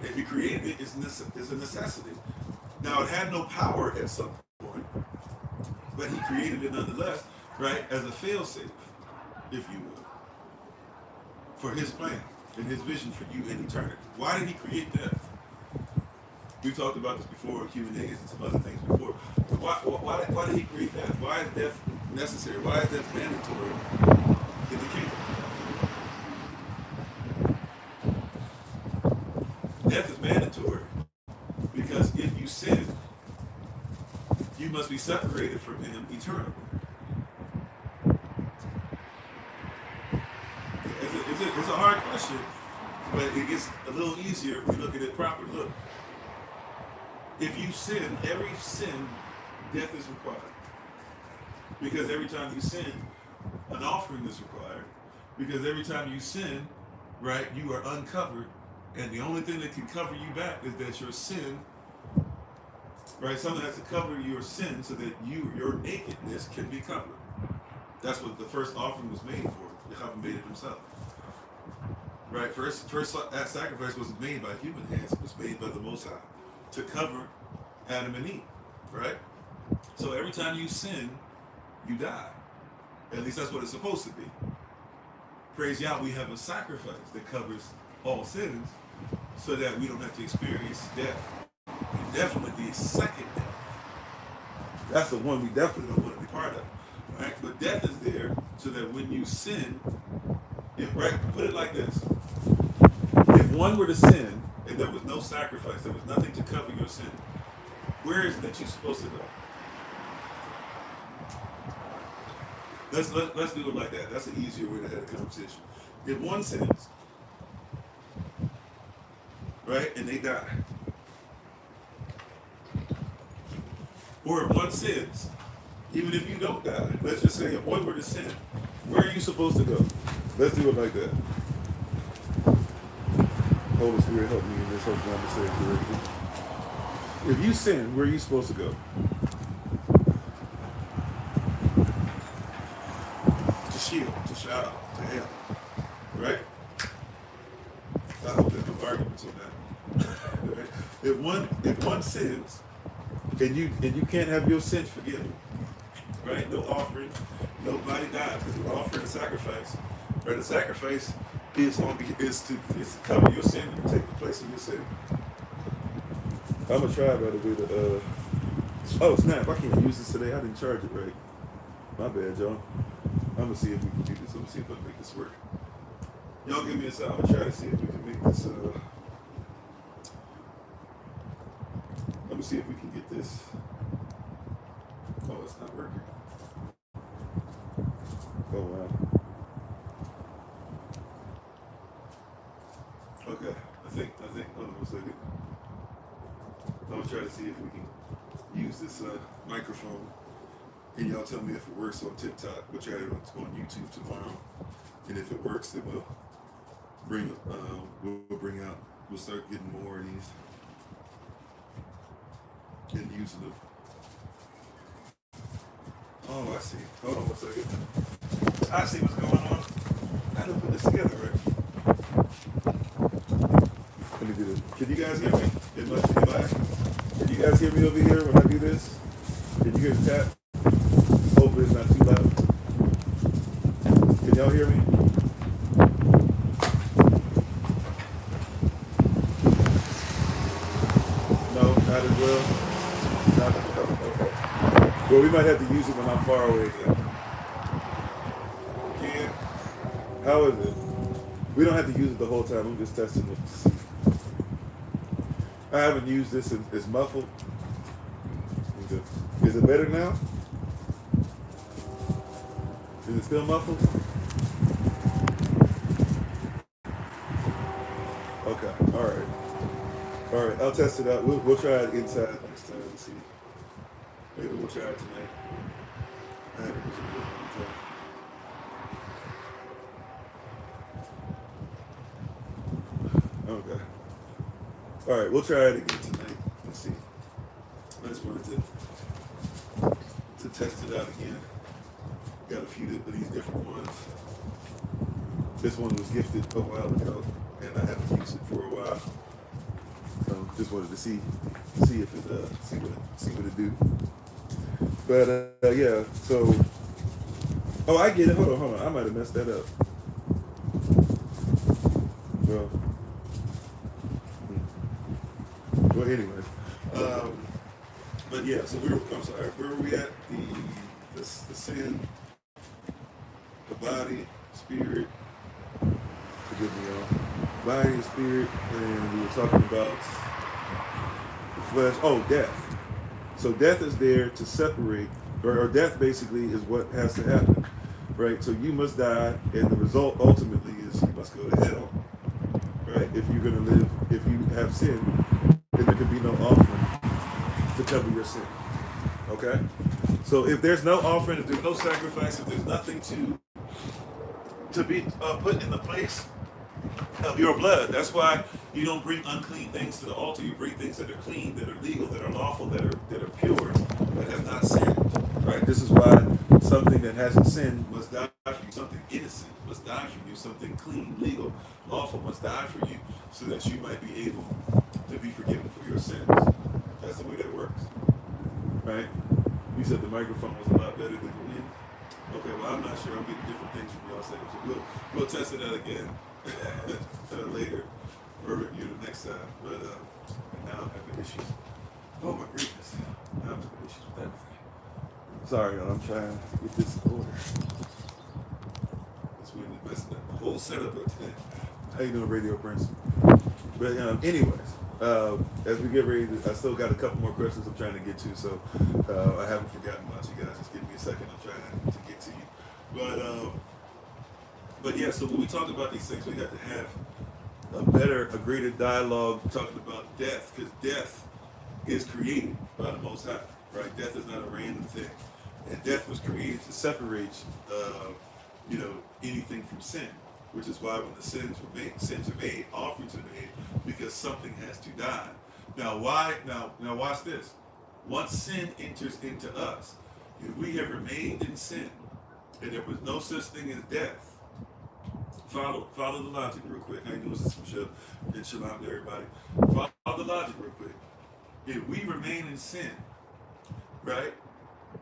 If he created it, it's a necessity. Now, it had no power at some point, but he created it nonetheless, right, as a fail-safe, if you will, for his plan and his vision for you in eternity. Why did he create death? We've talked about this before in Q&As and some other things before. But why did he create death? Why is death necessary? Why is death mandatory in the kingdom? Death is mandatory because if you sin, you must be separated from him eternally. It's a hard question, but it gets a little easier if you look at it properly. Look, if you sin, every sin, death is required. Because every time you sin, an offering is required. Because every time you sin, right, you are uncovered. And the only thing that can cover you back is that your sin, right, something has to cover your sin so that your nakedness can be covered. That's what the first offering was made for. Yahweh made it himself. Right, first that sacrifice wasn't made by human hands, it was made by the Most High to cover Adam and Eve, right? So every time you sin, you die. At least that's what it's supposed to be. Praise Yah, we have a sacrifice that covers all sins so that we don't have to experience death. And definitely the second death. That's the one we definitely don't want to be part of. Right? But death is there so that when you sin, right? Put it like this. If one were to sin and there was no sacrifice, there was nothing to cover your sin, where is it that you're supposed to go? Let's do it like that. That's an easier way to have a conversation. If one sins, right, and they die, or if one sins, even if you don't die, let's just say if one were to sin, where are you supposed to go? Let's do it like that. Holy Spirit, help me in this. Hopefully I'm going to say it correctly. If you sin, where are you supposed to go? To shield, to shout out, to hell. Right? I hope there's no arguments on that. Right? If one sins, and you can't have your sins forgiven, right? No offering, nobody dies because we're offering a sacrifice. Right? The sacrifice is to cover your sin and take the place of your sin. I'm gonna try by the way to oh snap, I can't use this today. I didn't charge it right. My bad, y'all. I'm gonna see if we can do this. Let me see if I can make this work. Y'all give me a second. I'm gonna try to see if we can make this let me see if we can get this. Oh, it's not working. Oh wow. Okay, I think, hold on one second. I'm gonna try to see if we can use this microphone, and y'all tell me if it works on TikTok. We'll try it on YouTube tomorrow, and if it works, then we'll start getting more of these and using them. Oh, I see. Hold on one second. I see what's going on. I didn't put this together right. Let me do this. Can you guys hear me? Can you guys hear me over here when I do this? Can you hear the tap? Hopefully it's not too loud. Can y'all hear me? No, not as well. Okay. Well, we might have to use it when I'm far away then. Yeah. How is it? We don't have to use it the whole time. I'm just testing it to see. I haven't used this. It's muffled. Is it better now? Is it still muffled? Okay. All right. All right. I'll test it out. We'll try it inside next time and see. Maybe we'll try it tonight. I haven't used it in a long time. Okay. All right, we'll try it again tonight. Let's see. I just wanted to test it out again. Got a few of these different ones. This one was gifted a while ago, and I haven't used it for a while. So just wanted to see if it see what it do. But yeah. So, oh, I get it. Hold on. I might have messed that up. Well, anyways, but yeah. So I'm sorry. Where were we at? The sin, the body, spirit. Forgive me, y'all. Body and spirit, and we were talking about the flesh. Oh, death. So death is there to separate, or death basically is what has to happen, right? So you must die, and the result ultimately is you must go to hell, right? If you're going to live, if you have sin, then there can be no offering to cover your sin, okay? So if there's no offering, if there's no sacrifice, if there's nothing to be put in the place of your blood, that's why you don't bring unclean things to the altar. You bring things that are clean, that are legal, that are lawful, that are pure, that have not sinned, right? This is why something that hasn't sinned must die for you. Something innocent must die for you. Something clean, legal, lawful must die for you, so that you might be able to be forgiven for your sins. That's the way that works, right? You said the microphone was a lot better than the wind. Okay, well, I'm not sure. I'm getting different things from y'all saying. So we'll test it out again later or review the next time. But now I'm having issues. Oh my goodness. Now I'm having issues with everything. Sorry, y'all. I'm trying to get this in order. It's really messing up the whole setup of today. How you doing, Radio Prince? But anyways, as we get ready, I still got a couple more questions I'm trying to get to, so I haven't forgotten about you guys. Just give me a second. I'm trying to get to you. But yeah, so when we talk about these things, we have to have a greater dialogue talking about death, because death is created by the Most High, right? Death is not a random thing, and death was created to separate, anything from sin, which is why when the sins are made, offerings are made, because something has to die. Now, why? Now, watch this. Once sin enters into us, if we have remained in sin, and there was no such thing as death. Follow the logic real quick. How you doing, Sister Michelle? And shalom to everybody. Follow the logic real quick. If we remain in sin, right,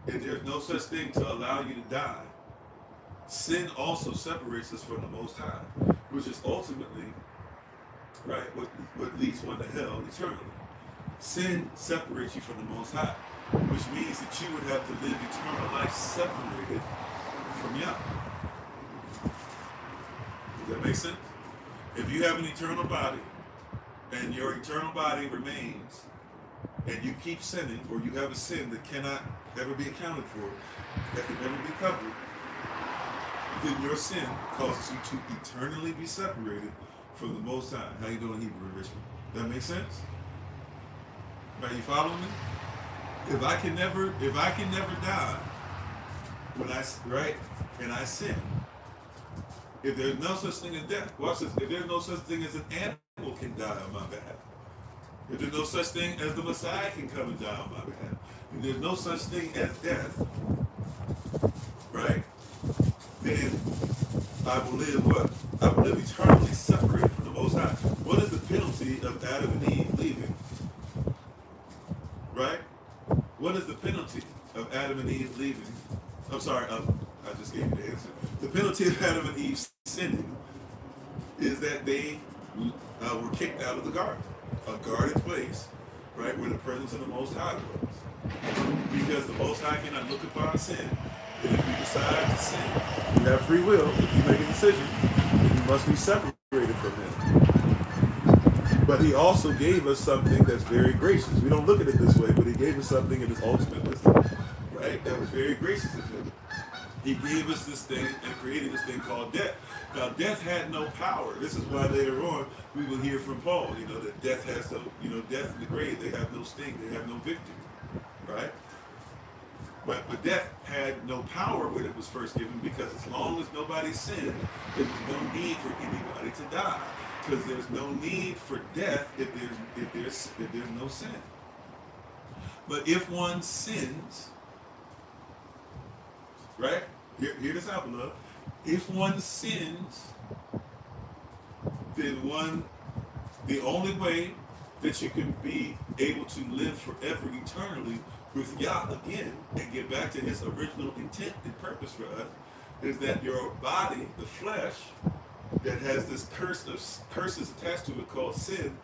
and there's no such thing to allow you to die, sin also separates us from the Most High, which is ultimately, right, what leads one to hell eternally. Sin separates you from the Most High, which means that you would have to live eternal life separated from Yah. Does that make sense? If you have an eternal body, and your eternal body remains, and you keep sinning, or you have a sin that cannot ever be accounted for, that can never be covered, then your sin causes you to eternally be separated from the Most High. How you doing, Hebrew Richmond? That makes sense? Are you following me? If I can never die when I sin, if there's no such thing as death, watch this. If there's no such thing as an animal can die on my behalf, if there's no such thing as the Messiah can come and die on my behalf, if there's no such thing as death, right? Then I will live what? I will live eternally separated from the Most High. What is the penalty of Adam and Eve leaving? Right? What is the penalty of Adam and Eve leaving? I'm sorry, I just gave you the answer. The penalty of Adam and Eve sinning is that they were kicked out of the garden, a guarded place, right, where the presence of the Most High was. Because the Most High cannot look upon sin. And if you decide to sin, you have free will. If you make a decision, then you must be separated from Him. But He also gave us something that's very gracious. We don't look at it this way, but He gave us something in His ultimate wisdom, right? That was very gracious of Him. He gave us this thing and created this thing called death. Now, death had no power. This is why later on we will hear from Paul, that death has no, death and the grave, they have no sting, they have no victory, right? But death had no power when it was first given, because as long as nobody sinned, there was no need for anybody to die. Because there's no need for death if there's no sin. But if one sins, right? Hear this out, beloved. If one sins, then the only way that you can be able to live forever eternally with Yah again and get back to His original intent and purpose for us is that your body, the flesh, that has this curses attached to it called sin,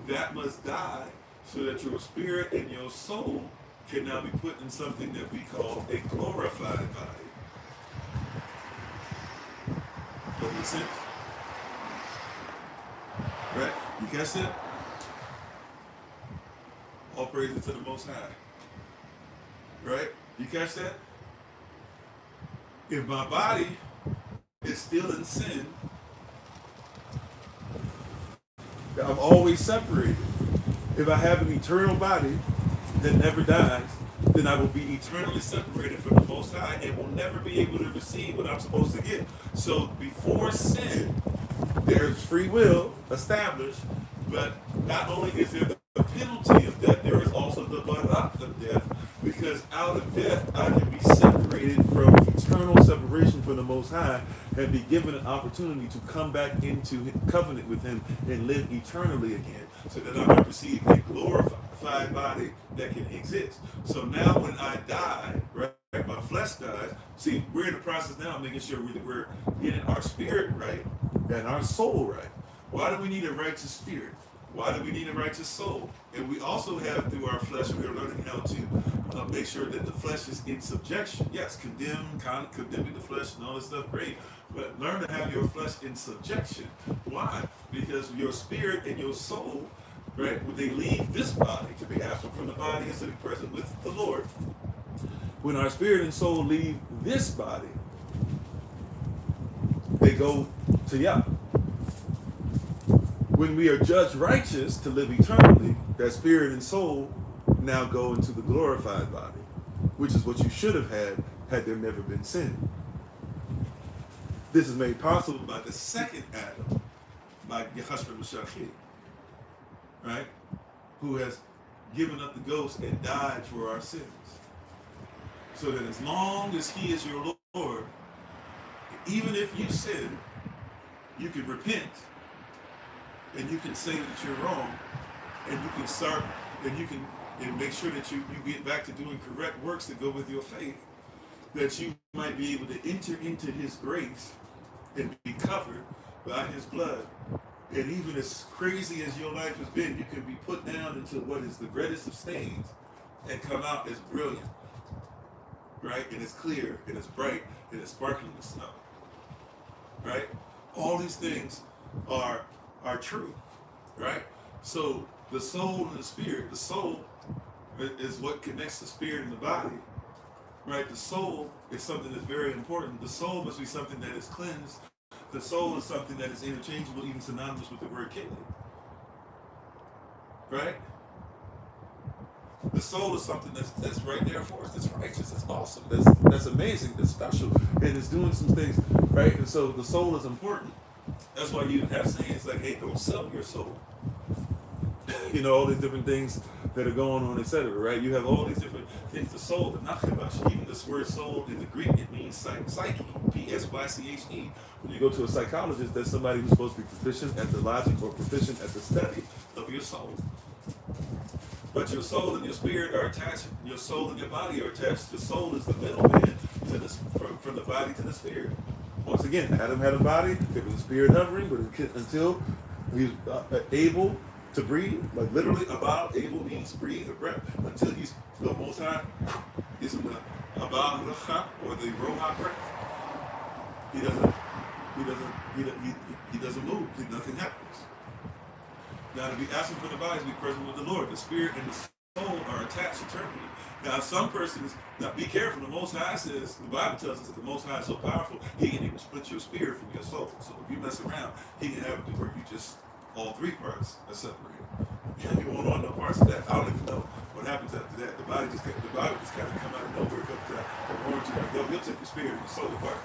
that must die so that your spirit and your soul can now be put in something that we call a glorified body. Does that make sense? Right? You catch that? All praises to the Most High. Right? You catch that? If my body is still in sin, I'm always separated. If I have an eternal body that never dies, then I will be eternally separated from the Most High and will never be able to receive what I'm supposed to get. So before sin, there's free will established, but not only is there the penalty of death, there is also the barak of death, because out of death I can be separated from eternal separation from the Most High and be given an opportunity to come back into covenant with Him and live eternally again, so that I might receive a glorified body that can exist. So now when I die, right, right? My flesh dies. See, we're in the process now of making sure we're getting our spirit right and our soul right. Why do we need a righteous spirit? Why do we need a righteous soul? And we also have, through our flesh, we are learning how to make sure that the flesh is in subjection. Yes, condemning the flesh and all this stuff, great. But learn to have your flesh in subjection. Why? Because your spirit and your soul, right, when they leave this body to be absent from the body and to be present with the Lord, when our spirit and soul leave this body, they go to Yah. When we are judged righteous to live eternally, that spirit and soul now go into the glorified body, which is what you should have had there never been sin. This is made possible by the second Adam, by Yahashua Mashiach, right? Who has given up the ghost and died for our sins. So that as long as he is your Lord, even if you sin, you can repent and you can say that you're wrong, and you can start, and you can make sure that you get back to doing correct works that go with your faith, that you might be able to enter into his grace and be covered by his blood. And even as crazy as your life has been, you can be put down into what is the greatest of stains and come out as brilliant, right? And it's clear, and it's bright, and it's sparkling with snow, right? All these things are true, right? So the soul and the spirit, the soul is what connects the spirit and the body, right? The soul is something that's very important. The soul must be something that is cleansed. The soul is something that is interchangeable, even synonymous with the word kidney, right? The soul is something that's right there for us. That's righteous. That's awesome. That's amazing. That's special. And it's doing some things, right? And so the soul is important. That's why you have sayings like, hey, don't sell your soul. You know, all these different things that are going on, etc., right? You have all these different things. The soul, the nachabash, even this word soul in the Greek, it means psyche, P-S-Y-C-H-E. When you go to a psychologist, that's somebody who's supposed to be proficient at the logic or proficient at the study of your soul. But your soul and your spirit are attached. Your soul and your body are attached. The soul is the middleman from the body to the spirit. Once again, Adam had a body. There was a spirit hovering, but until he was able to breathe, like literally, about able means breathe or breath. Until he's the Most High, is about or the Roha breath. He doesn't move. Nothing happens. Now, to be absent from the body is to be present with the Lord. The spirit and the soul are attached eternally. Now, some persons, now be careful. The Most High says, the Bible tells us that the Most High is so powerful, he can even split your spirit from your soul. So if you mess around, he can have it to where you just, all three parts are separated. You won't want no parts of that. I don't even know what happens after that. The body just kind of come out of nowhere, comes out, he'll take your spirit and your soul apart.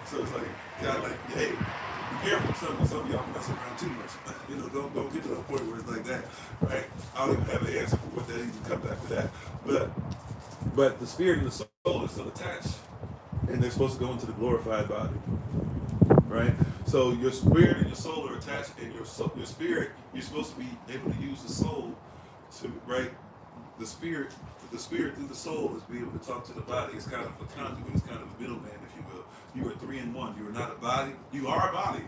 So it's like, kind of like, hey, be careful. Some of y'all mess around too much. You know, don't get to the point where it's like that, right? I don't even have an answer for what that even comes after that. But the spirit and the soul are still attached, and they're supposed to go into the glorified body, right? So your spirit and your soul are attached, and your spirit, you're supposed to be able to use the soul to, right? The spirit through the soul is be able to talk to the body. It's kind of a conduit. It's kind of a middleman, if you will. You are 3 in 1. You are not a body. You are a body,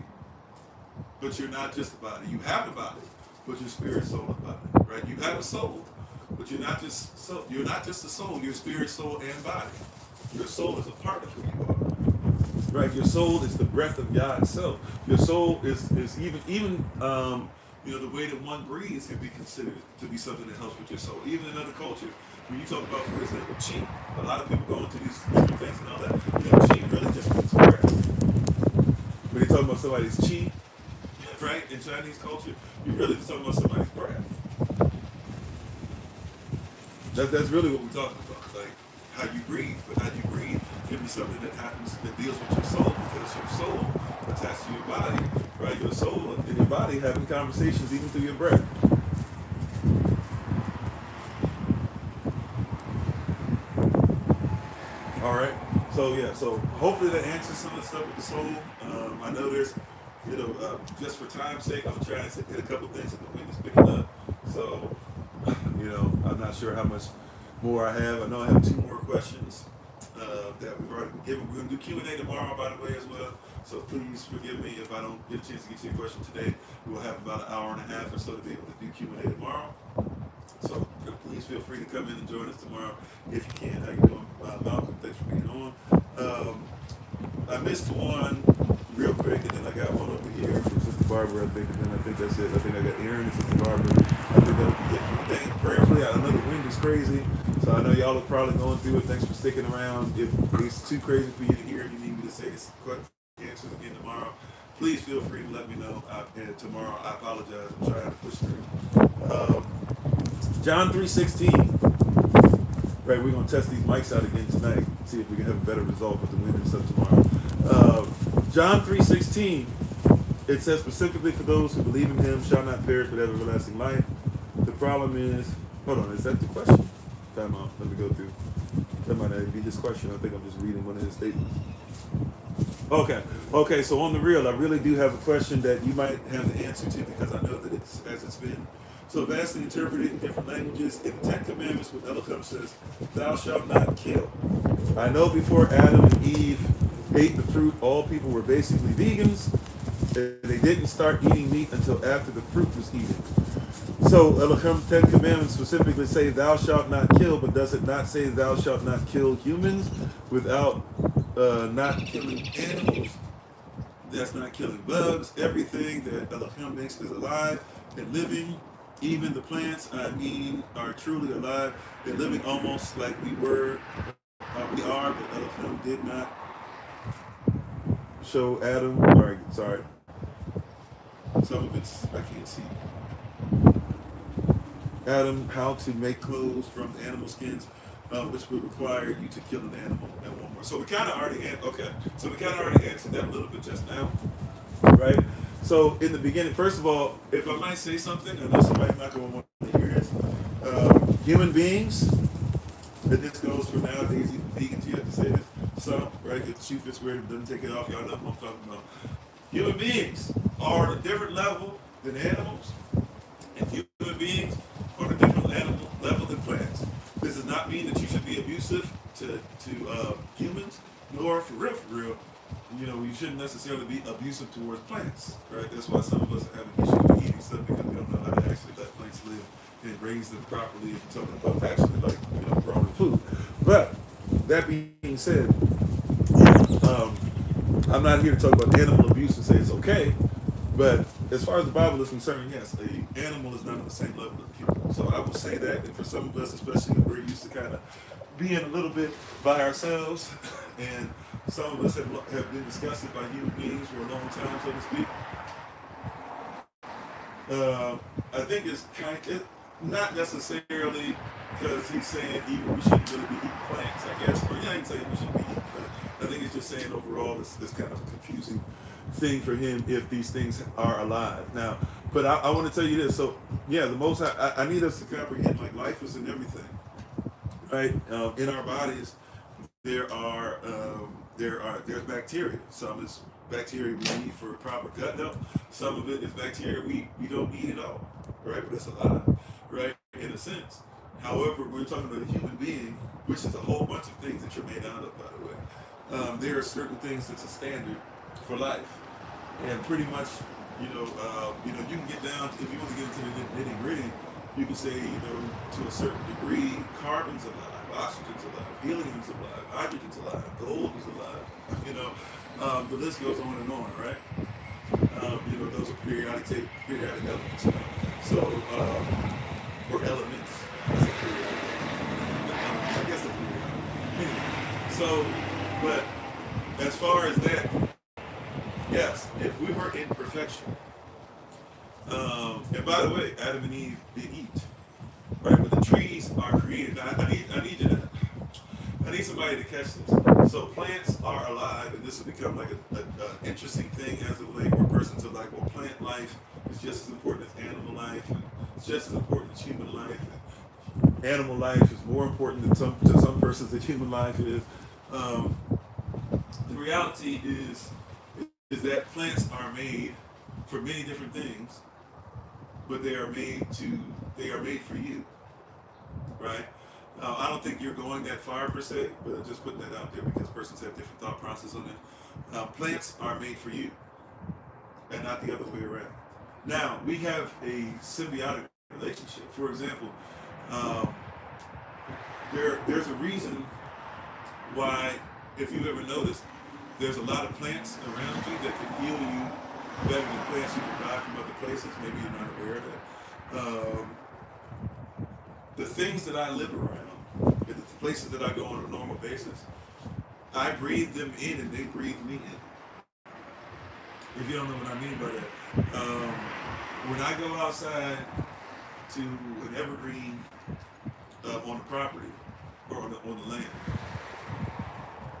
but you're not just a body. You have a body, but your spirit, soul, and body. Right? You have a soul, but you're not just soul. You're not just a soul. You're spirit, soul, and body. Your soul is a part of who you are. Right? Your soul is the breath of Yah itself. Your soul is even the way that one breathes can be considered to be something that helps with your soul. Even in other cultures, when you talk about, for example, chi, a lot of people go into these different things and all that. Chi really just means breath. When you talk about somebody's chi, right, in Chinese culture, you're really just talking about somebody's breath. That's really what we're talking about. Like how you breathe, but how you breathe can be something that happens that deals with your soul, because your soul attached to your body, right? Your soul and your body having conversations even through your breath. All right. So hopefully that answers some of the stuff with the soul. I know there's, just for time's sake, I'm trying to hit a couple things that the wind is picking up. So, I'm not sure how much more I have. I know I have 2 more questions that we've already been given. We're going to do Q&A tomorrow, by the way, as well. So please forgive me if I don't get a chance to get to your question today. We will have about an hour and a half or so to be able to do Q&A tomorrow. So please feel free to come in and join us tomorrow if you can. How you doing, Malcolm? Thanks for being on. I missed one real quick, and then I got one over here from Sister Barbara, I think, and then I think that's it. I think I got Aaron and Sister Barbara. I think that'll be it for the day. Prayerfully, I know the wind is crazy, so I know y'all are probably going through it. Thanks for sticking around. If it's too crazy for you to hear, and you need me to say this answers again tomorrow, please feel free to let me know. And tomorrow, I apologize. I'm trying to push through. John 3:16. Right, we're gonna test these mics out again tonight. See if we can have a better result with the wind and stuff tomorrow. John 3:16. It says specifically for those who believe in Him shall not perish but have everlasting life. The problem is, hold on, is that the question? Time out. Let me go through. That might not be his question. I think I'm just reading one of his statements. Okay. So on the real, I really do have a question that you might have the answer to because I know that it's been so vastly interpreted in different languages. In the 10 Commandments, what Elohim says, "Thou shalt not kill." I know before Adam and Eve ate the fruit, all people were basically vegans. They didn't start eating meat until after the fruit was eaten. So Elohim's 10 Commandments specifically say, "Thou shalt not kill," but does it not say, "Thou shalt not kill humans," without not killing animals? That's not killing bugs. Everything that Elohim makes is alive and living. Even the plants, are truly alive. They're living almost like we are, but Elohim did not show Adam. All right, sorry. Some of it's I can't see. Adam, how to make clothes from animal skins, which would require you to kill an animal and one more. So we kind of already answered that a little bit just now, right? So in the beginning, first of all, if I might say something, I know somebody's not going to want to hear this. Human beings, and this goes for nowadays, even vegans, you have to say this. Some, right? If the shoe fits weird, it doesn't take it off. Y'all know what I'm talking about. Human beings are on a different level than animals, and human beings are on a different level than plants. This does not mean that you should be abusive to humans, nor for real, you shouldn't necessarily be abusive towards plants, right? That's why some of us have an issue with eating stuff because we don't know how to actually let plants live and raise them properly if you're talking about actually growing food. But that being said, I'm not here to talk about animal abuse and say it's okay, but as far as the Bible is concerned, yes, an animal is not on the same level as a human. So I will say that, and for some of us, especially if we're used to kind of being a little bit by ourselves, and some of us have been disgusted by human beings for a long time, so to speak. I think it's not necessarily because he's saying even we shouldn't really be eating plants, I guess, or he ain't saying we shouldn't be eating plants. I think he's just saying overall it's kind of a confusing thing for him if these things are alive. Now, but I want to tell you this. So, yeah, the most I need us to comprehend like life is in everything, right? In our bodies, there's bacteria. Some is bacteria we need for proper gut health. Some of it is bacteria we don't need at all, right? But it's alive, right? In a sense. However, we're talking about a human being, which is a whole bunch of things that you're made out of, by the way. There are certain things that's a standard for life, and pretty much, you can get down if you want to get into the nitty gritty. You can say, to a certain degree, carbon's alive, oxygen's alive, helium's alive, hydrogen's alive, gold is alive. The list goes on and on, right? Those are periodic elements. So, or elements. That's a periodic. I guess a periodic. Anyway, so, but as far as that, yes, if we were in perfection, and by the way, Adam and Eve did eat, right? But the trees are created. Now, I need somebody to catch this. So plants are alive, and this will become like an interesting thing as of late, where persons are like, well, plant life is just as important as animal life, and it's just as important as human life. And animal life is more important to some persons than human life is. The reality is that plants are made for many different things, but they are made for you, right? I don't think you're going that far per se, but I'm just putting that out there because persons have different thought process on it. Plants are made for you, and not the other way around. Now we have a symbiotic relationship. For example, um, there's a reason why, if you ever noticed, there's a lot of plants around you that can heal you better than plants you can buy from other places. Maybe you're not aware of that. The things that I live around, the places that I go on a normal basis, I breathe them in and they breathe me in. If you don't know what I mean by that, when I go outside to an evergreen on the property or on the land,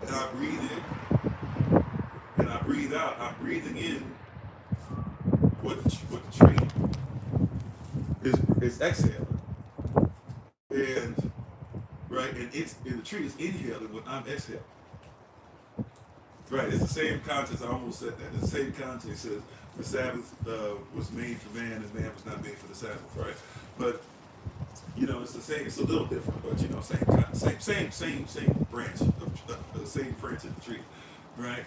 and I breathe in and I breathe out, I'm breathing in what the tree is exhaling, and right, and the tree is inhaling what I'm exhaling. Right, it's the same context. I almost said that. It's the same context says the Sabbath was made for man, and man was not made for the Sabbath. Right, but it's the same. It's a little different, but same branch, the same branch of the tree. Right,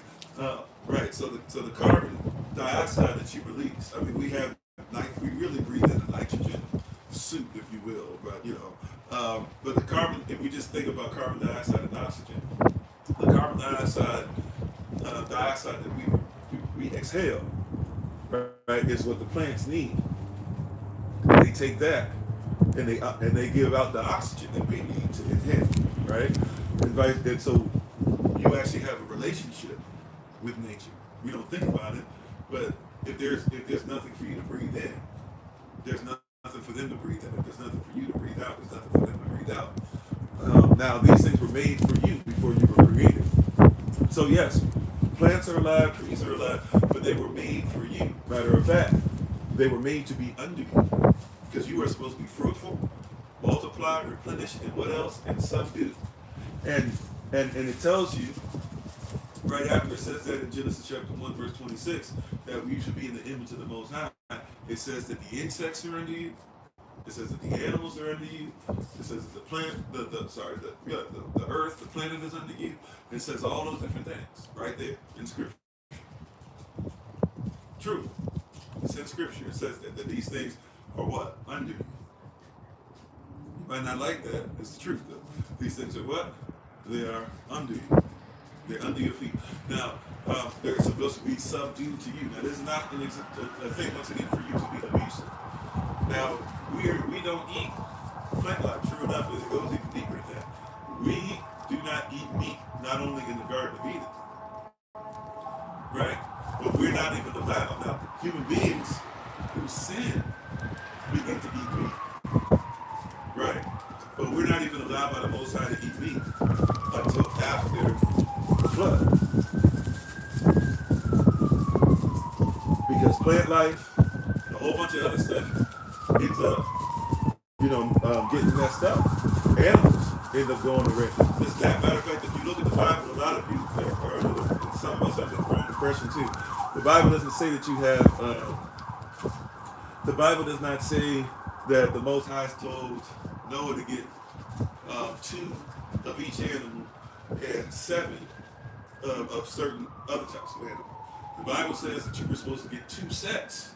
right. So the carbon dioxide that you release. I mean, we really breathe in a nitrogen soup, if you will. But the carbon. If we just think about carbon dioxide and oxygen, the carbon dioxide that we exhale, right, is what the plants need. And they take that and they give out the oxygen that we need to inhale, right? And so you actually have a relationship with nature. We don't think about it, but if there's nothing for you to breathe in, there's nothing for them to breathe in. If there's nothing for you to breathe out, there's nothing for them to breathe out. Now these things were made for you before you were created. So yes, plants are alive, trees are alive, but they were made for you. Matter of fact, they were made to be under you, because you are supposed to be fruitful, multiply, replenish, and what else? And subdue. And it tells you right after it says that in Genesis chapter 1, verse 26, that we should be in the image of the Most High. It says that the insects are under you. It says that the animals are under you. It says that the plant, the earth, the planet is under you. It says all those different things right there in Scripture. True. It's in Scripture. It says that these things are what? Under you. You might not like that. It's the truth, though. These things are what? They are under you. They're under your feet. Now, they're supposed to be subdued to you. Now, this is not a thing, once again, for you to be abusive. Now, we don't eat plant life. True enough, it goes even deeper than that. We do not eat meat, not only in the Garden of Eden, right? But we're not even allowed. Now, human beings who sin begin to eat meat, right? But we're not even allowed by the Most High to eat meat until after the flood. Because plant life, a whole bunch of other stuff, ends up, getting messed up. Animals end up going to rent. As a matter of fact, if you look at the Bible, a lot of you, or some of us have the wrong impression too. The Bible doesn't say that you have. The Bible does not say that the Most High told Noah to get 2 of each animal and 7 of certain other types of animals. The Bible says that you were supposed to get 2 sets,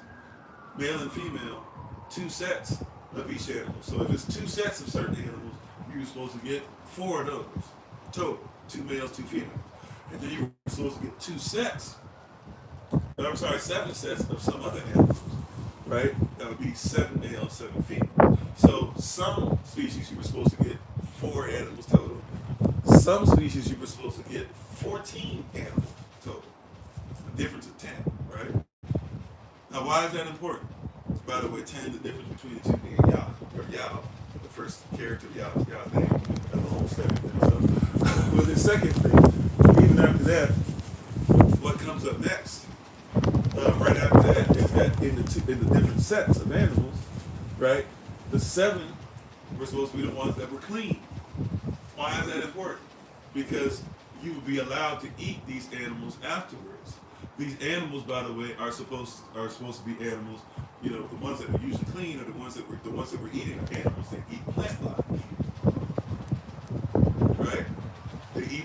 male and female, 2 sets of each animal. So if it's 2 sets of certain animals, you're supposed to get 4 of those total, 2 males, 2 females. And then you were supposed to get 7 sets of some other animals, right? That would be 7 males, 7 females. So some species you were supposed to get 4 animals total. Some species you were supposed to get 14 animals total. A difference of 10, right? Now why is that important? By the way, 10, the difference between the two being Yah, or Yah, the first character of Yah's name, and the whole second thing. So, well, the second thing, even after that, what comes up next, right after that, is that in the different sets of animals, right, the 7 were supposed to be the ones that were clean. Why is that important? Because you would be allowed to eat these animals afterwards. These animals, by the way, are supposed to be animals. The ones that are usually clean are the ones that we're eating are animals that eat plant life.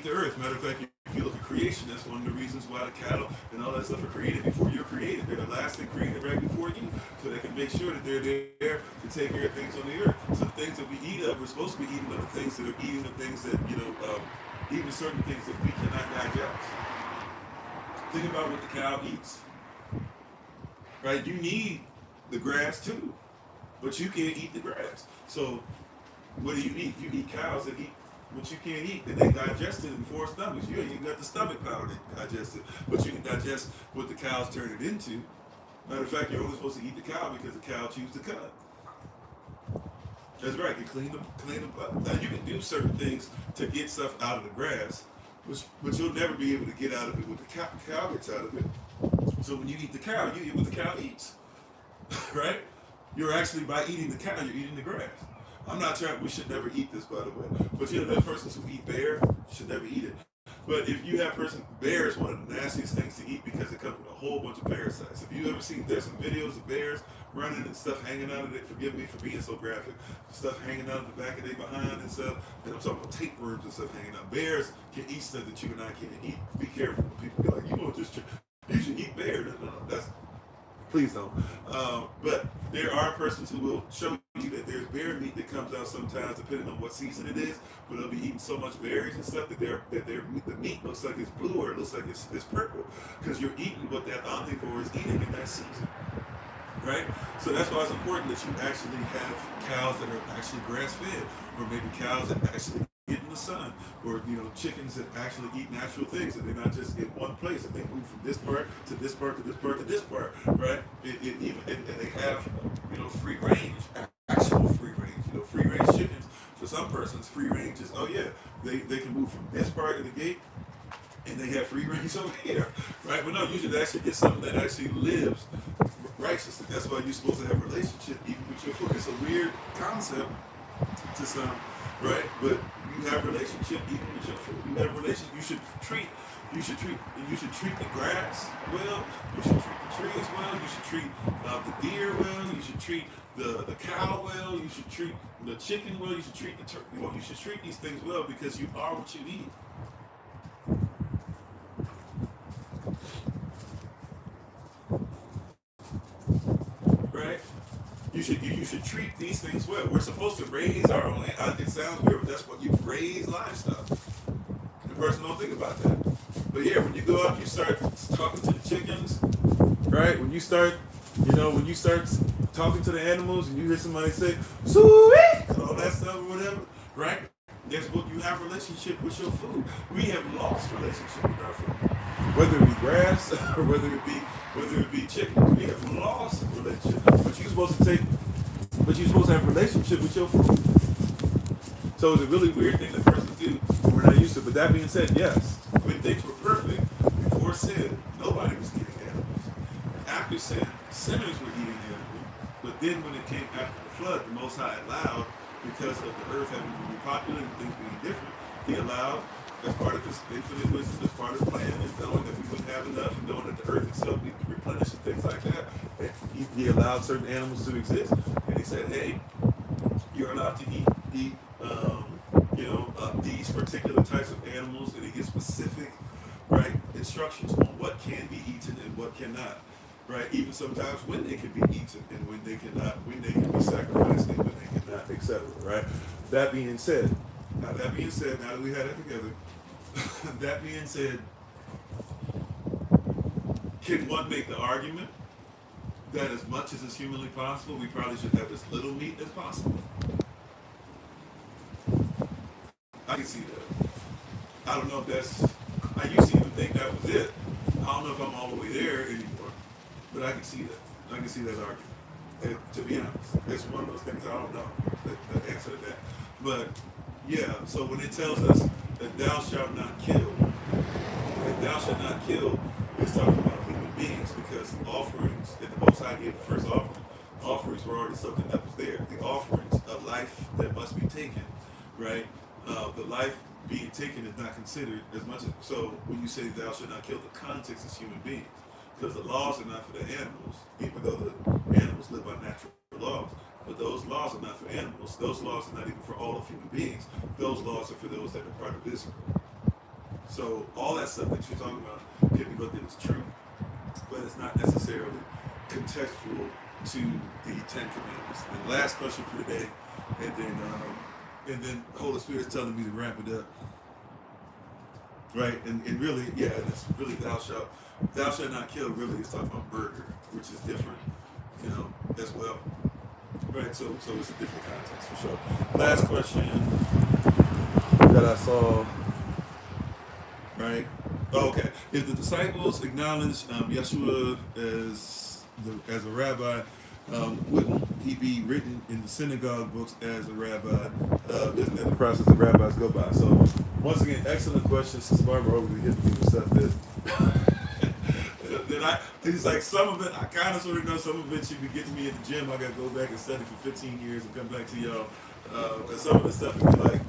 the earth. Matter of fact, if you look at creation, that's one of the reasons why the cattle and all that stuff are created before you're created. They're the last thing created right before you, so they can make sure that they're there to take care of things on the earth. So the things that we eat of, we're supposed to be eating of the things that are eating the things that, even certain things that we cannot digest. Think about what the cow eats, right? You need the grass too, but you can't eat the grass. So what do you eat? You eat cows that eat what you can't eat, and they digest it in 4 stomachs. You ain't even got the stomach power to digest it, but you can digest what the cows turn it into. Matter of fact, you're only supposed to eat the cow because the cow chews the cud. That's right. You clean them up. Now you can do certain things to get stuff out of the grass, but you'll never be able to get out of it what the cow gets out of it. So when you eat the cow, you eat what the cow eats, right? You're actually, by eating the cow, you're eating the grass. I'm not trying, we should never eat this, by the way. But there are persons who eat bear, should never eat it. But if you have bear is one of the nastiest things to eat because it comes with a whole bunch of parasites. If you ever seen, there's some videos of bears running and stuff hanging out of it, forgive me for being so graphic, stuff hanging out of the back of their behind and stuff. And I'm talking about tapeworms and stuff hanging out. Bears can eat stuff that you and I can't eat. Be careful when people be like, you should eat bear. No, please don't. But there are persons who will show you that there's bear meat that comes out sometimes, depending on what season it is. But they'll be eating so much berries and stuff that the meat looks like it's blue or it looks like it's purple, because you're eating what that omnivore is eating in that season, right? So that's why it's important that you actually have cows that are actually grass fed, or maybe cows that actually get in the sun, or chickens that actually eat natural things, and they're not just in one place, and they move from this part to this part to this part to this part, right? And they have free range, actual free range. Free range chickens, for some persons, free range is, they can move from this part of the gate, and they have free range over here, right? But no, you should actually get something that actually lives righteously. That's why you're supposed to have a relationship even with your food. It's a weird concept to some, right? But you have a relationship even with your food. You have a relationship. You should treat the grass well. You should treat the trees well. You should treat the deer well. You should treat the cow well. You should treat the chicken well. You should treat the turkey well. You should treat these things well, because you are what you eat. Right? You should treat these things well. We're supposed to raise our own. It sounds weird, but that's what you raise livestock. The person don't think about that. But yeah, when you go out, you start talking to the chickens, right? When you start talking to the animals, and you hear somebody say "sweet" and all that stuff or whatever, right? That's what you have a relationship with your food. We have lost relationship with our food, whether it be grass or whether it be chicken. We have lost relationship. But you're supposed to have a relationship with your food. So it's a really weird thing that persons do. We're not used to. But that being said, yes, when things were perfect before sin, nobody was eating animals. After sin, sinners were eating animals. But then when it came after the flood, the Most High allowed, because of the earth having been repopulated and things being different, He allowed, as part of His infinite wisdom, as part of the plan, and knowing that we wouldn't have enough, and knowing that the earth itself needs to replenish and things like that, He allowed certain animals to exist. And He said, hey, you're allowed to eat these particular types of animals, and He gives specific, right, instructions on what can be eaten and what cannot. Right, even sometimes when they can be eaten and when they cannot, when they can be sacrificed and when they cannot, etc. Right. That being said, now that we had it together, that being said, can one make the argument that as much as is humanly possible, we probably should have as little meat as possible? I can see that. I don't know if that's. I used to even think that was it. I don't know if I'm all the way there anymore. But I can see that. I can see that argument. And to be honest, it's one of those things I don't know the answer to that. But yeah, so when it tells us that thou shalt not kill, it's talking about human beings, because offerings, and the Most High gave the first offering. Offerings were already something that was there. The offerings, a life that must be taken, right? The life being taken is not considered as much as. So when you say thou shalt not kill, the context is human beings. Because the laws are not for the animals, even though the animals live by natural laws. But those laws are not for animals. Those laws are not even for all of human beings. Those laws are for those that are part of Israel. So all that stuff that you're talking about can be looked at as true, but it's not necessarily contextual to the Ten Commandments. And last question for today, and then the Holy Spirit's telling me to wrap it up. Right, and really, yeah, it's really thou shalt not kill. Really, it's talking about murder, which is different, as well. Right, so it's a different context for sure. Last question that I saw. Right. Oh, okay. If the disciples acknowledge Yeshua as a rabbi, wouldn't he be written in the synagogue books as a rabbi? Isn't that the process that rabbis go by? So, once again, excellent question. Since Barbara already hit me with stuff it's like some of it I kind of sort of know, some of it should be getting me in the gym. I got to go back and study for 15 years and come back to y'all. And some of the stuff would be like,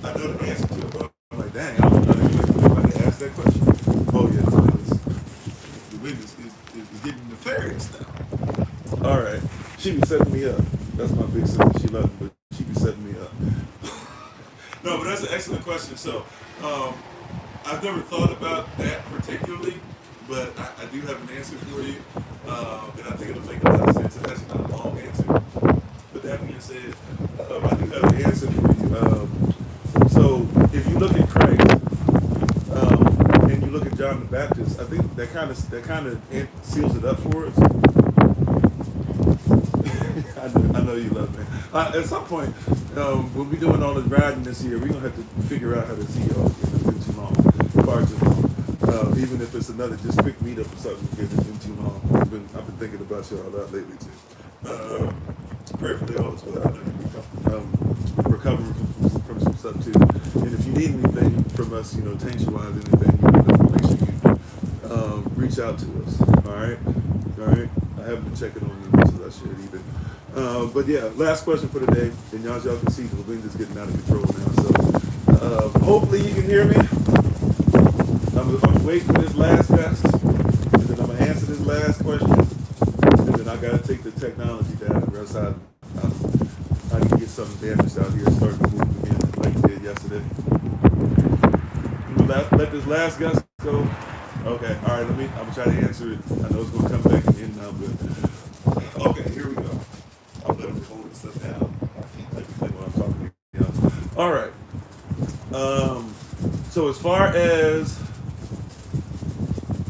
I know the answer to it, but I'm like, dang, I don't know anybody to ask that question. Oh, yeah, the witness is getting nefarious now. All right. She be setting me up. That's my big sister. She loves me, but she be setting me up. No, but that's an excellent question. So, I've never thought about that particularly, but I do have an answer for you, and I think it'll make a lot of sense. It's actually not a long answer. But that being said, I do have an answer for you. So if you look at Christ, and you look at John the Baptist, I think that kind of seals it up for us. I know you love me. At some point, when we're doing all this riding this year, we're gonna have to figure out how to see y'all again. It's been too long, far too long. Even if it's another just quick meetup or something, because it's been too long. I've been thinking about y'all a lot lately too. Prayerfully, all is well. I know you're recovering from some stuff too. And if you need anything from us, tension-wise, anything, make sure you reach out to us. All right. I haven't been checking on you as I should either. But yeah, last question for today, and y'all can see the wind is getting out of control now. So hopefully you can hear me. I'm waiting for this last gust, and then I'm gonna answer this last question, and then I gotta take the technology down, or else I can get something damaged out here starting to move again like we did yesterday. Let this last gust go. Okay, all right. I'm gonna try to answer it. I know it's gonna come back in now, but okay, here we go. I'm literally holding stuff down. Like when I'm talking to you. All right. So as far as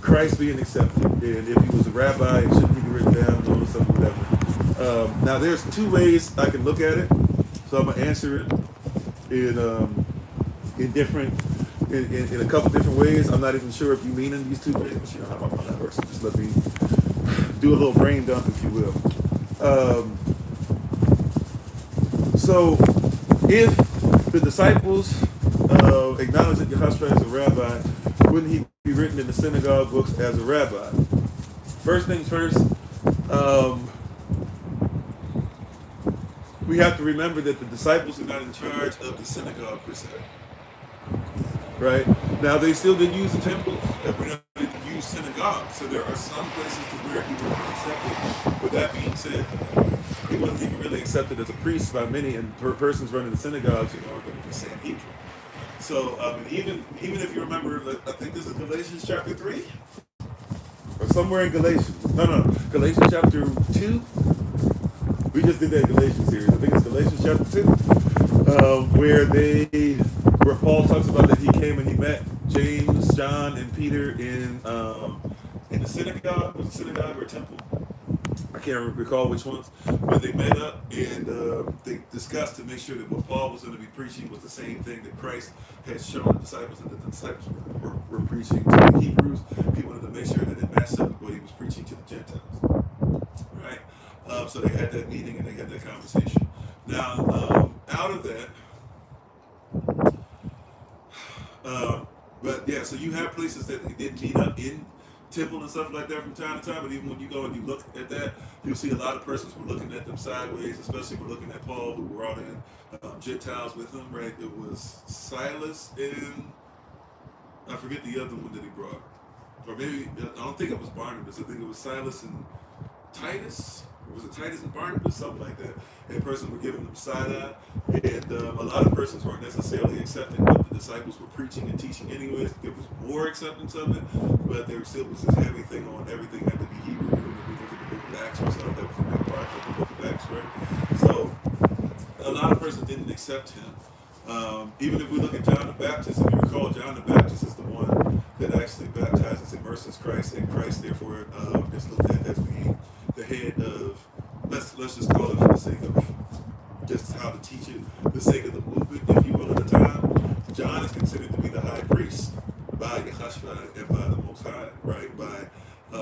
Christ being accepted, and if he was a rabbi, it shouldn't be written down, all this stuff, whatever. Now there's two ways I can look at it, so I'm gonna answer it in a couple different ways. I'm not even sure if you mean in these two ways, but how about that works? Just let me do a little brain dump, if you will. So if the disciples acknowledge that Yahshua is a rabbi, wouldn't he be written in the synagogue books as a rabbi? First things first, we have to remember that the disciples are not in charge of the synagogue per se. Right? Now, they still did use the temples, and we didn't use synagogues, so there are some places to where he was accepted. With that being said, he wasn't even really accepted as a priest by many, and persons running the synagogues, are going to be Sanhedrin. So, even if you remember, I think this is Galatians chapter 3, or somewhere in Galatians. No, Galatians chapter 2. We just did that Galatians series. I think it's Galatians chapter 2, where Paul talks about that he came and he met James, John, and Peter in the synagogue. Was it synagogue or temple? I can't recall which ones, but they met up and they discussed to make sure that what Paul was going to be preaching was the same thing that Christ had shown the disciples, and that the disciples were preaching to the Hebrews. He wanted to make sure that it matched up with what he was preaching to the Gentiles. Right? So they had that meeting and they had that conversation. Now, out of that, but yeah, so you have places that they did meet up in temple and stuff like that from time to time, but even when you go and you look at that, you'll see a lot of persons were looking at them sideways, especially when looking at Paul, who brought in Gentiles with him, right? It was Silas and I forget the other one that he brought. Or maybe, I don't think it was Barnabas, I think it was Silas and Titus. was it Titus and Barnabas, something like that. And persons were giving them side eye, and a lot of persons weren't necessarily accepting what the disciples were preaching and teaching. Anyways, there was more acceptance of it, but there still was this heavy thing on everything had to be Hebrew. Even if we look at the book of Acts ourselves, that was a big part of the book of Acts, right? So a lot of persons didn't accept him. Even if we look at John the Baptist, if you recall, John the Baptist is the one that actually baptizes, immerses Christ, and Christ therefore is looked at as being the head of, let's just call it for the sake of just how to teach it, the sake of the movement, if you will, at the time. John is considered to be the high priest by Yahashua and by the Most High, right? By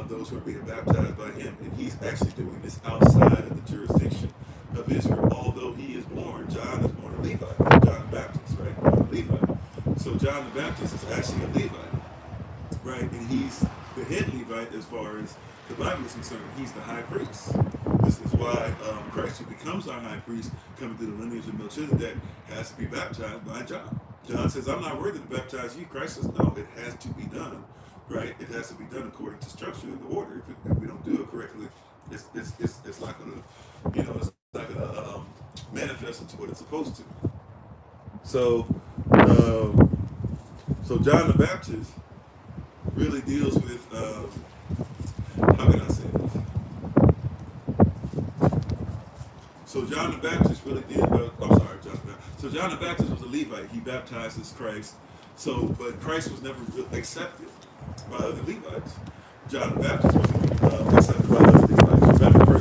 those who are being baptized by him, and he's actually doing this outside of the jurisdiction of Israel. Although he is born, John is born a Levite, John the Baptist, right? Born a Levite. So John the Baptist is actually a Levite, right? And he's the head Levite as far as the Bible is concerned. He's the high priest. This is why Christ, who becomes our high priest, coming through the lineage of Melchizedek, has to be baptized by John. John says, "I'm not worthy to baptize you." Christ says, "No, it has to be done, right? It has to be done according to structure and order. If we don't do it correctly, it's not going to, it's not going to manifest into what it's supposed to." So, so John the Baptist really deals with how can I say this? So John the Baptist really did. I'm sorry, John the Baptist. So John the Baptist was a Levite. He baptizes Christ. So, but Christ was never accepted by other Levites. John the Baptist was accepted by other Levites. Remember,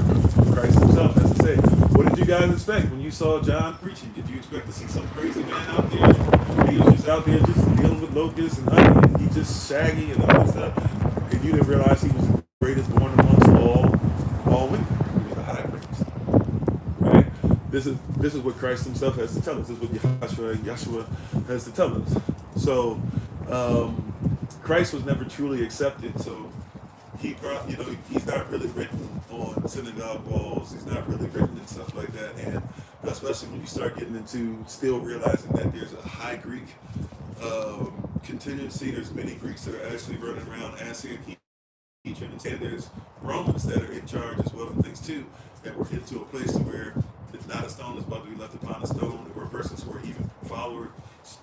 Christ himself has to say, "What did you guys expect when you saw John preaching? Did you expect to see some crazy man out there? He was just out there just dealing with locusts and honey, and he just shaggy and all this stuff, and you didn't realize he was the greatest born amongst all women. He was the high priest, right? This is what Christ himself has to tell us. This is what Yahshua has to tell us. So Christ was never truly accepted. So he brought, he's not really written on synagogue walls. He's not really written and stuff like that. And especially when you start getting into still realizing that there's a high Greek contingency. There's many Greeks that are actually running around asking teaching, and there's Romans that are in charge as well and things too. And we're getting to a place where it's not a stone is about to be left upon a stone, where persons who are even followers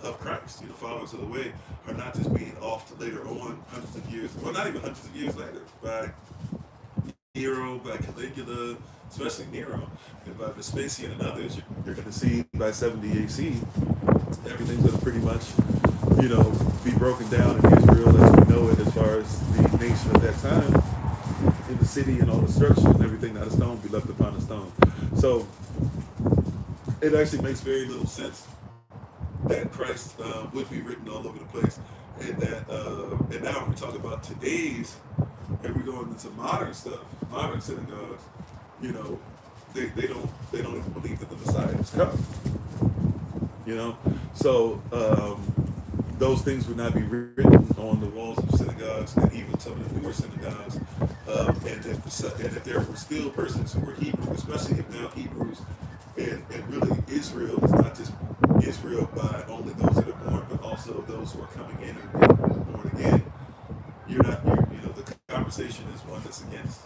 of Christ, followers of the way, are not just being off to later on, hundreds of years, well, not even hundreds of years later, by Nero, by Caligula, especially Nero, and by Vespasian and others. You're going to see by 70 AC, everything's going to pretty much, be broken down in Israel as we know it, as far as the nation at that time, in the city and all the structure and everything, not a stone be left upon a stone. So it actually makes very little sense that Christ would be written all over the place, and that and now when we talk about today's, and we're going into modern stuff, modern synagogues, they don't even believe that the Messiah has come. So those things would not be written on the walls of synagogues, and even some of the newer synagogues, and if there were still persons who were Hebrew, especially if now Hebrews, and really Israel is not just Israel by only those that are born, but also those who are coming in and being born again. The conversation is one that's against,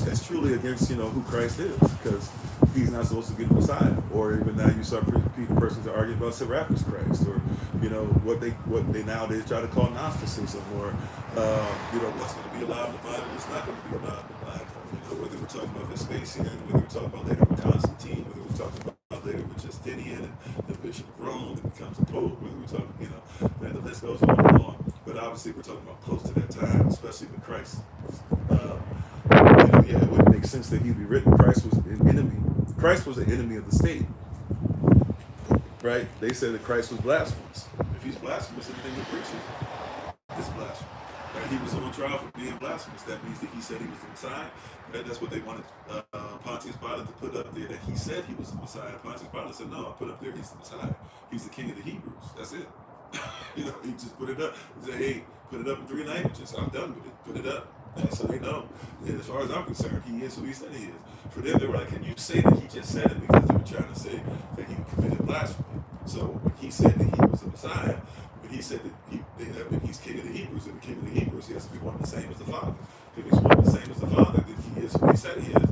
it's truly against, who Christ is, because he's not supposed to be the Messiah. Or even now you start persons are arguing about Serapis Christ, or what they nowadays try to call Gnosticism, or what's going to be allowed in the Bible, it's not going to be allowed in the Bible. Whether we're talking about Vespasian, whether we're talking about later with Constantine, whether we're talking about later with Justinian and the Bishop of Rome that becomes a pope, whether we're talking, and the list goes on and on. But obviously we're talking about close to that time, especially with Christ. It wouldn't make sense that he'd be written. Christ was an enemy. Christ was an enemy of the state, right? They said that Christ was blasphemous. If he's blasphemous, everything he preaches is blasphemous. Right? He was on trial for being blasphemous. That means that he said he was the Messiah. Right? That's what they wanted Pontius Pilate to put up there, that he said he was the Messiah. Pontius Pilate said, "No, I put up there, he's the Messiah. He's the King of the Hebrews." That's it. He just put it up. He said, "Hey, put it up in 3 languages. I'm done with it. Put it up." And so they know. And as far as I'm concerned, he is who he said he is. For them, they were like, "Can you say that he just said it?" Because they were trying to say that he committed blasphemy. So when he said that he was the Messiah, when he said that he's king of the Hebrews, and the king of the Hebrews, he has to be one and the same as the Father. If he's one and the same as the Father, then he is who he said he is,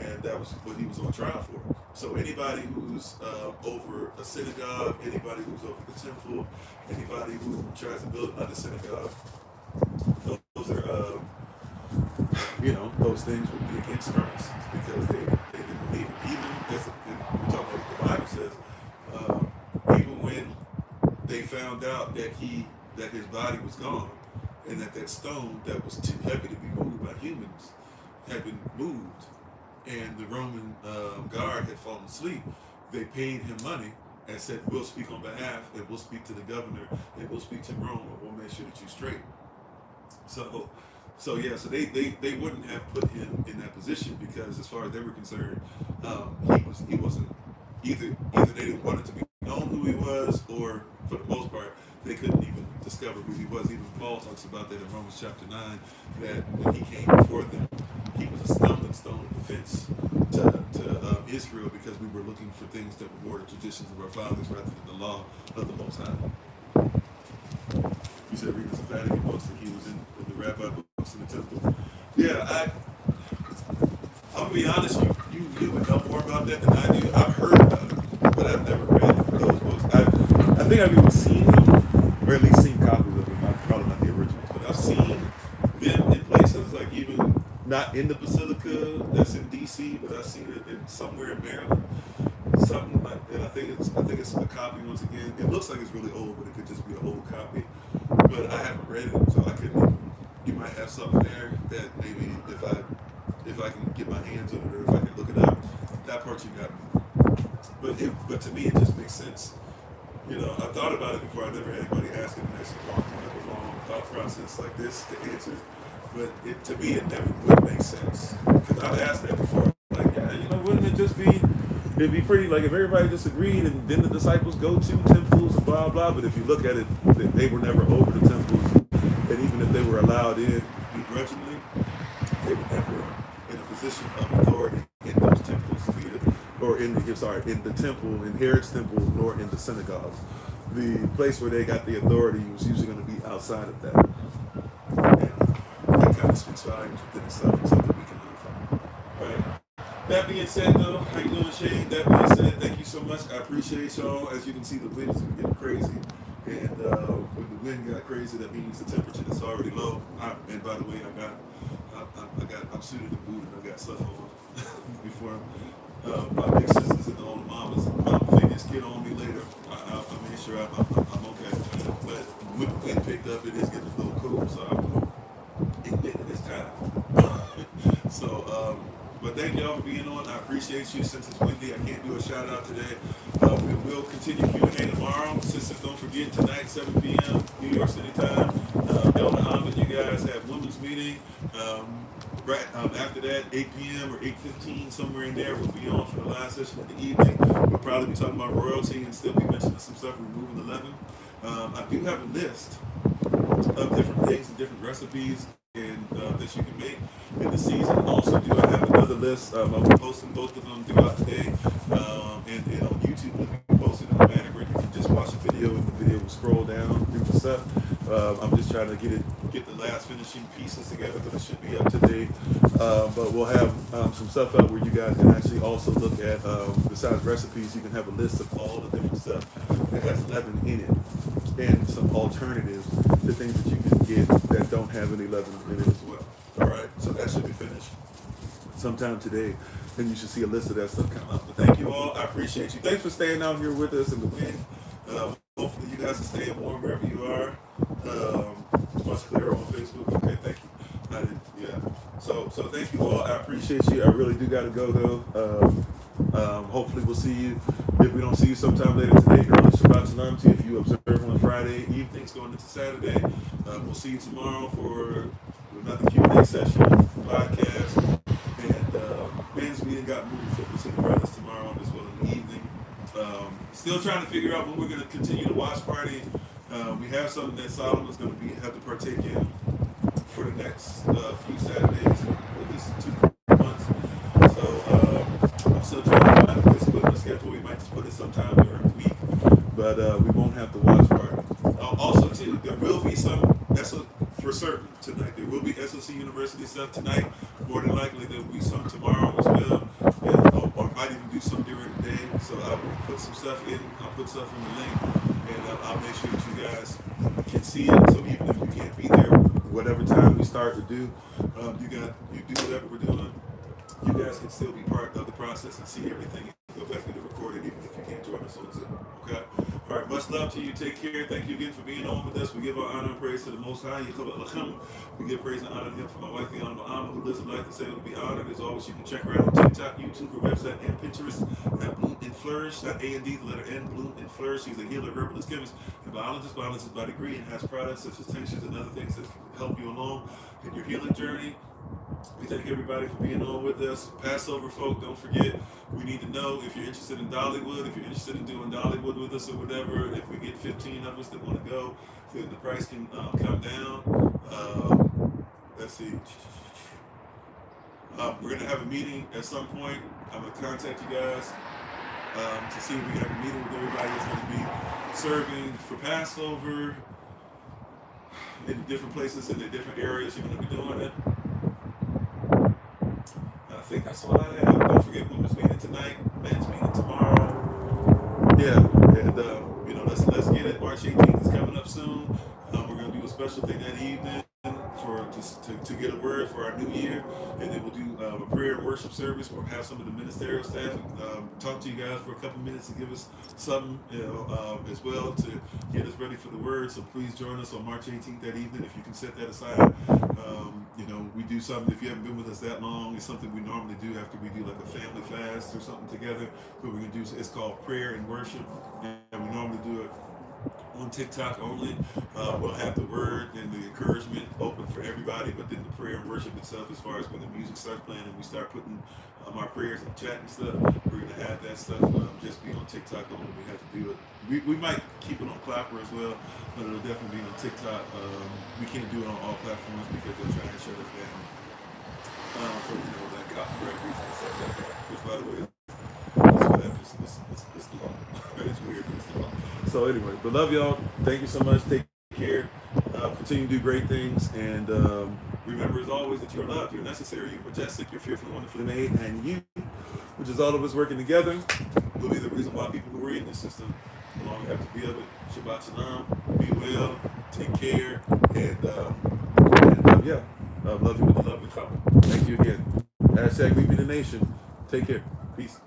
and that was what he was on trial for. So anybody who's over a synagogue, anybody who's over the temple, anybody who tries to build another synagogue, those are, those things would be against Christ because they didn't believe it. Even as we talk about what the Bible says, even when they found out that his body was gone, and that stone that was too heavy to be moved by humans had been moved, and the Roman guard had fallen asleep, they paid him money and said, "We'll speak on behalf, and we'll speak to the governor, and we'll speak to Rome, and we'll make sure that you're straight." So they wouldn't have put him in that position because, as far as they were concerned, he wasn't either they didn't want it to be known who he was, or for the most part, they couldn't even discover who he was. Even Paul talks about that in Romans chapter 9, that when he came before them, he was a stumbling stone of offense to Israel, because we were looking for things that were more the traditions of our fathers rather than the law of the Most High. You said reading some Vatican books that he was in the rabbi books in the temple. Yeah, I'm gonna be honest, you would know more about that than I do. I've heard about it, but I've never read those books. I think I've even seen them, or at least seen copies of them. Probably not the originals, but I've seen them in places, like even not in the Basilica that's in DC, but I've seen it in somewhere in Maryland. Something like, and I think it's a copy once again. It looks like it's really old, but it could just be an old copy. But I haven't read it, so I couldn't. You might have something there that maybe if I can get my hands on it, or if I can look it up, that part you got me. But to me, it just makes sense. I thought about it before. I never had anybody asking me this long thought process like this to answer. But to me, it never would make sense, because I've asked that before. Like, yeah, wouldn't it just be? It'd be pretty, like, if everybody disagreed and then the disciples go to temples and blah, blah. But if you look at it, they were never over the temples. And even if they were allowed in begrudgingly, they were never in a position of authority in those temples, or in the temple, in Herod's temple, nor in the synagogues. The place where they got the authority was usually going to be outside of that. And that kind of speaks volumes within itself, and something we can learn from. Right? That being said, though, how you doing, Shane? That being said, thank you so much. I appreciate y'all. As you can see, the wind is getting crazy. And when the wind got crazy, that means the temperature is already low. And by the way, I'm suited and booted. I got stuff on before my big sisters and the older mamas. I'll figure this kid on me later. I'll make sure I'm okay. But when the wind picked up, it is getting a little cool, so I'm admit it this time. But thank y'all for being on. I appreciate you. Since it's windy, I can't do a shout out today. We will continue Q&A tomorrow. Sisters, don't forget, tonight, 7 p.m. New York City time. Elder Ahmed, you guys have women's meeting. Right after that, 8 p.m. or 8:15, somewhere in there, we'll be on for the last session of the evening. We'll probably be talking about royalty and still be mentioning some stuff removing the leaven. I do have a list of different things and different recipes and that you can make in the season. Also, do I have another list? I'll be posting both of them throughout the day, and on YouTube, we'll be posting in a manner where you can just watch the video, and the video will scroll down through the stuff. I'm just trying to get the last finishing pieces together, but it should be up to date. But we'll have some stuff out where you guys can actually also look at, besides recipes, you can have a list of all the different stuff that has leaven in it, and some alternatives to things that you can get that don't have any leaven in it as well. All right, so that should be finished sometime today, and you should see a list of that stuff come out. But thank you all. I appreciate you. Thanks for staying out here with us in the wind. Hopefully you guys are staying warm wherever you are. Much clearer on Facebook. Okay, thank you. So thank you all. I appreciate you. I really do got to go though. Hopefully we'll see you. If we don't see you sometime later today, early Shabbat Shalom to you. If you observe on Friday evenings going into Saturday, we'll see you tomorrow for another Q&A session, podcast, and men's meeting got moved for City Brothers tomorrow as well in the evening. Still trying to figure out when we're going to continue the watch party. We have something that Solomon's going to have to partake in for the next few Saturdays, for at least 2 months. So I'm still trying to find a place to put in the schedule. We might just put it sometime during the week, but we won't have the watch party. Also, tonight. There will be SOC University stuff tonight. More than likely, there will be some tomorrow as well. And, or might even do some during the day. So I will put some stuff in. I'll put stuff in the link. And I'll make sure that you guys can see it. So even if you can't be there, whatever time we start to do, you do whatever we're doing. You guys can still be part of the process and see everything. Go back and record it even if you can't join us on Zoom. Okay? All right, much love to you. Take care. Thank you again for being on with us. We give our honor and praise to the Most High. We give praise and honor to Him for my wife, the Honorable Amma, who lives a life that's able to be honored. As always, you can check her out on TikTok, YouTube, her website, and Pinterest at Bloom and Flourish. Not A and D, the letter N, Bloom and Flourish. She's a healer, herbalist, chemist, and biologist by degree, and has products such as tinctures and other things that can help you along in your healing journey. We thank everybody for being on with us. Passover folk, don't forget, we need to know if you're interested in Dollywood, if you're interested in doing Dollywood with us or whatever. If we get 15 of us that want to go, then the price can come down. Let's see. We're going to have a meeting at some point. I'm going to contact you guys to see if we can have a meeting with everybody that's going to be serving for Passover in different places, in the different areas you're going to be doing it. I think that's all I have. Don't forget women's meeting tonight, men's meeting tomorrow. Yeah, and let's get it. March 18th is coming up soon. We're gonna do a special thing that evening to get a word for our new year, and then we'll do a prayer and worship service. We'll have some of the ministerial staff talk to you guys for a couple minutes to give us something, as well to get us ready for the word. So please join us on March 18th that evening if you can set that aside. We do something. If you haven't been with us that long, it's something we normally do after we do like a family fast or something together. What we're gonna do it's called prayer and worship, and we normally do it on TikTok only. We'll have the word and the encouragement open for everybody, but then the prayer and worship itself, as far as when the music starts playing and we start putting our prayers in the chat and stuff, we're going to have that stuff just be on TikTok only. We have to do it. We might keep it on Clapper as well, but it'll definitely be on TikTok. We can't do it on all platforms because they'll try and shut us down. For like copyright reasons and stuff like that. Which, by the way, it's the law. It's weird, but it's the law. So anyway, but love y'all. Thank you so much. Take care. Continue to do great things. And remember, as always, that you're loved, you're necessary, you're majestic, you're fearfully, wonderfully made. And you, which is all of us working together, will be the reason why people who are in this system no longer have to be of it. Shabbat shalom. Be well. Take care. And love you with the love of God. Thank you again. # We Be the Nation. Take care. Peace.